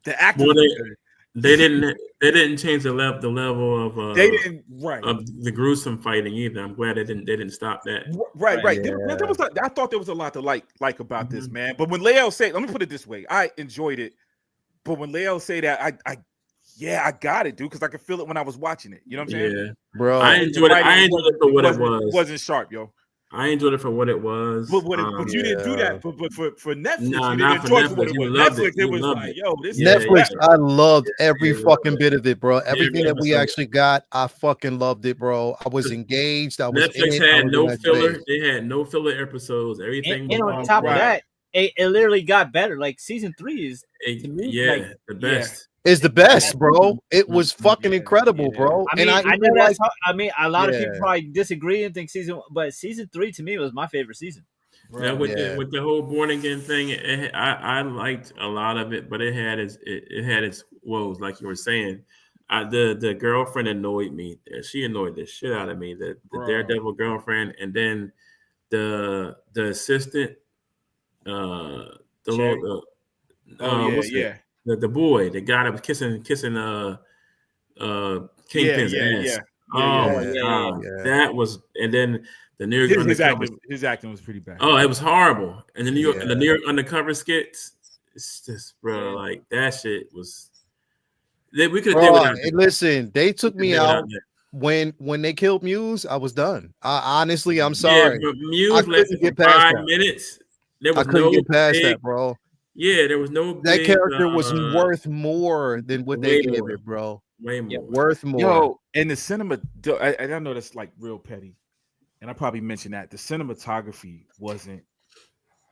The acting was good. They didn't change the level of they didn't of the gruesome fighting either. I'm glad they didn't stop that. Right. There was I thought there was a lot to like about this, man. But when Leo said, let me put it this way, I enjoyed it. But when Leo said that, I got it, dude, because I could feel it when I was watching it. You know what I'm saying? Yeah, bro. I enjoyed it for what it was. It wasn't sharp, yo. I enjoyed it for what it was. But you didn't do that. But for Netflix, you didn't enjoy it for what it was. Netflix, it was like, yo, this Netflix. I loved every fucking bit of it, bro. Everything that we actually got, I fucking loved it, bro. I was engaged. Netflix had no filler. They had no filler episodes. Everything. And on top of that, it literally got better. Like season 3 is to me, the best. Is the best, bro. It was fucking incredible, bro. I mean, I know that's a lot of people probably disagree and think season 3 to me was my favorite season. Right. With the whole born again thing, I liked a lot of it, but it had its woes, like you were saying. The girlfriend annoyed me. She annoyed the shit out of me. The Daredevil girlfriend, and then the assistant, the boy, the guy that was kissing Kingpin's ass. That was, and then the New York his acting was pretty bad. Oh, it was horrible. And the New York undercover skits, it's just, bro, like that shit was. We could have did without it. Listen, they took me out when they killed Muse. I was done. Honestly, I'm sorry. Yeah, but Muse lasted for 5 minutes. There was couldn't get past that, bro. Yeah, there was no. That character was worth more than what they gave it, bro. Way more. Yeah, worth more. Yo, and the cinema, I know that's like real petty, and I probably mentioned that the cinematography wasn't.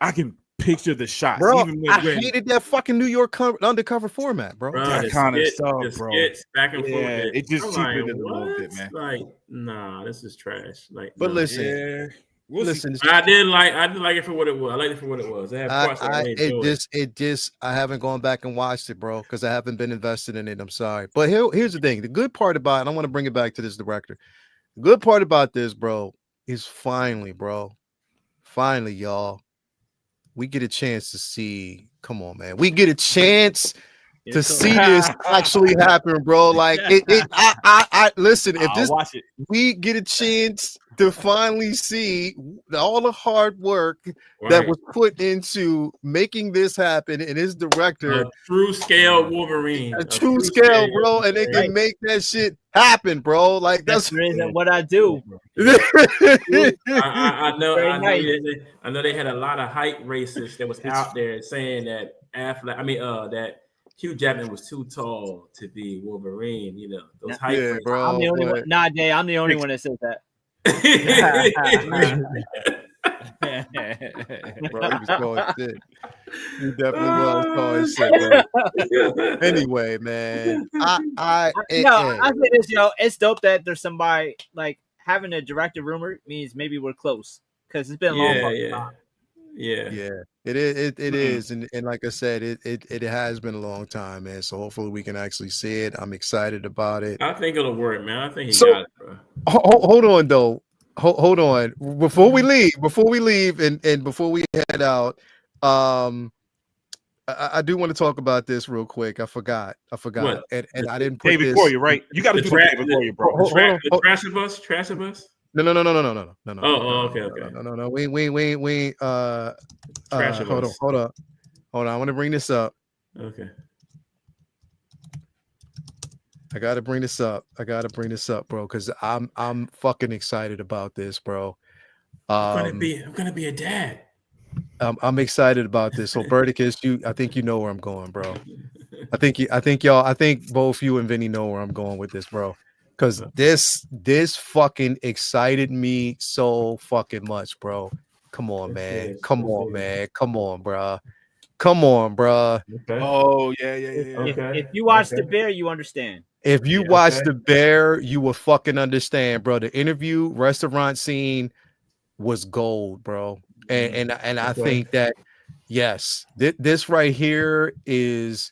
I can picture the shots. Bro, Even when, I hated that fucking New York undercover format, bro. that kind of stuff, bro. Skits back and forth. It just I'm cheapened like, it a little bit, man. Like, nah, this is trash. Like, But no. listen, We'll listen. I did like it for what it was. I liked it for what it was. They had parts that I enjoyed. I haven't gone back and watched it, bro, because I haven't been invested in it. I'm sorry. But here's the thing. The good part about it, I want to bring it back to this director. The good part about this, bro, is finally, y'all, we get a chance to see. Come on, man. We get a chance to see this actually happen, bro. Like I listen, if this watch it. we get a chance to finally see all the hard work that was put into making this happen, and his director, a true scale Wolverine, a true scale, bro, and they right. can make that shit happen, bro. Like That's the reason what I do. I know they had a lot of hype racists that was out there saying that that Hugh Jackman was too tall to be Wolverine. You know, those hype racists. Bro. I'm the only one. Nah, Jay, I'm the only one that says that. Bro, he was calling shit. He definitely was calling shit, bro. Anyway, man, I say this, it's dope that there's somebody like having a director rumor means maybe we're close because it's been a long time. Yeah. It is, and like I said, it has been a long time, man. So hopefully we can actually see it. I'm excited about it. I think it'll work, man. I think he got it, bro. Hold on, though. Hold on. Before we leave, and before we head out, I do want to talk about this real quick. I forgot, what? and I didn't put David this. Goyer, right? You got to do David Goyer, bro. The trash of us. No. Oh, okay. No. We. Hold on. I want to bring this up. Okay. I gotta bring this up, bro, because I'm fucking excited about this, bro. I'm gonna be a dad. I'm excited about this. So Berticus, I think you know where I'm going, bro. I think both you and Vinny know where I'm going with this, bro. Because this fucking excited me so fucking much, bro. Come on, man. Come on, bro. Okay. Oh, yeah. If you watch The Bear, you understand. If you watch The Bear, you will fucking understand, bro. The interview restaurant scene was gold, bro. And I think that yes, this right here is.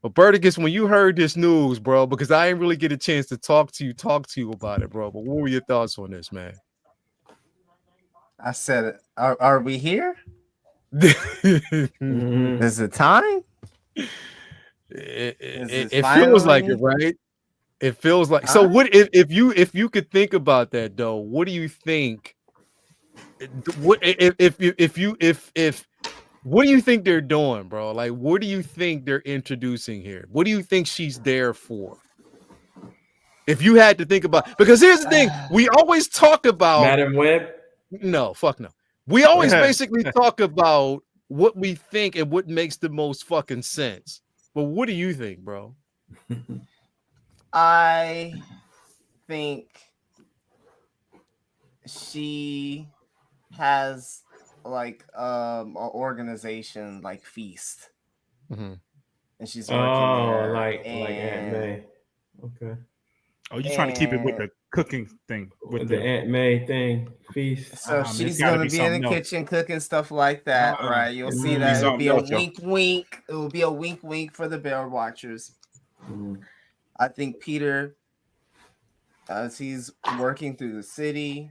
But Berticus, when you heard this news, bro, because I didn't really get a chance to talk to you about it, bro. But what were your thoughts on this, man? I said, are we here? Mm-hmm. Is it time? It feels like it, right? It feels like so. What if you could think about that though? What do you think? What what do you think they're doing, bro? Like, what do you think they're introducing here? What do you think she's there for? If you had to think about, because here's the thing, we always talk about Madam Web. No, fuck no. We always basically talk about what we think and what makes the most fucking sense. But what do you think, bro? I think she has like an organization like Feast, and she's working there. like Aunt May. Okay. Oh, you trying to keep it with the cooking thing, with the Aunt May thing, Feast. So she's gonna be in the kitchen cooking stuff like that, right? You'll see that. It'll be a wink. It will be a wink for the Bear Watchers. I think Peter, as he's working through the city,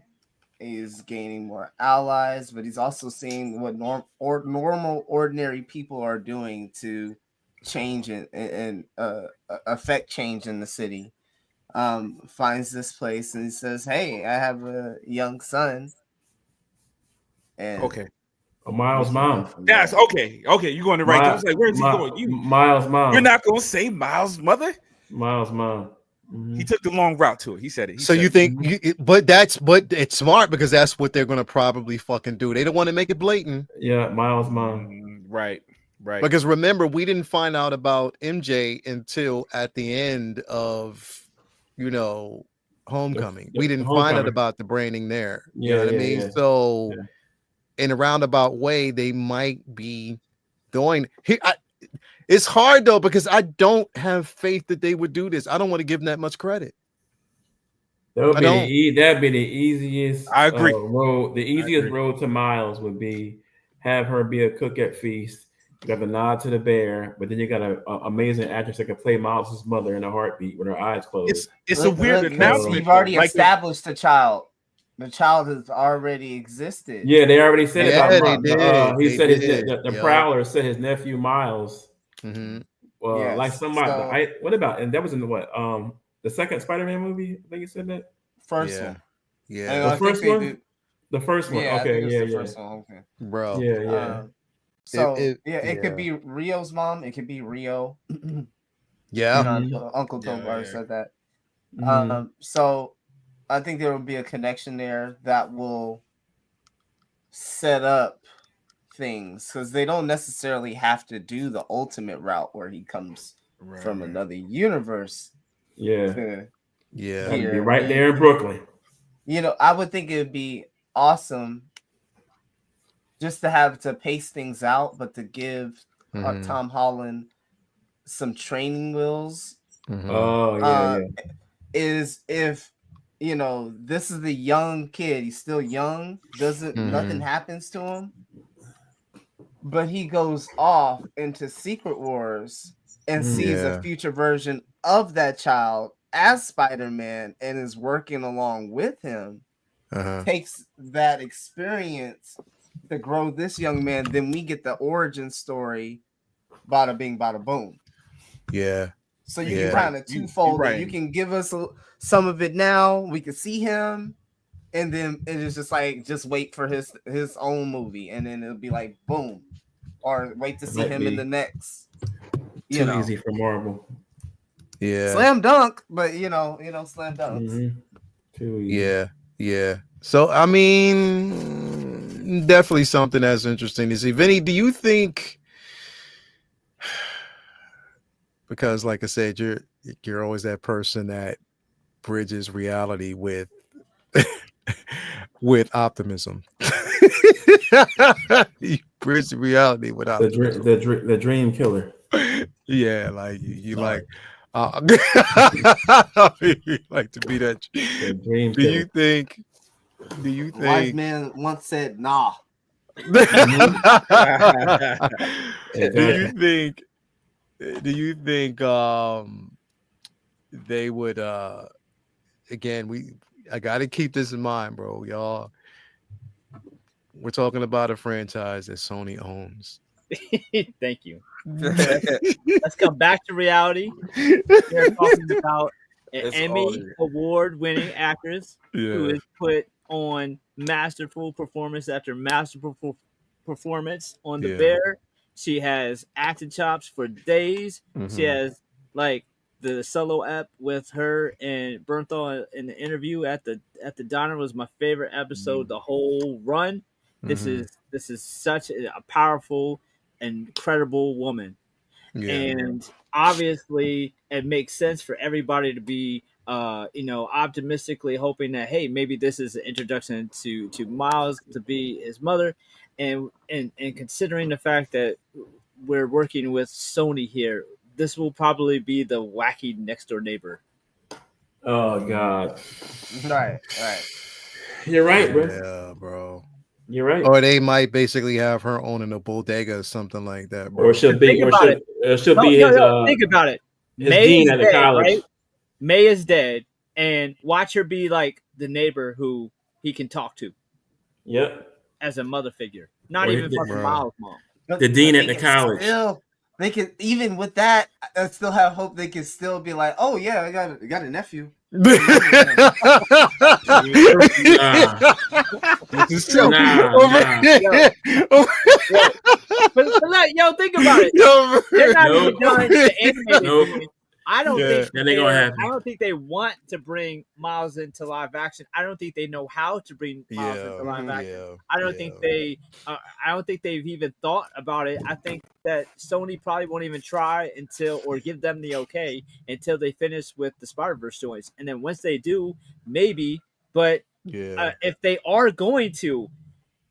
is gaining more allies, but he's also seeing what normal, ordinary people are doing to change and affect change in the city. Finds this place and he says, "Hey, I have a young son." And Miles' mom. Yes, okay. You're going the right. I was like, where's he going? Miles' mom. You're not gonna say Miles' mother? Miles' mom. He took the long route to it. He said it. But it's smart because that's what they're gonna probably fucking do. They don't want to make it blatant. Yeah, Miles' mom. Right. Because remember, we didn't find out about MJ until at the end of, Homecoming. We didn't find out about the branding there. You know what I mean? So in a roundabout way, they might be doing. It's hard though because I don't have faith that they would do this. I don't want to give them that much credit. That'd be the easiest. I agree. Road. The easiest road to Miles would be have her be a cook at Feast. You got the nod to the bear, but then you got an amazing actress that can play Miles' mother in a heartbeat with her eyes closed. It's a weird announcement. You've already established the child. The child has already existed. Yeah, they already said about he said the Prowler said his nephew Miles. Mm-hmm. Well, yes, like somebody. What about? And that was in the second Spider-Man movie. I think you said that. First one. Yeah. The first one. The first one. Yeah, okay. The first one. Okay. Bro. Yeah. It could be Rio's mom. It could be Rio. Yeah. Uncle Tovar said that. Mm-hmm. So I think there will be a connection there that will set up things because they don't necessarily have to do the ultimate route where he comes from another universe. Yeah. He'd be right there in Brooklyn. I would think it would be awesome just to have to pace things out, but to give Tom Holland some training wheels. Mm-hmm. Oh, yeah. Is if this is the young kid, he's still young, nothing happens to him, but he goes off into Secret Wars and sees a future version of that child as Spider-Man and is working along with him, takes that experience to grow this young man, then we get the origin story, bada bing, bada boom. Yeah. So you can kind of twofold it. You can give us some of it now. We can see him, and then it is just like just wait for his own movie, and then it'll be like boom, or wait to see him in the next. Too easy for Marvel. Yeah. Slam dunk, but slam dunks. Mm-hmm. Too easy. Yeah. So I mean, definitely something that's interesting to see. Vinny, do you think? Because, like I said, you're always that person that bridges reality with optimism. You bridge reality with optimism. The dream killer. Yeah, like you like. You like to be that. Dream do you think? Wise man once said, "Nah." Do you think they would again, I gotta keep this in mind, bro. Y'all, we're talking about a franchise that Sony owns. Thank you. Let's come back to reality. We're talking about an Emmy award-winning actress who is put on masterful performance after masterful performance on The Bear. She has acting chops for days. Mm-hmm. She has like the solo ep with her and Bernthal in the interview at the diner was my favorite episode. The whole run. This is such a powerful and credible woman, and obviously it makes sense for everybody to be optimistically hoping that hey, maybe this is an introduction to Miles to be his mother. And considering the fact that we're working with Sony here, this will probably be the wacky next door neighbor. Oh God! Right. You're right, bro. Yeah, bro. You're right. Or they might basically have her owning a bodega or something like that, bro. Or she'll be think about it. His May dean is at the dead, college. Right? May is dead, and watch her be like the neighbor who he can talk to. Yep. As a mother figure, not even fucking Miles' mom. The dean at the college. They can even with that. I still have hope. They can still be like, "Oh yeah, I got a nephew." This is true. Yo, think about it. They're not even done the animated movie. I don't think I don't think they want to bring Miles into live action. I don't think they know how to bring Miles into live action. I don't think they. I don't think they've even thought about it. I think that Sony probably won't even try or give them the okay until they finish with the Spider-Verse joints, and then once they do, maybe. But if they are going to,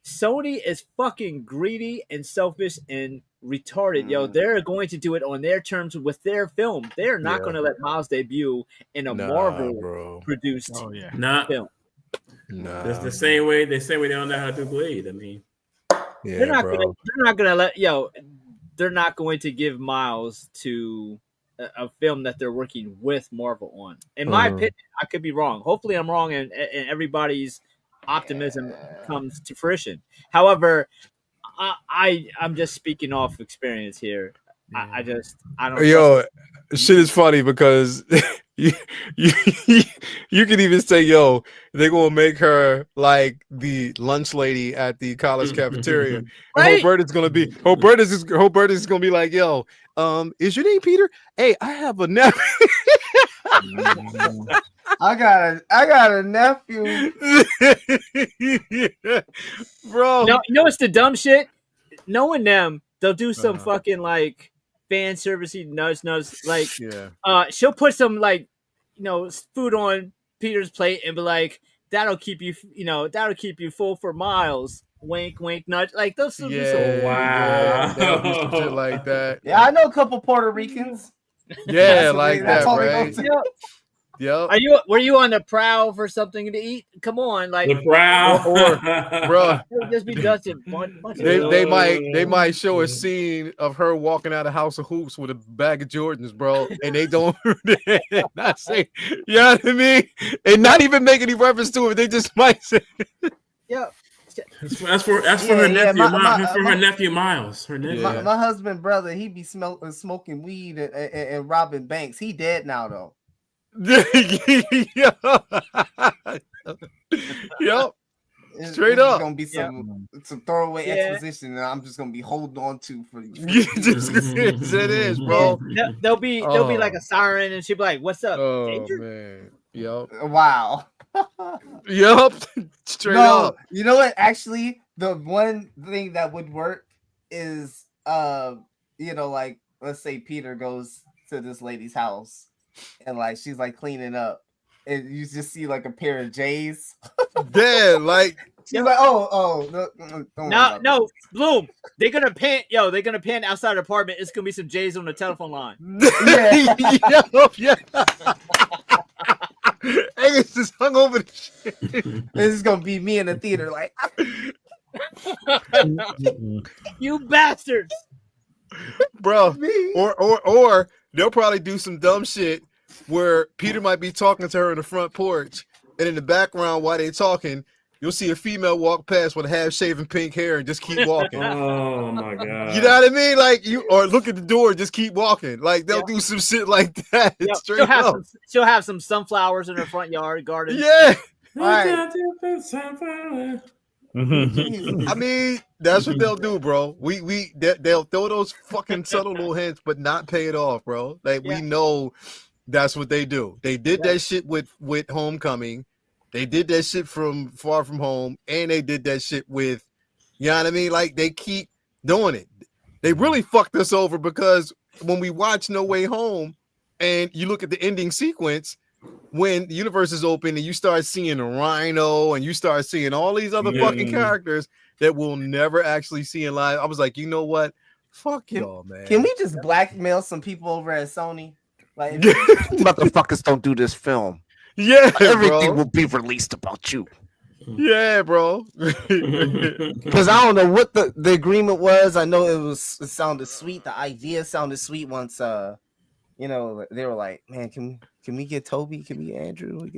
Sony is fucking greedy and selfish and retarded. Yo, they're going to do it on their terms with their film. They're not going to let Miles debut in a Marvel produced film. Nah, it's the same way they don't know how to do Blade. I mean, they're not gonna let they're not going to give Miles to a film that they're working with Marvel on. In my opinion, I could be wrong. Hopefully, I'm wrong, and everybody's optimism comes to fruition. However, I'm just speaking off experience here. I don't. Yo, shit is funny because you can even say, yo, they're gonna make her like the lunch lady at the college cafeteria. Right? Roberta's gonna be like, yo, is your name Peter? Hey, I have a nephew. I got a nephew. Bro. No, you know what's the dumb shit? Knowing them, they'll do some fucking like fan servicey nudge. Like she'll put some like food on Peter's plate and be like, that'll keep you full for Miles. Wink, wink, nudge. Like those. Shit like that. Yeah, I know a couple Puerto Ricans. Yeah, like that, right? Yep. Were you on the prowl for something to eat? Come on, like the prowl, bro. Just be dusting. They might show a scene of her walking out of House of Hoops with a bag of Jordans, bro, and they don't not say, you know what I mean, and not even make any reference to it. They just might say, yeah. That's for her nephew. Her nephew Miles. Her nephew. My husband brother, he be smoking weed and robbing banks. He dead now though. Yep. Straight up. It's gonna be some throwaway exposition that I'm just gonna be holding on to for it is, bro. There'll be like a siren and she'll be like, "What's up?" Oh Danger? Man. Yep. Wow. Yep. Straight up. You know what? Actually, the one thing that would work is like let's say Peter goes to this lady's house and like she's like cleaning up and you just see like a pair of J's. Damn, like she's like, no, Bloom. They're gonna pan outside the apartment. It's gonna be some J's on the telephone line. Yeah. Hey, it's just hung over the shit. This is gonna be me in the theater, like you bastards, bro. Or they'll probably do some dumb shit where Peter might be talking to her in the front porch, and in the background while they're talking, you'll see a female walk past with half-shaven pink hair and just keep walking. Oh my god! You know what I mean? Like or look at the door, just keep walking. Like they'll do some shit like that. She'll have some sunflowers in her front yard garden. Yeah. All right. I mean, that's what they'll do, bro. They'll throw those fucking subtle little hints, but not pay it off, bro. Like we know that's what they do. They did that shit with Homecoming. They did that shit from Far From Home, and they did that shit with, you know what I mean? Like they keep doing it. They really fucked us over because when we watch No Way Home, and you look at the ending sequence. When the universe is open and you start seeing Rhino and you start seeing all these other fucking characters that we'll never actually see in live, I was like, you know what? Fuck y'all, man. Can we just blackmail some people over at Sony? Like, motherfuckers don't do this film. Yeah, everything will be released about you. Yeah, bro. Because I don't know what the agreement was. I know it sounded sweet. The idea sounded sweet once they were like, man, can we get Toby? Can we get Andrew?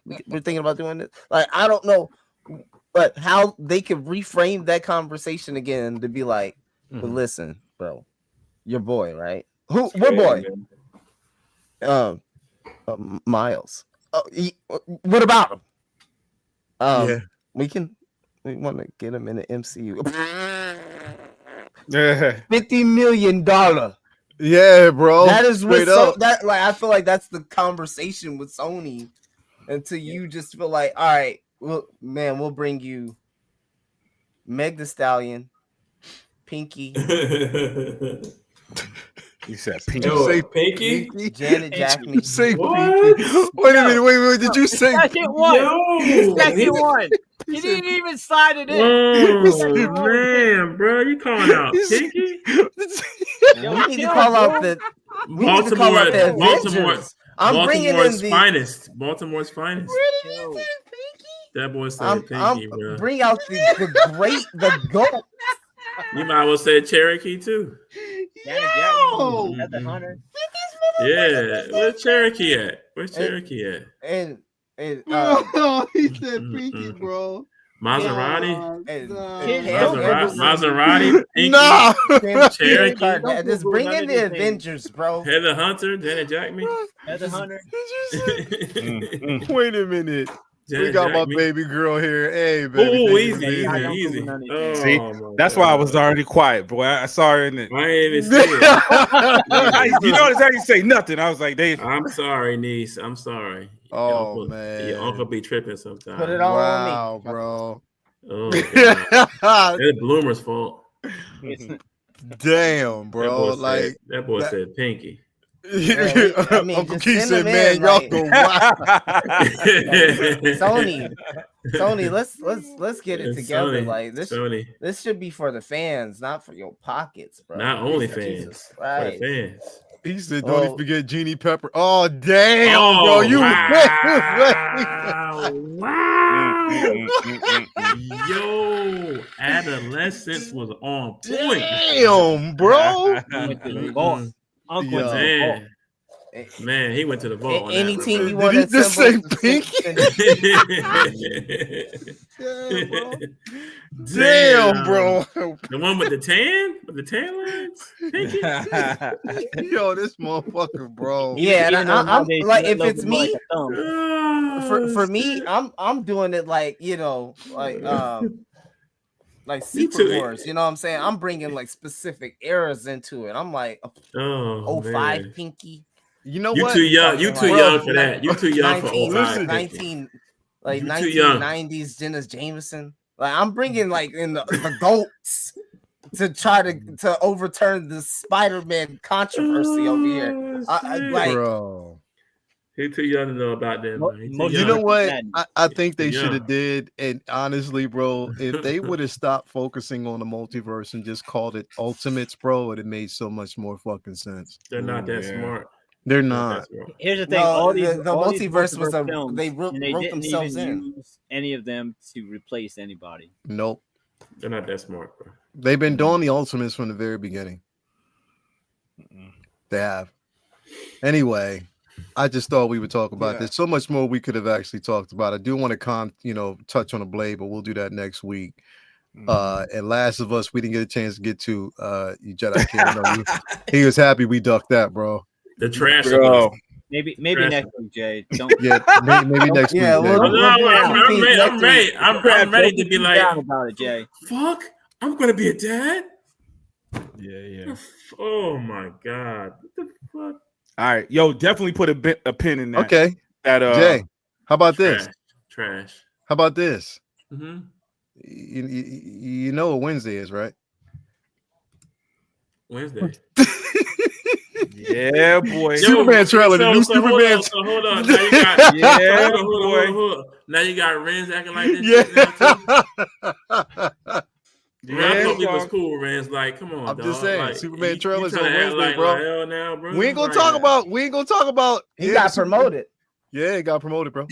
We're thinking about doing this. Like, I don't know, but how they could reframe that conversation again to be like, but listen, bro, your boy, right? What boy? Miles. What about him? We want to get him in the MCU. $50 million. Yeah, bro. That is what I feel like that's the conversation with Sony until you just feel like, all right, we'll bring you Meg Thee Stallion, Pinky. You said Pinky. Did you say Pinky? Janet Jackson. Say Pinky. Wait a minute. Did you say second one? Yo, second one. He didn't even slide it in. Oh man, bro, you calling out Pinky? We need to call out the Avengers. I'm bringing in Baltimore's the finest. Baltimore's finest. That boy said Pinky, bro. Bring out the GOAT. You might as well say Cherokee too. Yo, that's the hunter. Yeah, where's Cherokee at? Where's Cherokee at? And he said Pinky, bro. Maserati. Maserati. Pinky, Nah. Cherokee. Just bring in the Avengers, bro. Heather Hunter, Janet Jackman. Heather Hunter. Wait a minute. Janet We got Jackman. my baby girl here. Hey, baby. Oh, baby, easy. baby. Oh, See, my that's God. why I was already quiet, boy. I saw her in it. I ain't even say it. You notice I didn't say nothing. I was like, they. I'm sorry, niece. I'm sorry. Oh, man. Your uncle be tripping sometimes. Put it all Wow, on me, bro. Oh, God. It's Bloomer's fault. Damn, bro. Like that boy said Pinky. I mean, Uncle just Keith send said, them "Man, in, y'all like- go wild." Sony, let's get it together. Sony, Like this should be for the fans, not for your pockets, bro. Not only Jesus fans, Christ. for the fans. He said, "Don't even forget Jeannie Pepper." Oh, damn, bro, you wow. Yo, adolescence was on point. Damn, bro. Went to the vault. Uncle went to the vault. Man, he went to the vault. on Any that team one. you want Did to he just say Pinky? Damn, bro. The one with the tan lines? Pinky? Yo, this motherfucker, bro. Yeah, and I'm like, if it's me, like a thumb. for me, I'm doing it like like Secret Wars. You know what I'm saying? I'm bringing like specific eras into it. I'm like, oh 05 man. Pinky. You know You what? too young. You too young for that. You too young for 05. 19 like You too young. 1990s Dennis Jameson. Like I'm bringing like in the goats to try to overturn the Spider-Man controversy over here. Like, Bro. He too young to know about them. Man. He too Most- You young. know what? I think they Yeah. should have did, and honestly, bro, if they would have stopped focusing on the multiverse and just called it Ultimates, bro, it would have made so much more fucking sense. They're not that Yeah. smart. They're They're not. that smart. Here's the thing: No, all these the all these multiverse was a- films, they wrote and they didn't themselves even in. use any of them to replace anybody. Nope. They're not that smart, bro. They've been doing the Ultimates from the very beginning. They have. Anyway, I just thought we would talk about this. So much more we could have actually talked about. I do want to touch on a Blade, but we'll do that next week. And Last of Us, we didn't get a chance to get to. You Jedi King, he was happy we ducked that, bro. The trash. Bro. Maybe Trash. next week, Jay. Don't. Yeah, maybe next Yeah, week. well, Jay. I'm ready. I'm ready to be Down like, about it, Jay. fuck. I'm gonna be a dad. Yeah. Oh my god. What the fuck? All right, yo, definitely put a pin in that. Okay, That Jay, how about this? Trash. How about this? Mm-hmm. You know what Wednesday is, right? Wednesday. Yeah, boy. Superman trailer, the new Superman. Hold on. Now you got, Yeah, hold on. Now you got Renz acting like this. Yeah. I thought we was cool, Renz. Like, come on, I'm dog. just saying, like, Superman you trailers tryna on act Wednesday, bro. hell now, bro. We ain't gonna Like, talk about. he got promoted. Yeah, he got promoted, bro.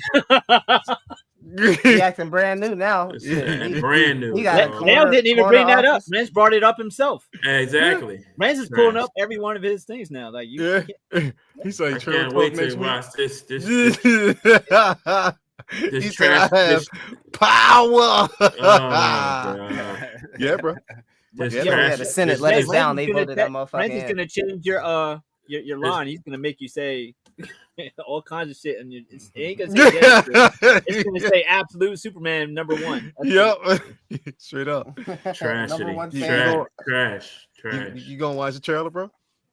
He acting brand new now. It's brand new. He got bro. Nail didn't even bring that up. office. Rance brought it up himself. Exactly. Rance is pulling up every one of his things now. Like you, Yeah, he's like I trailer can't talk wait next to week. watch this. He This said, "I trash. have This, power." oh, God. Yeah, bro. This Yeah, trash. the Senate this- let Rance us down. is They gonna voted that Rance motherfucker is in. gonna change your line. He's gonna make you say all kinds of shit, and it ain't gonna say Jay. It's gonna say absolute Superman #1. That's Yep. Straight up. Number one You fan. go- Trash. You gonna watch the trailer, bro?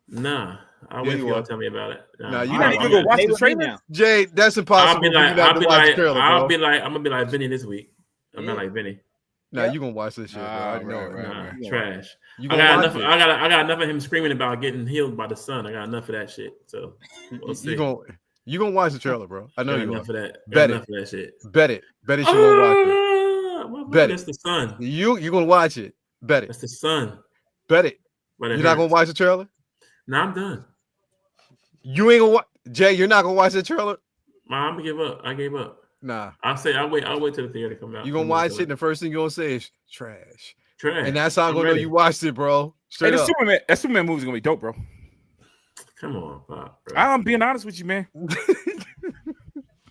Nah, I'll Yeah, wait you for y'all will. to tell me about it. Nah, you You gotta not even gonna watch Stay the with me trailer? now. Jay, that's I'll impossible. be like, for you not to watch the trailer, bro. I'm gonna be like Vinny this week. I'm not Yeah. like Vinny. Nah, Yeah. you gonna watch this shit, bro. I know it. Nah, Nah, trash. You I gonna got watch enough. it. I got enough of him screaming about getting healed by the sun. I got enough of that shit. So we'll see. You gonna watch the trailer, bro. I know Got you enough will. of that. Got Bet enough of that shit. Bet it. Bet it you gonna watch it. Bet That's the sun. You gonna watch it? Bet it. That's the sun. Bet it. But You're not gonna watch the trailer? No, I'm done. You ain't gonna watch Jay. You're not gonna watch the trailer? I'm gonna give up. I gave up. Nah. I'll wait till the theater come out. You gonna watch it, and the first thing you're gonna say is trash. Trash. And that's how I'm gonna know you watched it, bro. Straight Hey, up. that Superman movie's gonna be dope, bro. Come on, Pop, bro. I'm being honest with you, man. But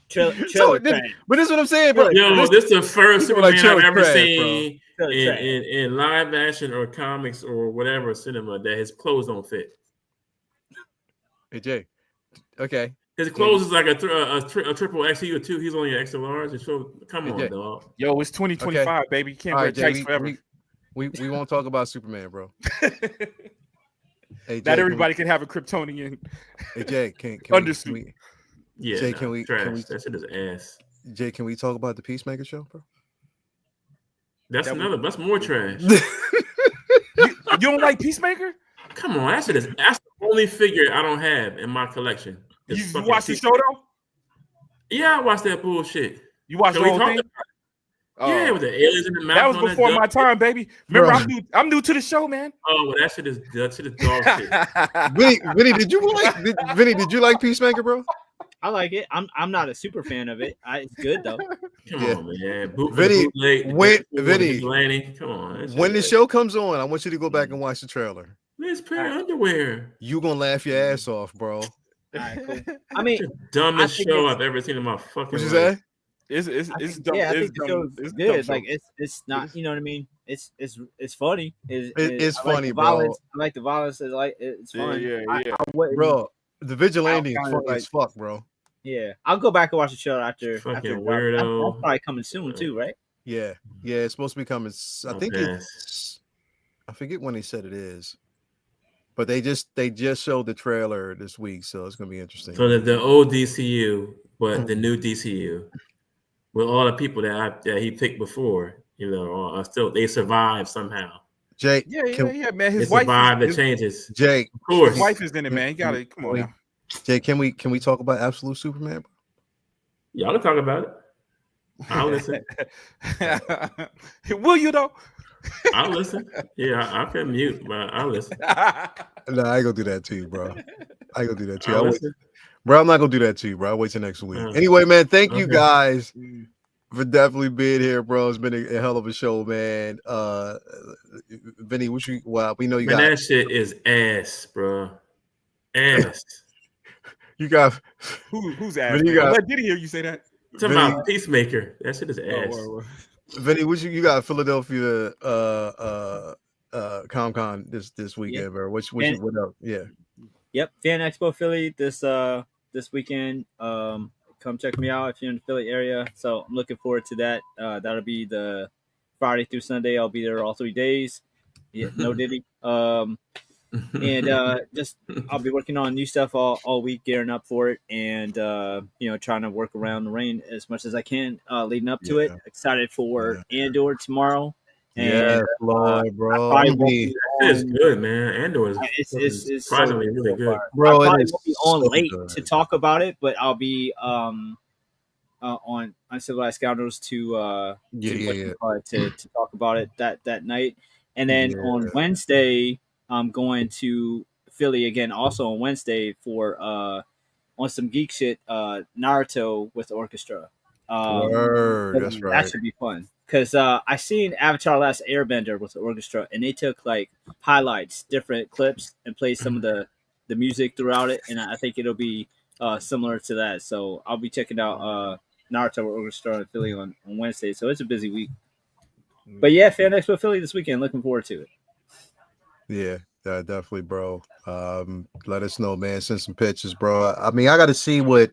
this is what I'm saying, bro. Yo, this is the first Superman I've ever trash, seen in live action or comics or whatever cinema that his clothes don't fit. Hey Jay, okay. His clothes is like a triple X. He's only an extra large. Come on, dog. Yo, it's 2025, baby. You can't wear tights forever. We won't talk about Superman, bro. Hey, Jay, not everybody can have a Kryptonian. Hey Jay, can undersuit? Yeah, Jay, that shit is ass. Jay, can we talk about the Peacemaker show, bro? That's more trash. You don't like Peacemaker? Come on, that's the only figure I don't have in my collection. You watched the show though? Yeah, I watched that bullshit. You watched the whole thing? Yeah, with the aliens in the mouth. That was before my time, baby. Remember, I'm new to the show, man. Oh, well, that shit is dog shit. Vinny, did you like Peacemaker, bro? I like it. I'm not a super fan of it. It's good though. Come on, man. Vinny, come on. When the show comes on, I want you to go back and watch the trailer. Let's pair underwear. You gonna laugh your ass off, bro. All right, cool. I mean, the dumbest show I've ever seen in my fucking life. What you say? It's dumb. Yeah, I think the show is good. Like it's not, you know what I mean? It's funny. It's funny, bro. Violence. I like the violence. It's fun. Yeah. Bro, the vigilante is funny as fuck, bro. Yeah, I'll go back and watch the show after. Fucking weirdo. That's probably coming soon too, right? Yeah, it's supposed to be coming. I think I forget when they said it is, but they just showed the trailer this week, so it's gonna be interesting. So the old DCU, but the new DCU, with all the people that he picked before, you know, still they survived somehow. Jake, yeah, man. His wife survived the changes. Jake, of course, his wife is in it, man. You gotta come on now. Jake, can we talk about Absolute Superman? Y'all can talk about it. I'll listen. Will you though? I'll listen. Yeah, I can mute, but I'll listen. No, I ain't gonna do that to you, bro. I ain't gonna do that to you. Bro, I'm not gonna do that to you, bro. I'll wait till next week. Anyway, man, thank you guys for definitely being here, bro. It's been a hell of a show, man. Vinny, we know you got that shit is ass, bro. Ass. You got who's ass? Did he hear you say that? Talking about Peacemaker. That shit is ass. Vinny, you got Philadelphia Comic-Con this weekend, bro. What else? Yeah. Yep, Fan Expo Philly this weekend. Come check me out if you're in the Philly area. So I'm looking forward to that. That'll be the Friday through Sunday. I'll be there all 3 days. Yeah, no Diddy. And just I'll be working on new stuff all week, gearing up for it, and trying to work around the rain as much as I can leading up to it. Excited for Andor tomorrow. And, bro. It's good, man. Andor is surprisingly really good, bro. I probably won't be on late to talk about it, but I'll be on Uncivilized Scoundrels to talk about it that night, and then on Wednesday. I'm going to Philly again, also on Wednesday for on some geek shit, Naruto with orchestra. That's right. That should be fun because I seen Avatar: Last Airbender with the orchestra, and they took like highlights, different clips, and played some of the music throughout it, and I think it'll be similar to that. So I'll be checking out Naruto with orchestra in Philly on Wednesday. So it's a busy week, but yeah, Fan Expo Philly this weekend. Looking forward to it. Yeah, definitely, bro. Let us know, man. Send some pictures, bro. I mean, I got to see what.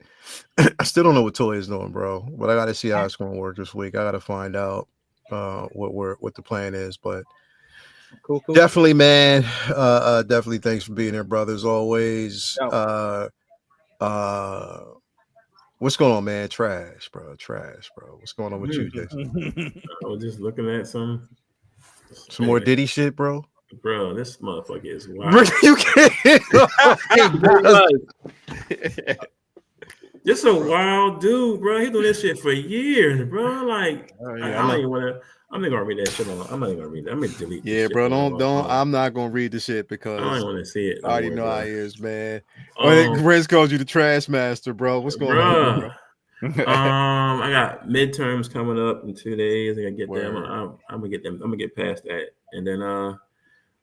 I still don't know what Toy is doing, bro. But I got to see how it's going to work this week. I got to find out what the plan is. But cool. Definitely, man. Definitely. Thanks for being here, brother. As always. What's going on, man? Trash, bro. What's going on with you, Jason? I was just looking at some more Diddy shit, bro. Bro, this motherfucker is wild. You can't. This a wild dude, bro. He doing this shit for years, bro. Like, I don't even want to. I'm not gonna read that shit. I'm not gonna read it. I'm gonna delete. Yeah, bro. Don't. I'm not gonna read the shit because I don't want to see it. I already know how he is, man. Riz called you the trash master, bro. What's going on, bro? I got midterms coming up in 2 days. I gotta get them. I'm gonna get them. I'm gonna get past that, and then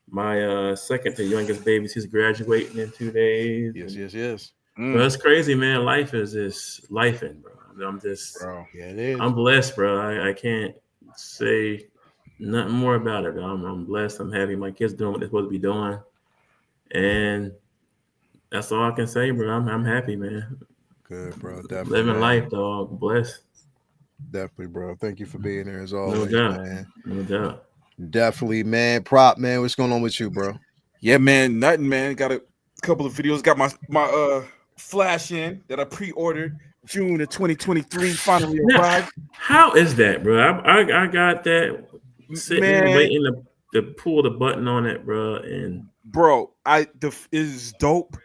my second to youngest baby, she's graduating in 2 days. Yes. But it's crazy, man. Life is just lifing, bro. I'm just, bro. Yeah, it is. I'm blessed, bro. I can't say nothing more about it. I'm blessed. I'm happy. My kids doing what they're supposed to be doing, and that's all I can say, bro. I'm happy, man. Good, bro. Definitely living life, dog. Blessed. Definitely, bro. Thank you for being here as always, man. No doubt. Definitely, man. Prop, man. What's going on with you, bro? Yeah, man. Nothing, man. Got a couple of videos. Got my flash in that I pre-ordered June of 2023. Finally arrived. How is that, bro? I got that sitting waiting to pull the button on it, bro. And bro, is dope.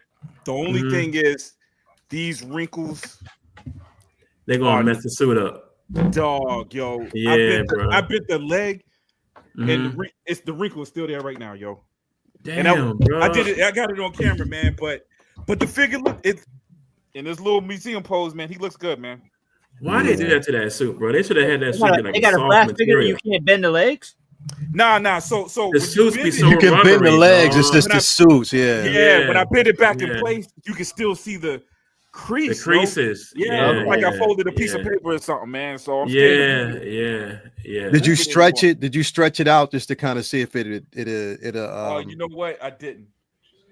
The only thing is these wrinkles. They're gonna mess the suit up. Dog, yo. Yeah, I bit the leg, and the wrinkle is still there right now, yo. Damn, bro. I did it. I got it on camera, man. But the figure it's in this little museum pose, man. He looks good, man. Why they do that to that suit, bro? They should have had that suit. They got a flash figure that you can't bend the legs. Nah. So the suits be so you can rubbery, bend the legs. Bro. It's just the suits, yeah. When I bend it back in place, you can still see the crease. The creases. Like I folded a piece of paper or something, man. So I'm yeah. Did you stretch it? Did you stretch it out just to kind of see if it you know what? I didn't.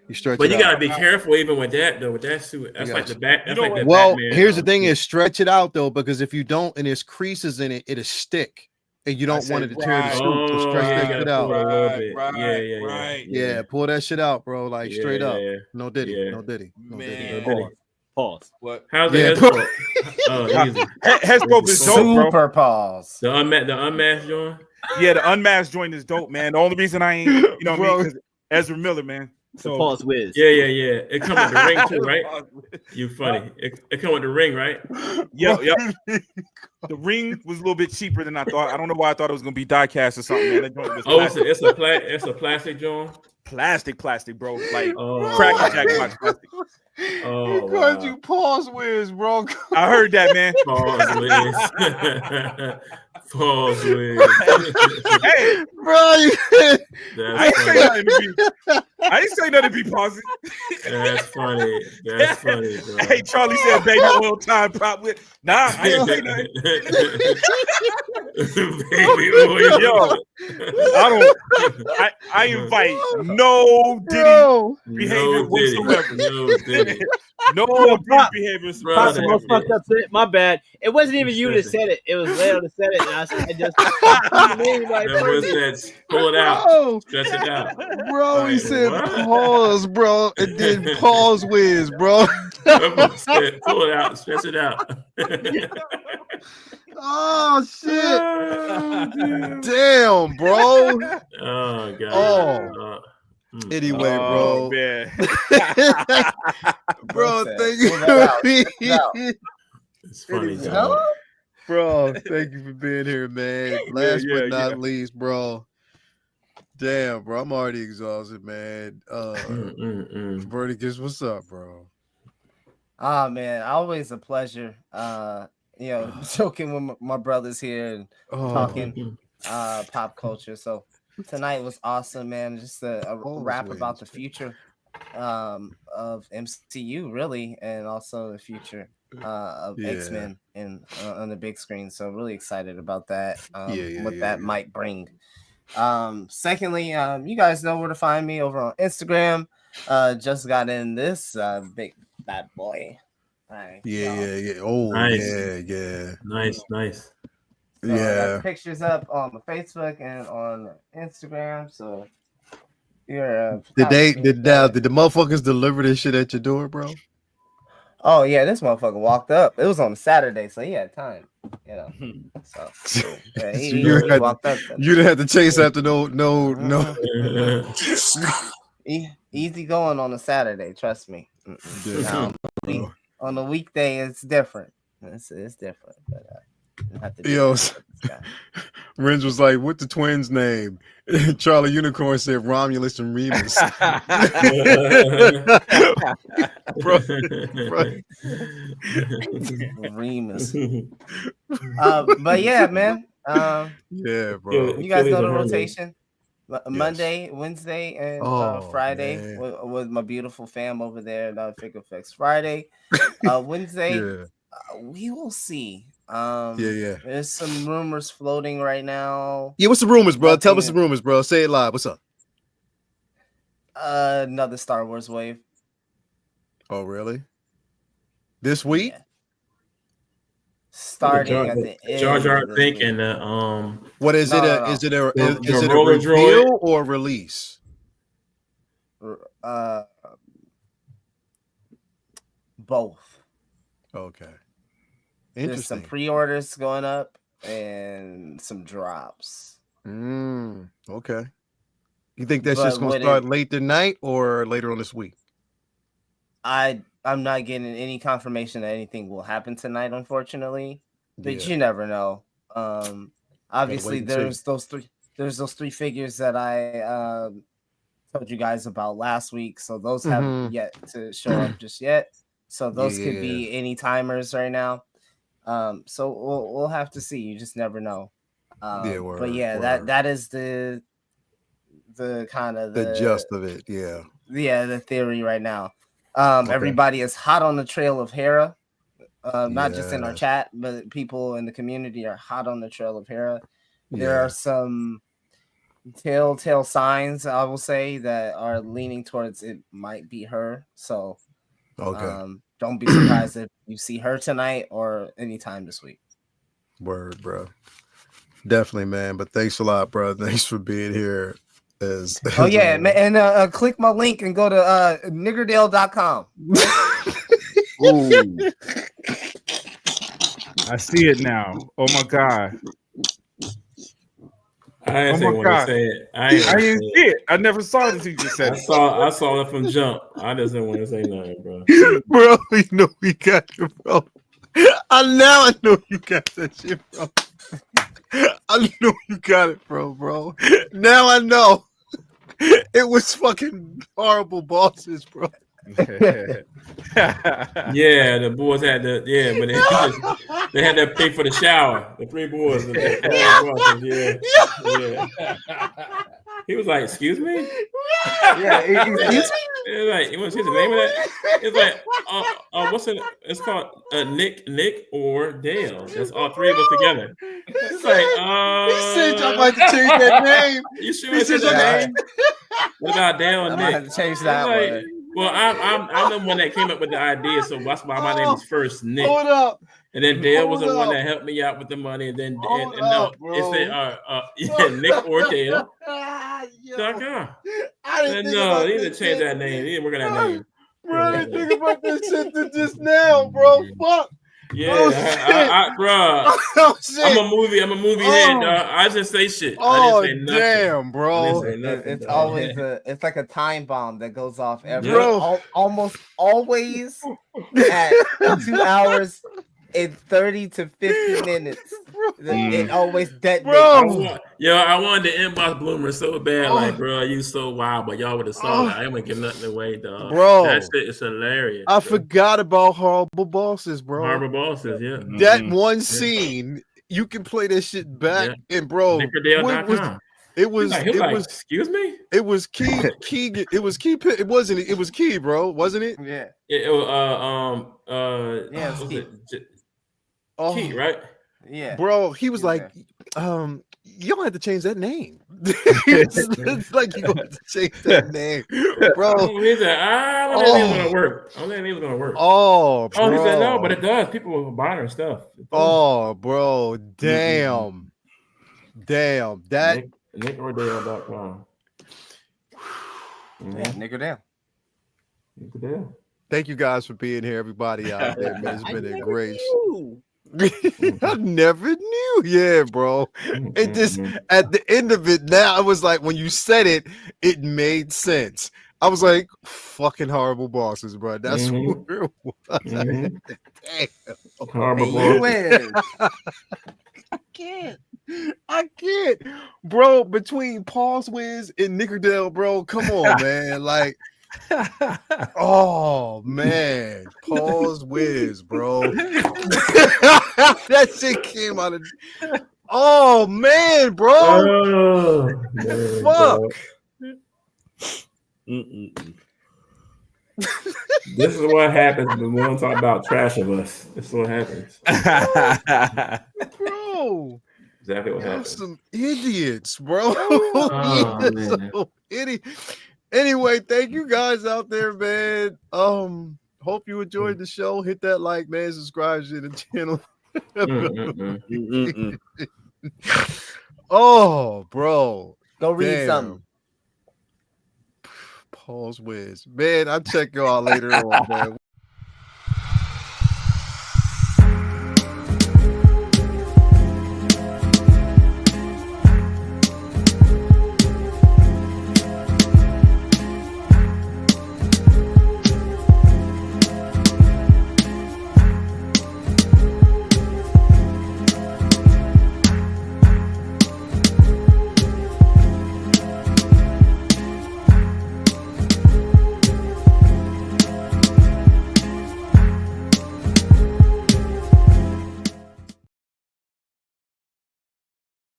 You stretch but it you out. gotta be careful even with that though. With that suit, that's like the back. That's like the well, Batman, here's the thing: is stretch it out though, because if you don't, and there's creases in it, it'll stick, and you don't want it to tear the suit. So stretch that shit out. Right. Yeah, pull that shit out, bro. Like straight up. No diddy. Man. Pause. What? How's the headscope? Easy. Headscope is dope, bro. Super pause. The unmasked joint. Yeah, the unmasked joint is dope, man. The only reason I ain't, because Ezra Miller, man. So pause whiz. Yeah. It come with the ring too, right? You funny. It come with the ring, right? Yep. The ring was a little bit cheaper than I thought. I don't know why I thought it was gonna be die cast or something, man. That joint was it's a plastic joint. Plastic, bro. Like Cracker Jack box plastic. Oh, because you pause whiz, bro. I heard that, man. Pause whiz. Pause whiz. Hey, bro. I didn't say nothing to be positive. That's funny. That's funny, bro. Hey, Charlie said baby oil time prop with. Nah, I didn't say nothing. Baby oil. Yo, I invite no Diddy behavior whatsoever. No Diddy. No Diddy behavior. My bad. It wasn't even you that said it. It was Leo that said it. And I just pull it out. Stretch it out. Bro, he said pause, bro. And then pause whiz, bro. Pull it out. Stretch it out. Oh shit! Damn, bro. Oh god. Oh. Anyway, bro. Man. Bro, thank you. It's funny, dog. Bro, thank you for being here, man. Last but not least, bro. Damn, bro. I'm already exhausted, man. Verticus, what's up, bro? Ah, man, always a pleasure. Joking with my brothers here and talking pop culture. So tonight was awesome, man. Just a rap about the future of MCU, really, and also the future of X-Men and on the big screen. So really excited about that. That might bring. Secondly, you guys know where to find me over on Instagram. Just got in this big bad boy. Right. Yeah. Oh, nice. Yeah. Nice. So I got pictures up on my Facebook and on Instagram. So you're did the motherfuckers deliver this shit at your door, bro? Oh yeah, this motherfucker walked up. It was on a Saturday, so he had time, So yeah, he walked up. You didn't have to chase after no. Easy going on a Saturday, trust me. on a weekday, it's different. It's different. But have to Yo, Renz was like, "What the twins' name?" Charlie Unicorn said Romulus and Remus. bro. Remus. But yeah, man. Yeah, bro. You guys know the rotation. Monday, Wednesday, and Friday with my beautiful fam over there at Figure Effects Friday. Wednesday, we will see. There's some rumors floating right now. Yeah, what's the rumors, bro? Tell us the rumors, bro. Say it live. What's up? Another Star Wars wave. Oh, really? This week? Yeah. Starting at the end. Jar Jar thinking what is it? No. Is it a reveal or release? Both. Okay. There's some pre-orders going up and some drops. Okay. You think that's just gonna start late tonight or later on this week? I'm not getting any confirmation that anything will happen tonight, unfortunately. But you never know. Obviously, there's those three figures that I told you guys about last week. So those haven't yet to show up just yet. So those could be any timers right now. So we'll have to see. You just never know. But yeah, that is the kind of the gist of it. Yeah, the theory right now. Everybody is hot on the trail of Hera. Not just in our chat, but people in the community are hot on the trail of Hera. There are some telltale signs, I will say, that are leaning towards it might be her. So don't be surprised if you see her tonight or anytime this week. Word, bro. Definitely, man. But thanks a lot, bro. Thanks for being here. And click my link and go to niggerdale.com. I see it now. Oh my god. I didn't want to say it. I didn't see it. I never saw it until you just said it. I saw it from jump. I just didn't want to say nothing, bro. Bro, you know we got you, bro. I know you got that shit, bro. I know you got it, bro. Now I know. It was fucking horrible bosses, bro. The boys had to, but they had to pay for the shower. The three boys. He was like, "Excuse me." Excuse me. Like, you want to see the name of that? It's like, what's it? It's called Nick or Dale. That's all three of us together. It's like, he said y'all might have to change that name. You sure it's his name? What about Dale and Nick? I have to change that one. Well, I'm the one that came up with the idea, so that's why my name is first Nick. Hold up. And then Dale was the one that helped me out with the money, and then it's Nick or Dale. I need to change that name. He didn't work on that name. Bro, I didn't think about this shit just now, bro. Fuck. Yeah, bro. I'm a movie head, dog. I just say shit. I didn't say damn, bro. It's always it's like a time bomb that goes off almost always at 2 hours in 30 to 50 minutes. It always detonates. Bro. I wanted to inbox Bloomer so bad, like, bro, you so wild, but y'all would have saw that. I ain't gonna give nothing away, dog. Bro, that shit is hilarious. I forgot about Horrible Bosses, bro. Horrible Bosses, yeah. That one scene, you can play that shit back, and bro, it was excuse me. It was Key. It was Key. It wasn't. It was Key, bro. Wasn't it? Yeah. It was Key. Key, right? Yeah, bro. He was like, you don't have to change that name. It's like you don't have to change that name, bro. He said, I don't think it's gonna work. I don't think it's gonna work. Oh, bro. He said no, but it does. People will buy her stuff. Oh, bro. Damn. Damn. That NickOrDale.com. Niggerdale. Thank you guys for being here, everybody out there, man. It's been a great I never knew. Yeah, bro. It just at the end of it now, it was like when you said it, it made sense. I was like, fucking horrible bosses, bro. That's Mhm. where it was. Mhm. Damn. Horrible And boy. you win. I can't, bro. Between Paul's Wiz and Nickerdale, bro. Come on, man. Like, oh man, Paul's Wiz, bro. That shit came out of. Oh man, bro. Oh, man, Fuck. dog. Mm-mm. This is what happens when we don't talk about trash of us. This is what happens. Bro. Exactly what Y'all happens. some idiots, bro. Oh, You're man. so idiot. Anyway, thank you guys out there, man. Hope you enjoyed the show. Hit that like, man. Subscribe to the channel. Oh, bro. Go read Damn. something. Paul's Wiz. Man, I'll check y'all later on, man.